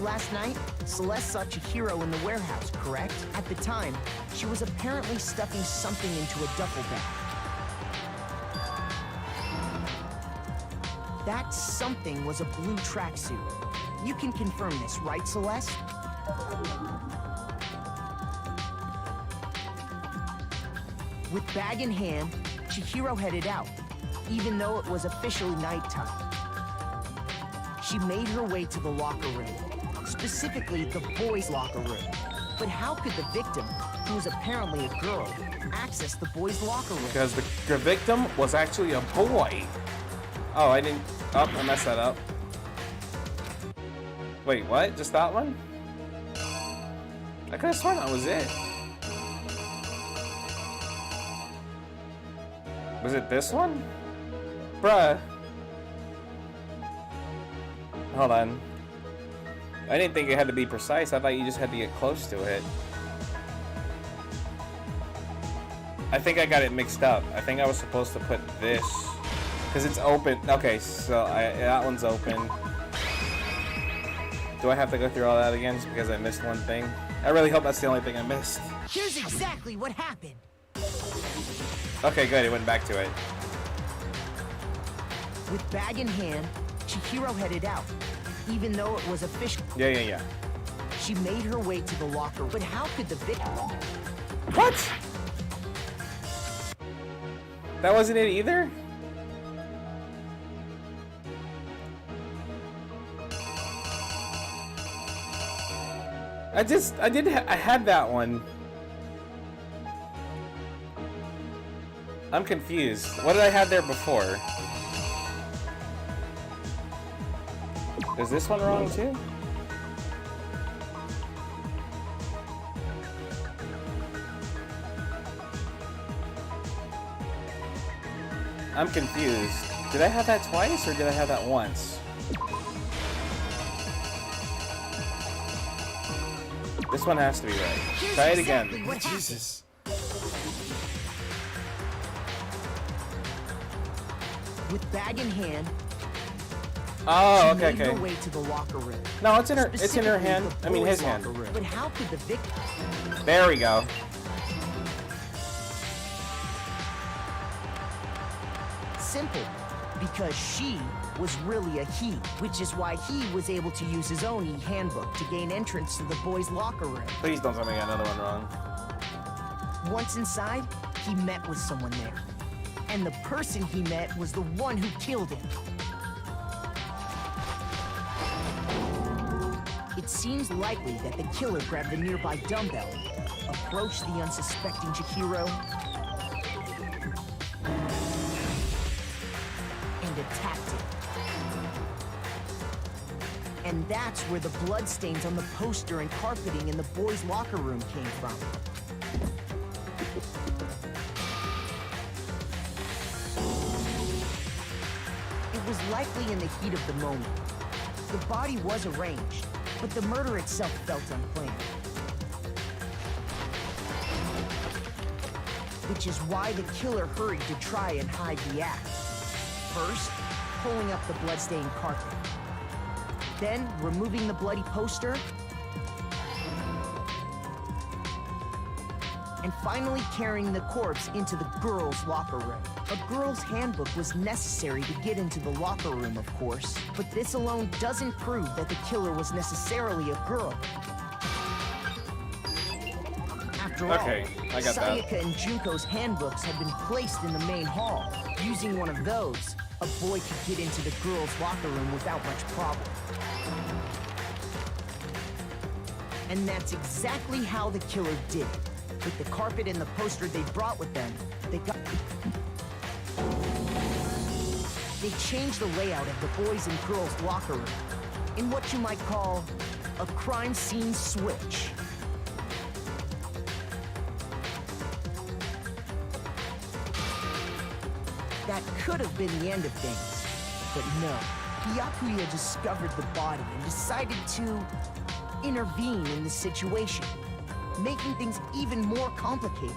Speaker 9: Last night, Celeste saw Chihiro in the warehouse, correct? At the time, she was apparently stuffing something into a duffel bag. That something was a blue tracksuit. You can confirm this, right, Celeste? With bag in hand, Chihiro headed out, even though it was officially nighttime. She made her way to the locker room, specifically the boys' locker room. But how could the victim, who was apparently a girl, access the boys' locker room?
Speaker 1: Because the victim was actually a boy. Oh, I didn't... Oh, I messed that up. Wait, what? Just that one? I could have sworn that was it. Was it this one? Bruh. Hold on. I didn't think it had to be precise. I thought you just had to get close to it. I think I got it mixed up. I think I was supposed to put this. Because it's open. Okay, so that one's open. Do I have to go through all that again just because I missed one thing? I really hope that's the only thing I missed.
Speaker 9: Here's exactly what happened.
Speaker 1: Okay, good. It went back to it.
Speaker 9: With bag in hand, Chihiro headed out, even though it was official.
Speaker 1: Yeah.
Speaker 9: She made her way to the locker, but how could the victim...
Speaker 1: What? That wasn't it either? I had that one. I'm confused. What did I have there before? Is this one wrong too? I'm confused. Did I have that twice or did I have that once? This one has to be right. Try it again. Jesus.
Speaker 9: With bag in hand.
Speaker 1: Oh, okay,
Speaker 9: she made
Speaker 1: okay.
Speaker 9: her way to the locker room.
Speaker 1: No, it's in her hand. I mean his hand.
Speaker 9: But how could the victim...
Speaker 1: There we go.
Speaker 9: Simple. Because she was really a he, which is why he was able to use his own e-handbook to gain entrance to the boys' locker room.
Speaker 1: Please don't tell me I got another one wrong.
Speaker 9: Once inside, he met with someone there. And the person he met was the one who killed him. It seems likely that the killer grabbed the nearby dumbbell, approached the unsuspecting Chihiro, And that's where the bloodstains on the poster and carpeting in the boys' locker room came from. It was likely in the heat of the moment. The body was arranged, but the murder itself felt unplanned. Which is why the killer hurried to try and hide the act. First, pulling up the bloodstained carpet. Then, removing the bloody poster. And finally carrying the corpse into the girls' locker room. A girl's handbook was necessary to get into the locker room, of course, but this alone doesn't prove that the killer was necessarily a girl. After all,
Speaker 1: I got that.
Speaker 9: Sayaka and Junko's handbooks had been placed in the main hall. Using one of those, a boy could get into the girls' locker room without much problem. And that's exactly how the killer did it. With the carpet and the poster they brought with them, they changed the layout of the boys' and girls' locker room in what you might call a crime scene switch. That could have been the end of things, but no. Byakuya discovered the body and decided to intervene in the situation, making things even more complicated.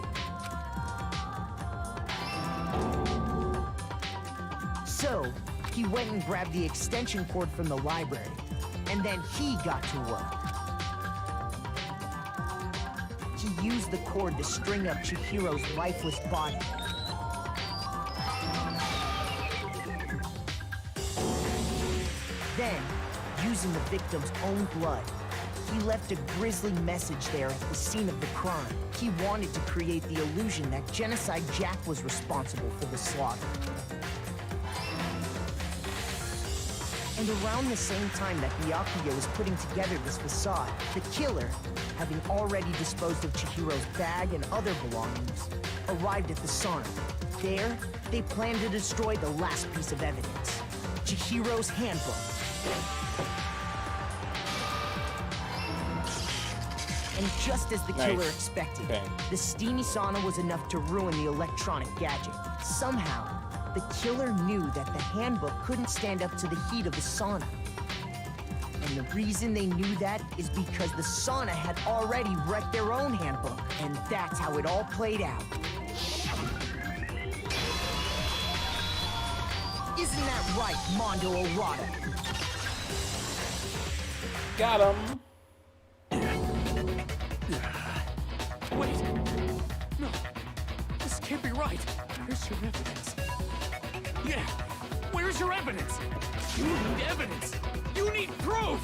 Speaker 9: So, he went and grabbed the extension cord from the library, and then he got to work. He used the cord to string up Chihiro's lifeless body. Then, using the victim's own blood, he left a grisly message there at the scene of the crime. He wanted to create the illusion that Genocide Jack was responsible for the slaughter. And around the same time that Byakuya was putting together this facade, the killer, having already disposed of Chihiro's bag and other belongings, arrived at the sauna. There, they planned to destroy the last piece of evidence, Chihiro's handbook. And just as the killer expected, the steamy sauna was enough to ruin the electronic gadget. Somehow, the killer knew that the handbook couldn't stand up to the heat of the sauna. And the reason they knew that is because the sauna had already wrecked their own handbook. And that's how it all played out. Isn't that right, Mondo Orada?
Speaker 1: Got him.
Speaker 14: Wait! No! This can't be right! Where's your evidence? Yeah! Where's your evidence? You need evidence! You need proof!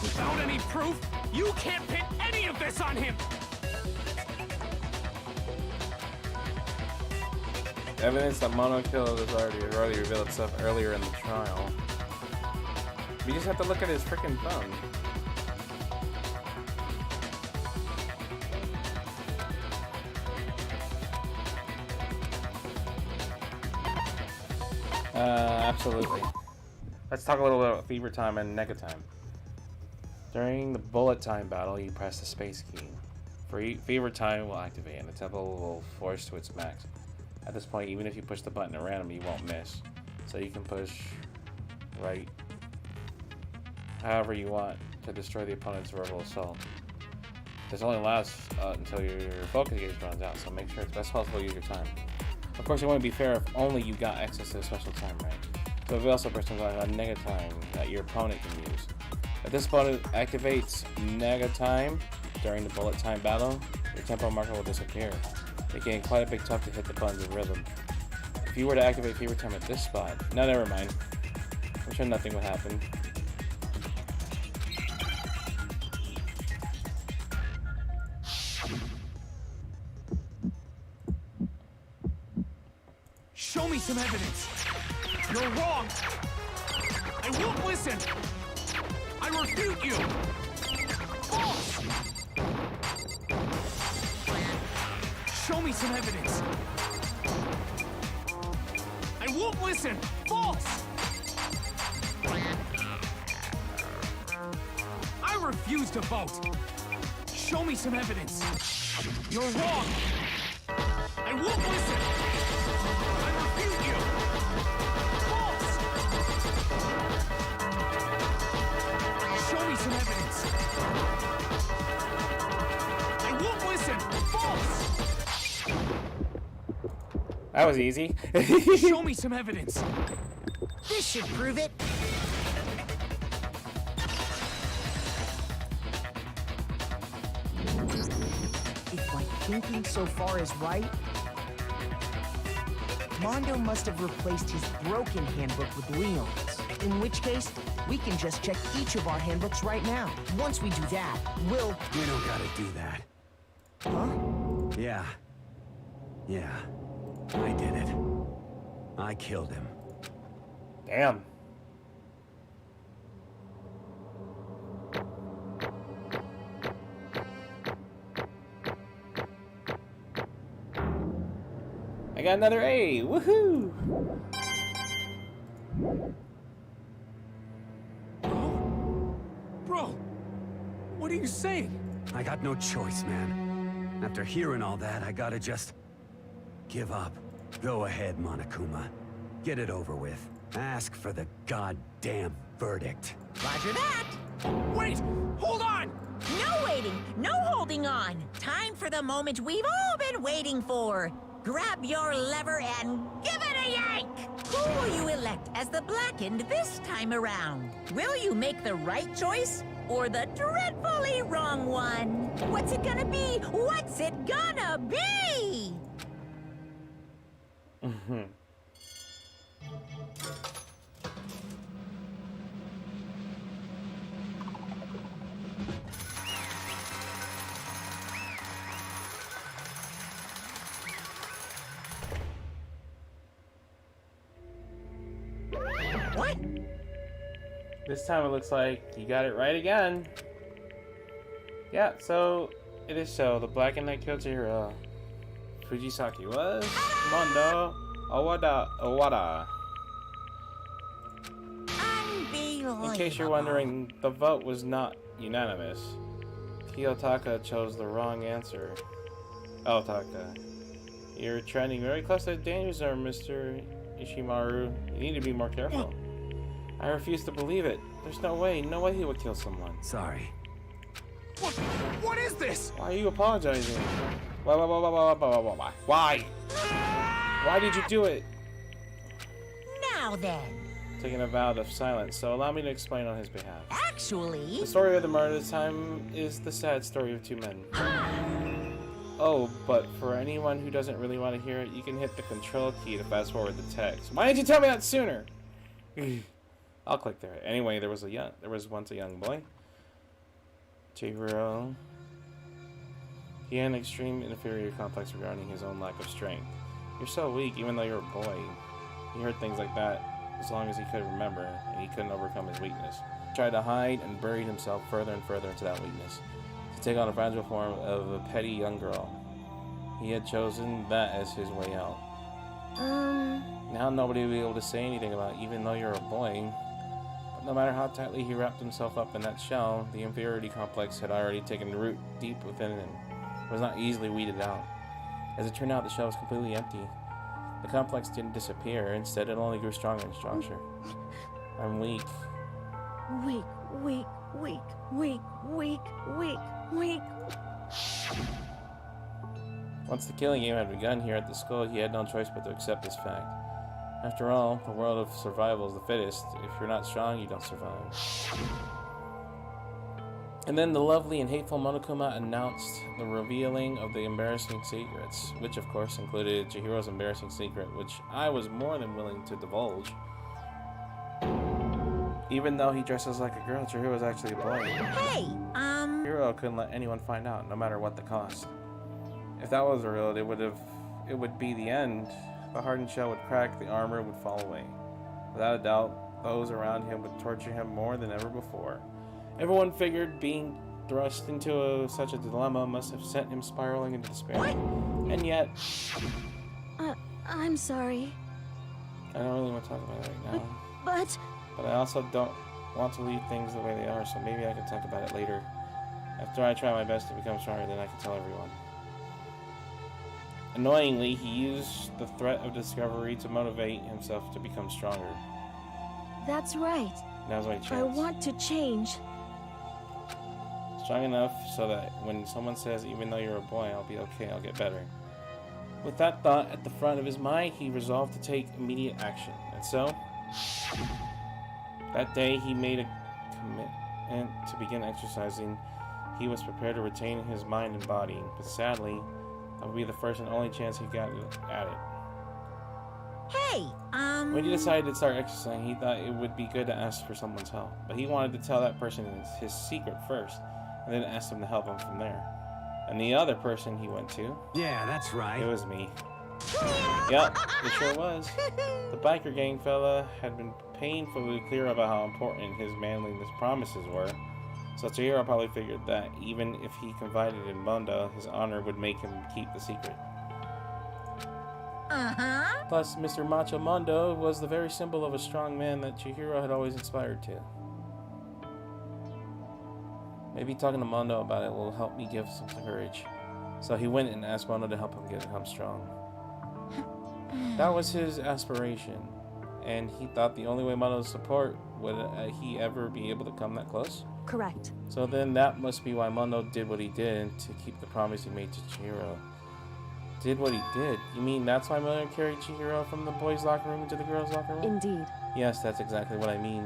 Speaker 14: Without any proof, you can't pin any of this on him!
Speaker 1: Evidence that Mono killed has already revealed itself earlier in the trial. We just have to look at his freaking thumb. Absolutely. Let's talk a little bit about Fever Time and Nega Time. During the Bullet Time battle, you press the space key. Fever Time will activate and the tempo will force to its max. At this point, even if you push the button at random, you won't miss. So you can push right however you want to destroy the opponent's verbal assault. This only lasts until your focus gauge runs out, so make sure it's best possible to use your time. Of course, it wouldn't be fair if only you got access to the special time rank. So if you also press something like Nega Time that your opponent can use. If this opponent activates Nega Time during the Bullet Time battle, your tempo marker will disappear, making it quite a bit tough to hit the buttons in rhythm. If you were to activate Fever Time at this spot, no, never mind. I'm sure nothing would happen.
Speaker 14: Show me some evidence! You're wrong! I won't listen! I refute you! False! Show me some evidence! I won't listen!
Speaker 2: False! I refuse to vote! Show me some evidence! You're wrong! I won't listen! I refute you! False! Show me some evidence! I won't listen! False!
Speaker 1: That was easy.
Speaker 2: Show me some evidence!
Speaker 9: This should prove it. If my thinking so far is right, Mondo must have replaced his broken handbook with Leon's. In which case, we can just check each of our handbooks right now. Once we do that, we'll...
Speaker 10: We don't gotta do that.
Speaker 9: Huh?
Speaker 10: Yeah. Yeah. I did it. I killed him.
Speaker 1: Damn. I got another A. Woohoo!
Speaker 2: Bro, what are you saying?
Speaker 10: I got no choice, man. After hearing all that, I gotta just... give up. Go ahead, Monokuma. Get it over with. Ask for the goddamn verdict.
Speaker 5: Roger that.
Speaker 2: Wait! Hold on!
Speaker 5: No waiting, no holding on. Time for the moment we've all been waiting for. Grab your lever and give it a yank! Who will you elect as the Blackened this time around? Will you make the right choice or the dreadfully wrong one? What's it gonna be? What's it gonna be? What?
Speaker 1: This time it looks like you got it right again. Yeah, so it is so. The Blackened that killed Chihiro Fujisaki was Mondo Owada.
Speaker 5: Unbelievable.
Speaker 1: In case you're wondering, the vote was not unanimous. Kiyotaka chose the wrong answer. Otaka. You're trending very close to the danger zone, Mr. Ishimaru. You need to be more careful. I refuse to believe it. There's no way he would kill someone.
Speaker 10: Sorry.
Speaker 2: What is this?
Speaker 1: Why are you apologizing? Why? Why? Why did you do it?
Speaker 5: Now then.
Speaker 1: Taking a vow of silence, so allow me to explain on his behalf.
Speaker 5: Actually...
Speaker 1: The story of the murder this time is the sad story of two men. Oh, but for anyone who doesn't really want to hear it, you can hit the control key to fast forward the text. Why didn't you tell me that sooner? I'll click there. Anyway, there was once a young boy, Chihiro. He had an extreme inferior complex regarding his own lack of strength. You're so weak, even though you're a boy. He heard things like that as long as he could remember, and he couldn't overcome his weakness. He tried to hide and buried himself further and further into that weakness, to take on a fragile form of a petty young girl. He had chosen that as his way out. Now nobody will be able to say anything about it, even though you're a boy. But no matter how tightly he wrapped himself up in that shell, the inferiority complex had already taken root deep within him. It was not easily weeded out. As it turned out, the shell was completely empty. The complex didn't disappear. Instead, it only grew stronger and stronger. I'm weak.
Speaker 11: Weak.
Speaker 1: Once the killing game had begun here at the school, he had no choice but to accept this fact. After all, the world of survival is the fittest. If you're not strong, you don't survive. And then the lovely and hateful Monokuma announced the revealing of the embarrassing secrets, which of course included Chihiro's embarrassing secret, which I was more than willing to divulge. Even though he dresses like a girl, Chihiro was actually a boy.
Speaker 5: Hey,
Speaker 1: Chihiro couldn't let anyone find out, no matter what the cost. If that was real, it would be the end. The hardened shell would crack, the armor would fall away. Without a doubt, those around him would torture him more than ever before. Everyone figured being thrust into such a dilemma must have sent him spiraling into despair. And yet...
Speaker 11: I'm sorry.
Speaker 1: I don't really want to talk about it right now.
Speaker 11: But
Speaker 1: But I also don't want to leave things the way they are, so maybe I can talk about it later. After I try my best to become stronger, then I can tell everyone. Annoyingly, he used the threat of discovery to motivate himself to become stronger.
Speaker 7: That's right.
Speaker 1: Now's my chance.
Speaker 7: I want to change.
Speaker 1: Strong enough so that when someone says, even though you're a boy, I'll be okay, I'll get better. With that thought at the front of his mind, he resolved to take immediate action. And so, that day he made a commitment to begin exercising. He was prepared to retain his mind and body, but sadly, that would be the first and only chance he got at it.
Speaker 5: Hey,
Speaker 1: When he decided to start exercising, he thought it would be good to ask for someone's help. But he wanted to tell that person his secret first, and then ask them to help him from there. And the other person he went to...
Speaker 10: Yeah, that's right.
Speaker 1: It was me. Yep, it sure was. The biker gang fella had been painfully clear about how important his manliness promises were. So Chihiro probably figured that even if he confided in Mondo, his honor would make him keep the secret.
Speaker 5: uh-huh.
Speaker 1: Plus, Mr. Macho Mondo was the very symbol of a strong man that Chihiro had always inspired to. Maybe talking to Mondo about it will help me give some courage. So he went and asked Mondo to help him become strong. That was his aspiration, and he thought the only way Mondo's support would he ever be able to come that close.
Speaker 7: Correct.
Speaker 1: So then that must be why Mondo did what he did to keep the promise he made to Chihiro. Did what he did? You mean that's why Mondo carried Chihiro from the boys' locker room into the girls' locker room?
Speaker 7: Indeed.
Speaker 1: Yes, that's exactly what I mean.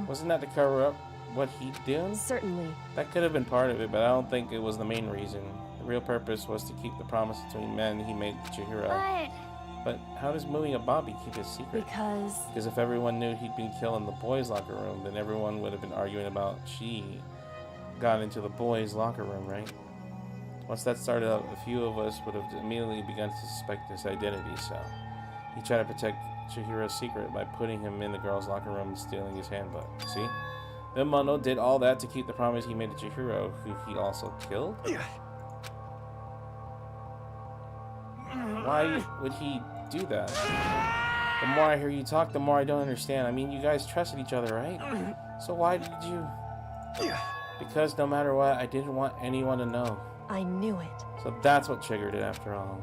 Speaker 1: Wasn't that to cover up what he'd done?
Speaker 7: Certainly.
Speaker 1: That could have been part of it, but I don't think it was the main reason. The real purpose was to keep the promise between men he made to Chihiro. But how does moving a Bobby keep his secret? Because if everyone knew he'd been killed in the boys' locker room, then everyone would have been arguing about she got into the boys' locker room, right? Once that started up, a few of us would have immediately begun to suspect his identity, so he tried to protect Chihiro's secret by putting him in the girls' locker room and stealing his handbook. See? Then Mondo did all that to keep the promise he made to Chihiro, who he also killed? Why would he do that? The more I hear you talk, the more I don't understand. I mean, you guys trusted each other, right? So why did you... Because no matter what, I didn't want anyone to know.
Speaker 7: I knew it.
Speaker 1: So that's what triggered it after all.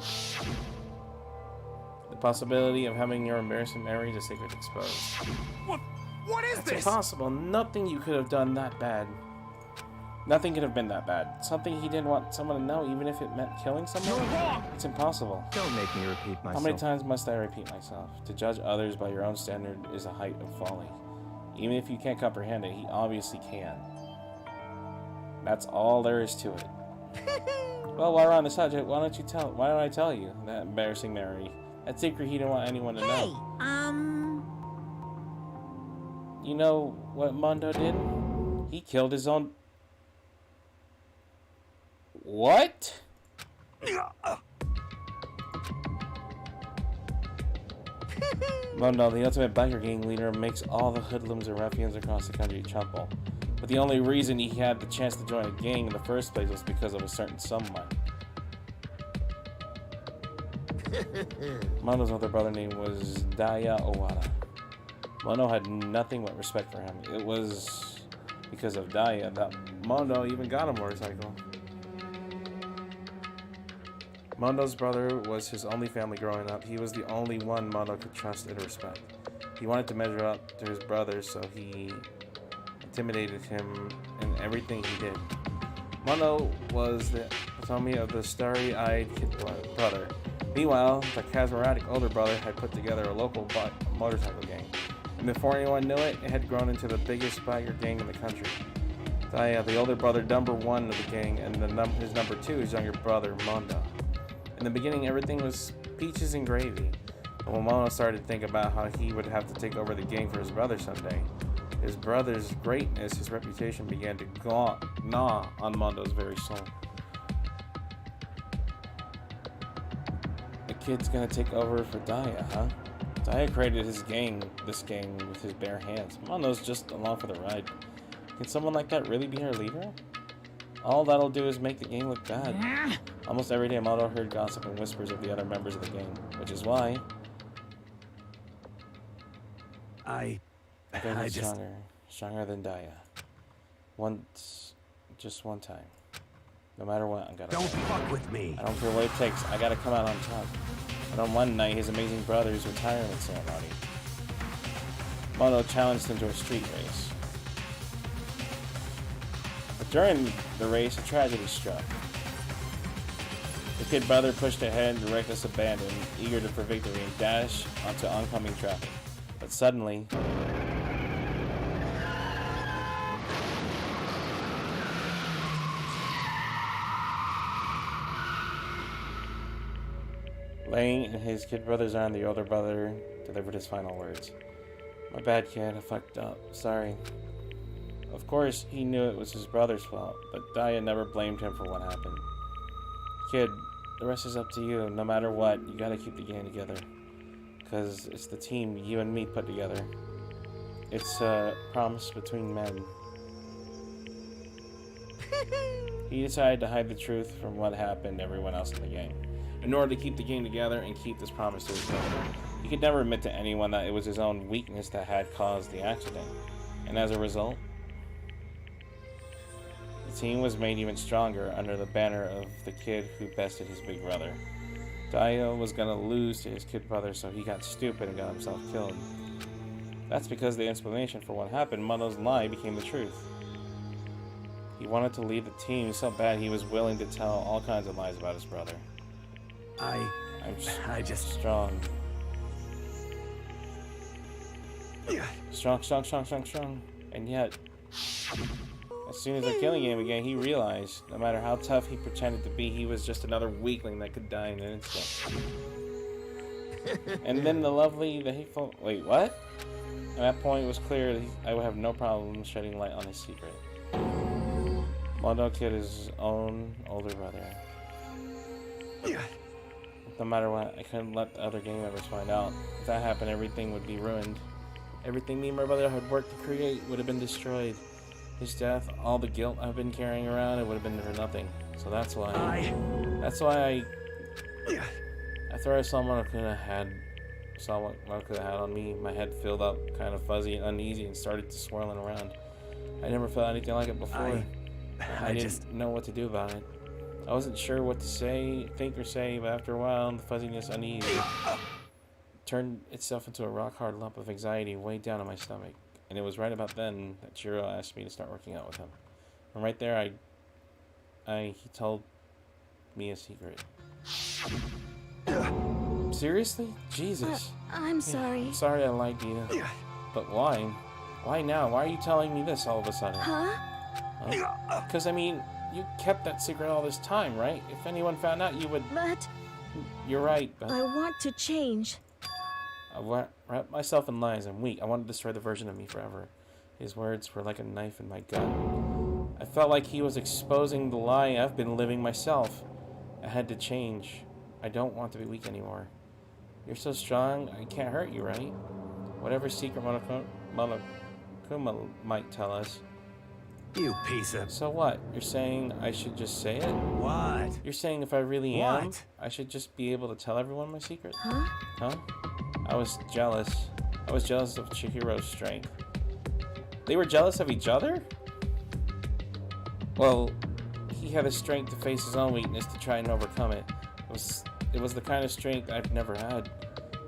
Speaker 1: The possibility of having your embarrassing memories of secret exposed.
Speaker 14: What is
Speaker 1: That's
Speaker 14: this?
Speaker 1: impossible. Nothing you could have done that bad. Nothing could have been that bad. Something he didn't want someone to know, even if it meant killing someone?
Speaker 14: You're wrong!
Speaker 1: It's impossible.
Speaker 8: Don't make me repeat myself.
Speaker 1: How many times must I repeat myself? To judge others by your own standard is a height of folly. Even if you can't comprehend it, he obviously can. That's all there is to it. Well, while we're on the subject, why don't I tell you that embarrassing memory? That secret he didn't want anyone to know. You know what Mondo did? He killed his own... What? Mondo, the ultimate biker gang leader, makes all the hoodlums and ruffians across the country tremble. But the only reason he had the chance to join a gang in the first place was because of a certain someone. Mondo's other brother name was Daya Owada. Mondo had nothing but respect for him. It was because of Daya that Mondo even got a motorcycle. Mondo's brother was his only family growing up. He was the only one Mondo could trust and respect. He wanted to measure up to his brother, so he intimidated him in everything he did. Mondo was the epitome of the starry-eyed kid brother. Meanwhile, the charismatic older brother had put together a local motorcycle gang. And before anyone knew it, it had grown into the biggest biker gang in the country. Daya, the older brother, number one of the gang, and his number two, his younger brother, Mondo. In the beginning, everything was peaches and gravy. But when Mondo started to think about how he would have to take over the gang for his brother someday, his brother's greatness, his reputation began to gnaw on Mondo's very soul. The kid's gonna take over for Daya, huh? Daya created this gang with his bare hands. Mondo's just along for the ride. Can someone like that really be our leader? All that'll do is make the gang look bad. Almost every day, Mondo heard gossip and whispers of the other members of the gang, which is why
Speaker 10: I just...
Speaker 1: Stronger than Daya. Just one time. No matter what, I'm gonna
Speaker 10: Don't
Speaker 1: win.
Speaker 10: fuck with me.
Speaker 1: I don't care what it takes. I gotta come out on top. And on one night, his amazing brother's retirement ceremony, Mono challenged him to a street race. But during the race, a tragedy struck. The kid brother pushed ahead in reckless abandon, eager for victory, and dashed onto oncoming traffic. But suddenly, laying in his kid brother's arm, the older brother delivered his final words. "My bad, kid. I fucked up. Sorry." Of course, he knew it was his brother's fault, but Daya never blamed him for what happened. "Kid, the rest is up to you. No matter what, you gotta keep the gang together. Because it's the team you and me put together. It's a promise between men." He decided to hide the truth from what happened to everyone else in the gang, in order to keep the gang together and keep this promise to his brother. He could never admit to anyone that it was his own weakness that had caused the accident, and as a result, the team was made even stronger under the banner of the kid who bested his big brother. Daya was gonna lose to his kid brother, so he got stupid and got himself killed. That's because the explanation for what happened, Mono's lie, became the truth. He wanted to lead the team so bad he was willing to tell all kinds of lies about his brother. I'm just strong. Strong. And yet, as soon as the killing game began, he realized no matter how tough he pretended to be, he was just another weakling that could die in an instant. And then the hateful... Wait, what? At that point, it was clear that I would have no problem shedding light on his secret. Mono Kid is his own older brother. No matter what, I couldn't let the other gang members find out. If that happened, everything would be ruined. Everything me and my brother had worked to create would have been destroyed. His death, all the guilt I've been carrying around, it would have been for nothing. So that's why after I saw what Monokuma had on me, my head filled up kind of fuzzy and uneasy and started to swirling around. I never felt anything like it before. I didn't know what to do about it. I wasn't sure what to think or say, but after a while, the fuzziness, unease, turned itself into a rock-hard lump of anxiety way down in my stomach. And it was right about then that Jiro asked me to start working out with him. And right there, he told me a secret. Seriously? Jesus.
Speaker 7: I'm sorry.
Speaker 1: Sorry I lied to you. But why? Why now? Why are you telling me this all of a sudden?
Speaker 7: Huh?
Speaker 1: Because, I mean, you kept that secret all this time, right? If anyone found out, you would...
Speaker 7: But...
Speaker 1: You're right, but...
Speaker 7: I want to change.
Speaker 1: I wrapped myself in lies. I'm weak. I want to destroy the version of me forever. His words were like a knife in my gut. I felt like he was exposing the lie I've been living myself. I had to change. I don't want to be weak anymore. You're so strong, I can't hurt you, right? Whatever secret Monokuma might tell us.
Speaker 10: You piece of...
Speaker 1: So what? You're saying I should just say it?
Speaker 10: What?
Speaker 1: You're saying if I really am, I should just be able to tell everyone my secret?
Speaker 7: Huh?
Speaker 1: Huh? I was jealous. I was jealous of Chihiro's strength. They were jealous of each other? Well, he had the strength to face his own weakness to try and overcome it. It was the kind of strength I've never had.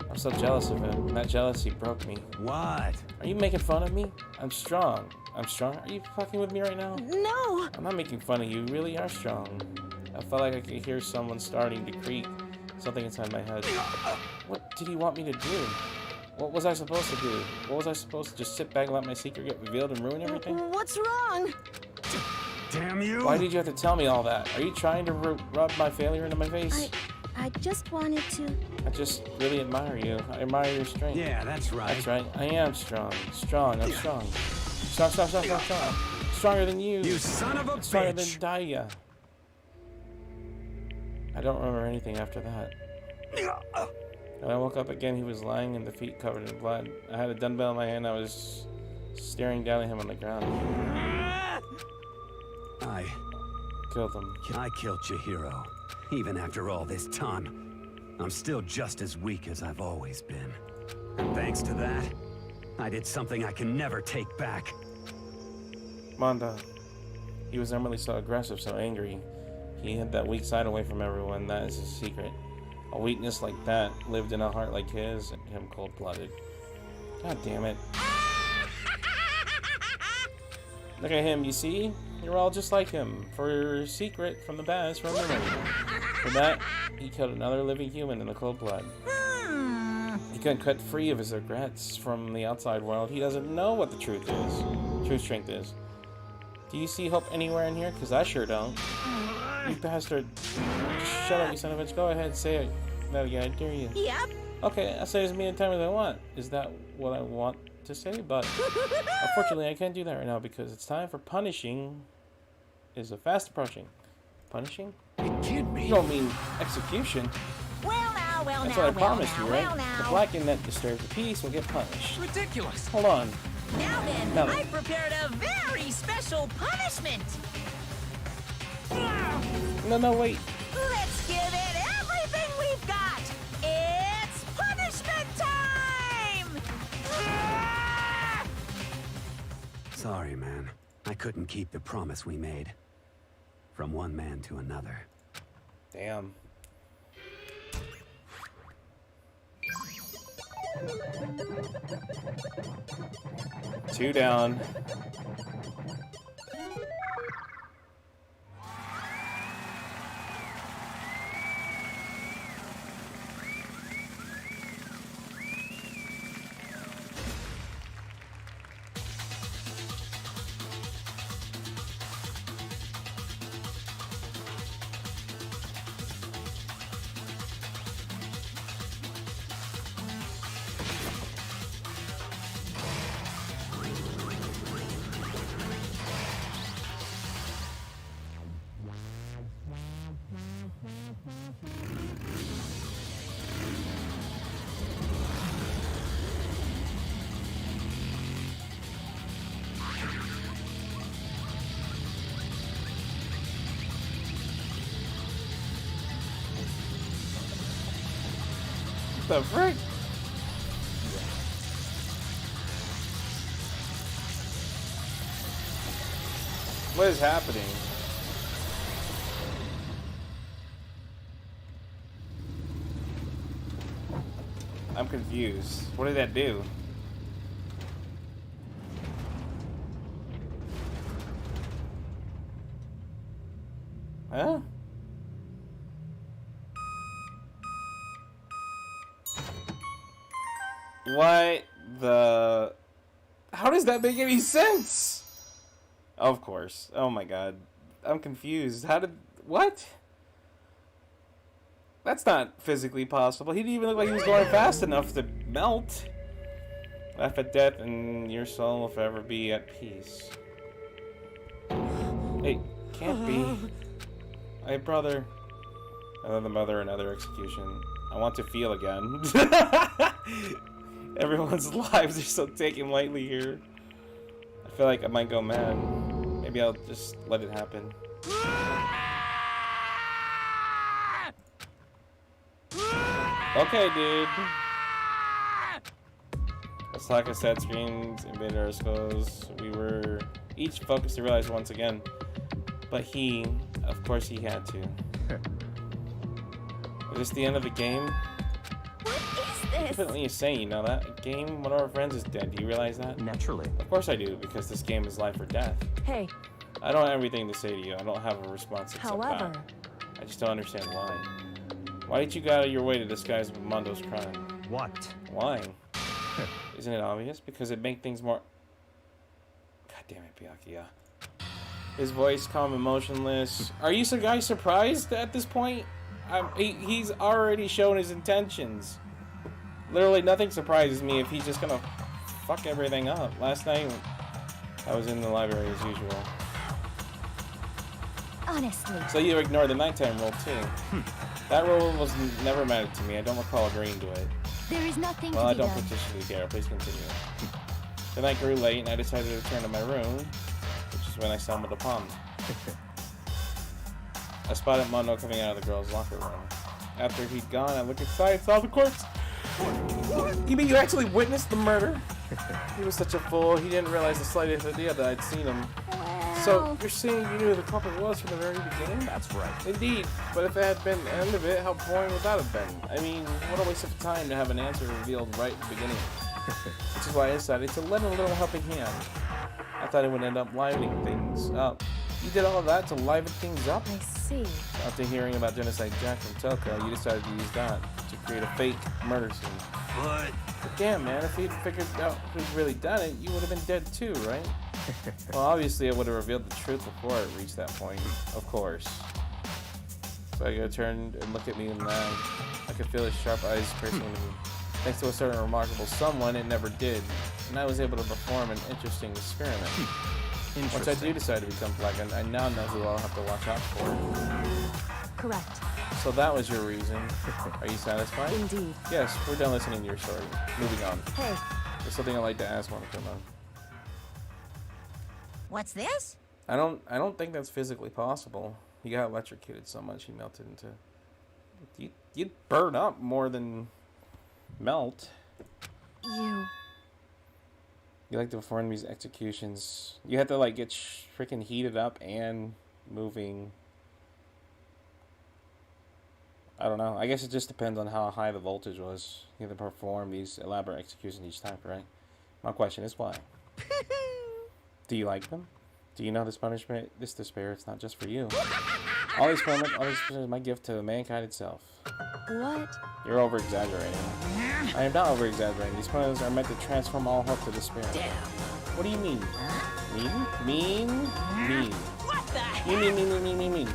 Speaker 1: I'm so jealous of him, and that jealousy broke me.
Speaker 10: What?
Speaker 1: Are you making fun of me? I'm strong. I'm strong? Are you fucking with me right now?
Speaker 7: No!
Speaker 1: I'm not making fun of you. You really are strong. I felt like I could hear someone starting to creak. Something inside my head. What did he want me to do? What was I supposed to do? What was I supposed to just sit back and let my secret get revealed and ruin everything?
Speaker 7: What's wrong?
Speaker 10: Damn you!
Speaker 1: Why did you have to tell me all that? Are you trying to rub my failure into my face?
Speaker 7: I just wanted to...
Speaker 1: I just really admire you. I admire your strength.
Speaker 10: Yeah, that's right.
Speaker 1: That's right. I am strong. Strong. I'm strong. Strong. Stronger than you.
Speaker 10: You son of a bitch!
Speaker 1: Stronger than Daya. I don't remember anything after that. When I woke up again, he was lying in the feet covered in blood. I had a dumbbell in my hand. I was staring down at him on the ground.
Speaker 10: I
Speaker 1: killed him.
Speaker 10: I killed Chihiro. Even after all this time, I'm still just as weak as I've always been. And thanks to that, I did something I can never take back.
Speaker 1: Mondo. He was normally so aggressive, so angry. He hid that weak side away from everyone. That is his secret. A weakness like that lived in a heart like his, and him cold-blooded. God damn it. Look at him, you see? You're all just like him. For your secret from the best, from memory. For that, he killed another living human in the cold blood. He couldn't cut free of his regrets from the outside world. He doesn't know what the truth is. True strength is. Do you see hope anywhere in here? Because I sure don't. You bastard. Shut up, you son of a bitch. Go ahead, say it. That again, I dare you.
Speaker 5: Yep.
Speaker 1: Okay, I'll say it as many times as I want. Is that what I want to say? But unfortunately, I can't do that right now because it's time for punishing. Is fast approaching. Punishing?
Speaker 14: It can't be.
Speaker 1: You don't mean execution. That's what I promised you, right? The blackened that disturbs the peace will get punished.
Speaker 14: Ridiculous.
Speaker 1: Hold on.
Speaker 5: Now then,
Speaker 1: Now
Speaker 5: I prepared a very special punishment.
Speaker 1: No, wait.
Speaker 5: Let's give it everything we've got. It's punishment time!
Speaker 10: Sorry, man. I couldn't keep the promise we made. From one man to another.
Speaker 1: Damn. Two down. What the frick? What is happening? I'm confused. What did that do? Huh? What the... How does that make any sense? Of course. Oh my god. I'm confused. How did... What? That's not physically possible. He didn't even look like he was going fast enough to melt. Laugh at death and your soul will forever be at peace. Hey, can't be. Hey, brother. Another mother, another execution. I want to feel again. Everyone's lives are so taken lightly here. I feel like I might go mad. Maybe I'll just let it happen. Okay, dude. Let's talk as sad screens invaded our skulls. We were each focused to realize once again. But he, of course he had to. Is this the end of the game?
Speaker 4: What is this?
Speaker 1: Definitely saying, you know that? Game, one of our friends is dead. Do you realize that?
Speaker 8: Naturally.
Speaker 1: Of course I do, because this game is life or death.
Speaker 7: Hey,
Speaker 1: I don't have everything to say to you. I don't have a response except
Speaker 7: however...
Speaker 1: that. I just don't understand why. Why did you go out of your way to disguise Mondo's crime?
Speaker 8: What?
Speaker 1: Why? Isn't it obvious? Because it makes things more... God damn it, Byakuya. His voice calm and motionless. Are you some guy surprised at this point? He's already shown his intentions. Literally nothing surprises me if he's just gonna fuck everything up. Last night, I was in the library as usual.
Speaker 4: Honestly.
Speaker 1: So you ignore the nighttime rule too. That rule was never mattered to me. I don't recall agreeing to it.
Speaker 4: There is nothing
Speaker 1: Well,
Speaker 4: to
Speaker 1: I
Speaker 4: be
Speaker 1: don't
Speaker 4: done.
Speaker 1: particularly care. Please continue. The night grew late, and I decided to return to my room, which is when I stumbled upon. I spotted Mondo coming out of the girls' locker room. After he'd gone, I looked inside and saw the corpse. What? You mean you actually witnessed the murder? He was such a fool, he didn't realize the slightest idea that I'd seen him. So, you're saying you knew who the culprit was from the very beginning?
Speaker 8: That's right.
Speaker 1: Indeed, but if it had been the end of it, how boring would that have been? I mean, what a waste of time to have an answer revealed right at the beginning. Which is why I decided to lend a little helping hand. I thought it would end up livening things up. You did all of that to liven things up?
Speaker 7: I see.
Speaker 1: After hearing about Genocide Jack from Toko, you decided to use that to create a fake murder scene. But damn, man, if you'd figured out who'd really done it, you would have been dead too, right? Well, obviously, it would have revealed the truth before it reached that point, of course. So I turned and looked at me and laughed. I could feel his sharp eyes piercing into me. Thanks to a certain remarkable someone, it never did. And I was able to perform an interesting experiment. Once I do decide to become Black, I now know who I'll have to watch out for.
Speaker 7: Correct.
Speaker 1: So that was your reason. Are you satisfied?
Speaker 7: Indeed.
Speaker 1: Yes, we're done listening to your story. Moving on.
Speaker 7: Hey.
Speaker 1: There's something I'd like to ask Monokuma.
Speaker 5: What's this?
Speaker 1: I don't think that's physically possible. He got electrocuted so much he melted into... You'd burn up more than melt.
Speaker 7: You
Speaker 1: like to perform these executions. You have to like get freaking heated up and moving. I don't know. I guess it just depends on how high the voltage was. You have to perform these elaborate executions each time, right? My question is why? Do you like them? Do you know this punishment, this despair, it's not just for you. All these punishments is my gift to mankind itself.
Speaker 7: What?
Speaker 1: You're over-exaggerating. I am not over-exaggerating. These punishments are meant to transform all hope to despair.
Speaker 5: Damn.
Speaker 1: What do you mean? Mean?
Speaker 5: What the heck?
Speaker 1: Mean.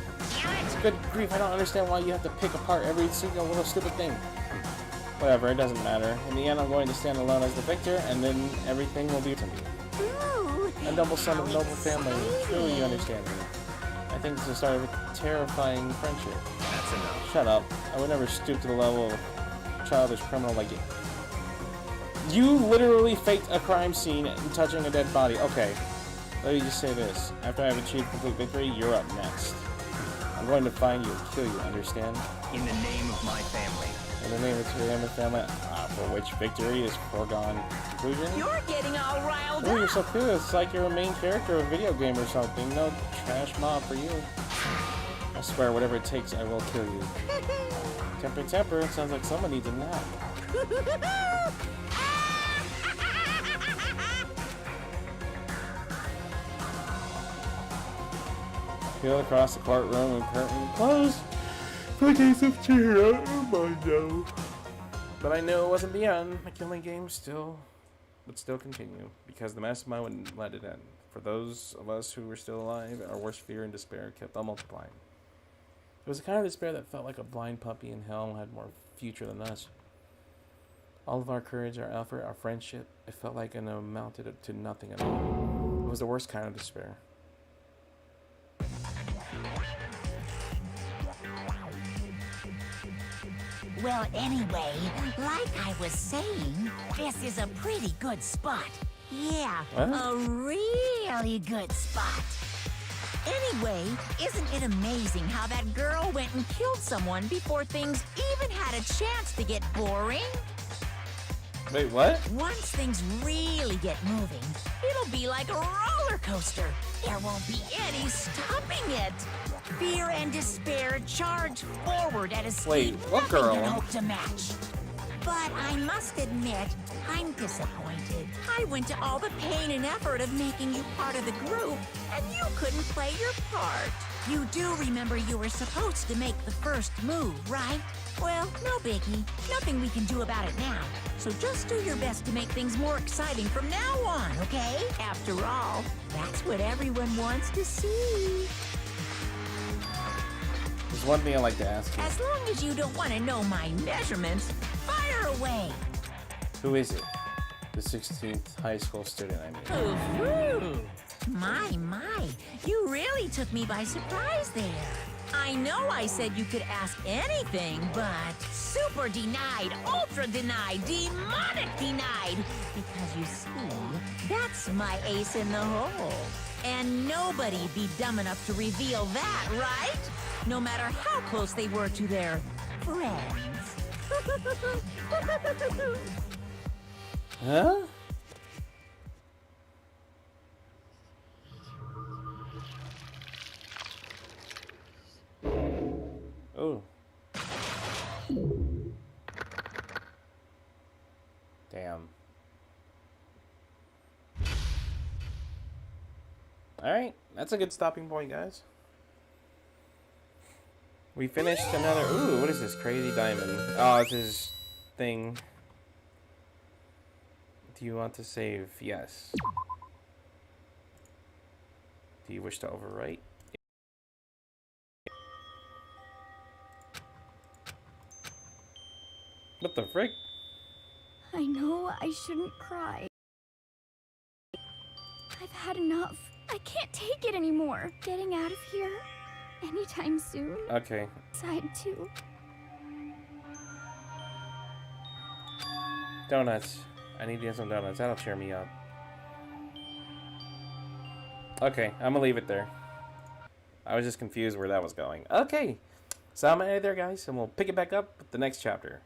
Speaker 1: Good grief, I don't understand why you have to pick apart every single little stupid thing. Whatever, it doesn't matter. In the end, I'm going to stand alone as the victor, and then everything will be to me.
Speaker 5: Ooh,
Speaker 1: A noble son of a noble family. Truly, you understand me. I think it's the start of a terrifying friendship.
Speaker 8: That's enough.
Speaker 1: Shut up. I would never stoop to the level of a childish criminal like you. You literally faked a crime scene and touching a dead body. Okay, let me just say this. After I've achieved complete victory, you're up next. I'm going to find you and kill you, understand?
Speaker 8: In the name of my family.
Speaker 1: In the name of the family, for which victory is foregone conclusion?
Speaker 5: you're getting all riled
Speaker 1: Oh, you're
Speaker 5: up.
Speaker 1: so cool. It's like you're a main character of a video game or something. No trash mob for you. I swear, whatever it takes, I will kill you. Temper. It sounds like someone needs a nap. Peel across the courtroom and curtain closed. For the case of Chihiro. Oh my no. But I knew it wasn't the end. The killing game would still continue because the mastermind wouldn't let it end. For those of us who were still alive, our worst fear and despair kept on multiplying. It was the kind of despair that felt like a blind puppy in hell had more future than us. All of our courage, our effort, our friendship, it felt like it amounted to nothing at all. It was the worst kind of despair.
Speaker 5: Well, anyway, like I was saying, this is a pretty good spot. Yeah,
Speaker 1: What?
Speaker 5: a really good spot. Anyway, isn't it amazing how that girl went and killed someone before things even had a chance to get boring?
Speaker 1: Wait, what?
Speaker 5: Once things really get moving, it'll be like a roller coaster. There won't be any stopping it. Fear and despair charge forward at a speed
Speaker 1: Wait, what
Speaker 5: nothing
Speaker 1: girl?
Speaker 5: can hope to match. But I must admit, I'm disappointed. I went to all the pain and effort of making you part of the group, and you couldn't play your part. You do remember you were supposed to make the first move, right? Well, no biggie. Nothing we can do about it now. So just do your best to make things more exciting from now on, okay? After all, that's what everyone wants to see.
Speaker 1: There's one thing I'd like to ask you.
Speaker 5: As long as you don't want to know my measurements, fire away.
Speaker 1: Who is it? The 16th high school student, I mean.
Speaker 5: Ooh, my, you really took me by surprise there. I know I said you could ask anything, but super denied, ultra denied, demonic denied. Because you see, that's my ace in the hole. And nobody'd be dumb enough to reveal that, right? No matter how close they were to their friends.
Speaker 1: Huh? Alright, that's a good stopping point, guys. We finished another... Ooh, what is this? Crazy diamond. Oh, it's his thing. Do you want to save? Yes. Do you wish to overwrite? What the frick?
Speaker 4: I know I shouldn't cry. I've had enough. I can't take it anymore. Getting out of here anytime soon.
Speaker 1: Okay.
Speaker 4: Side 2.
Speaker 1: Donuts. I need to get some donuts. That'll cheer me up. Okay, I'm gonna leave it there. I was just confused where that was going. Okay. So I'm gonna end it there, guys, and we'll pick it back up with the next chapter.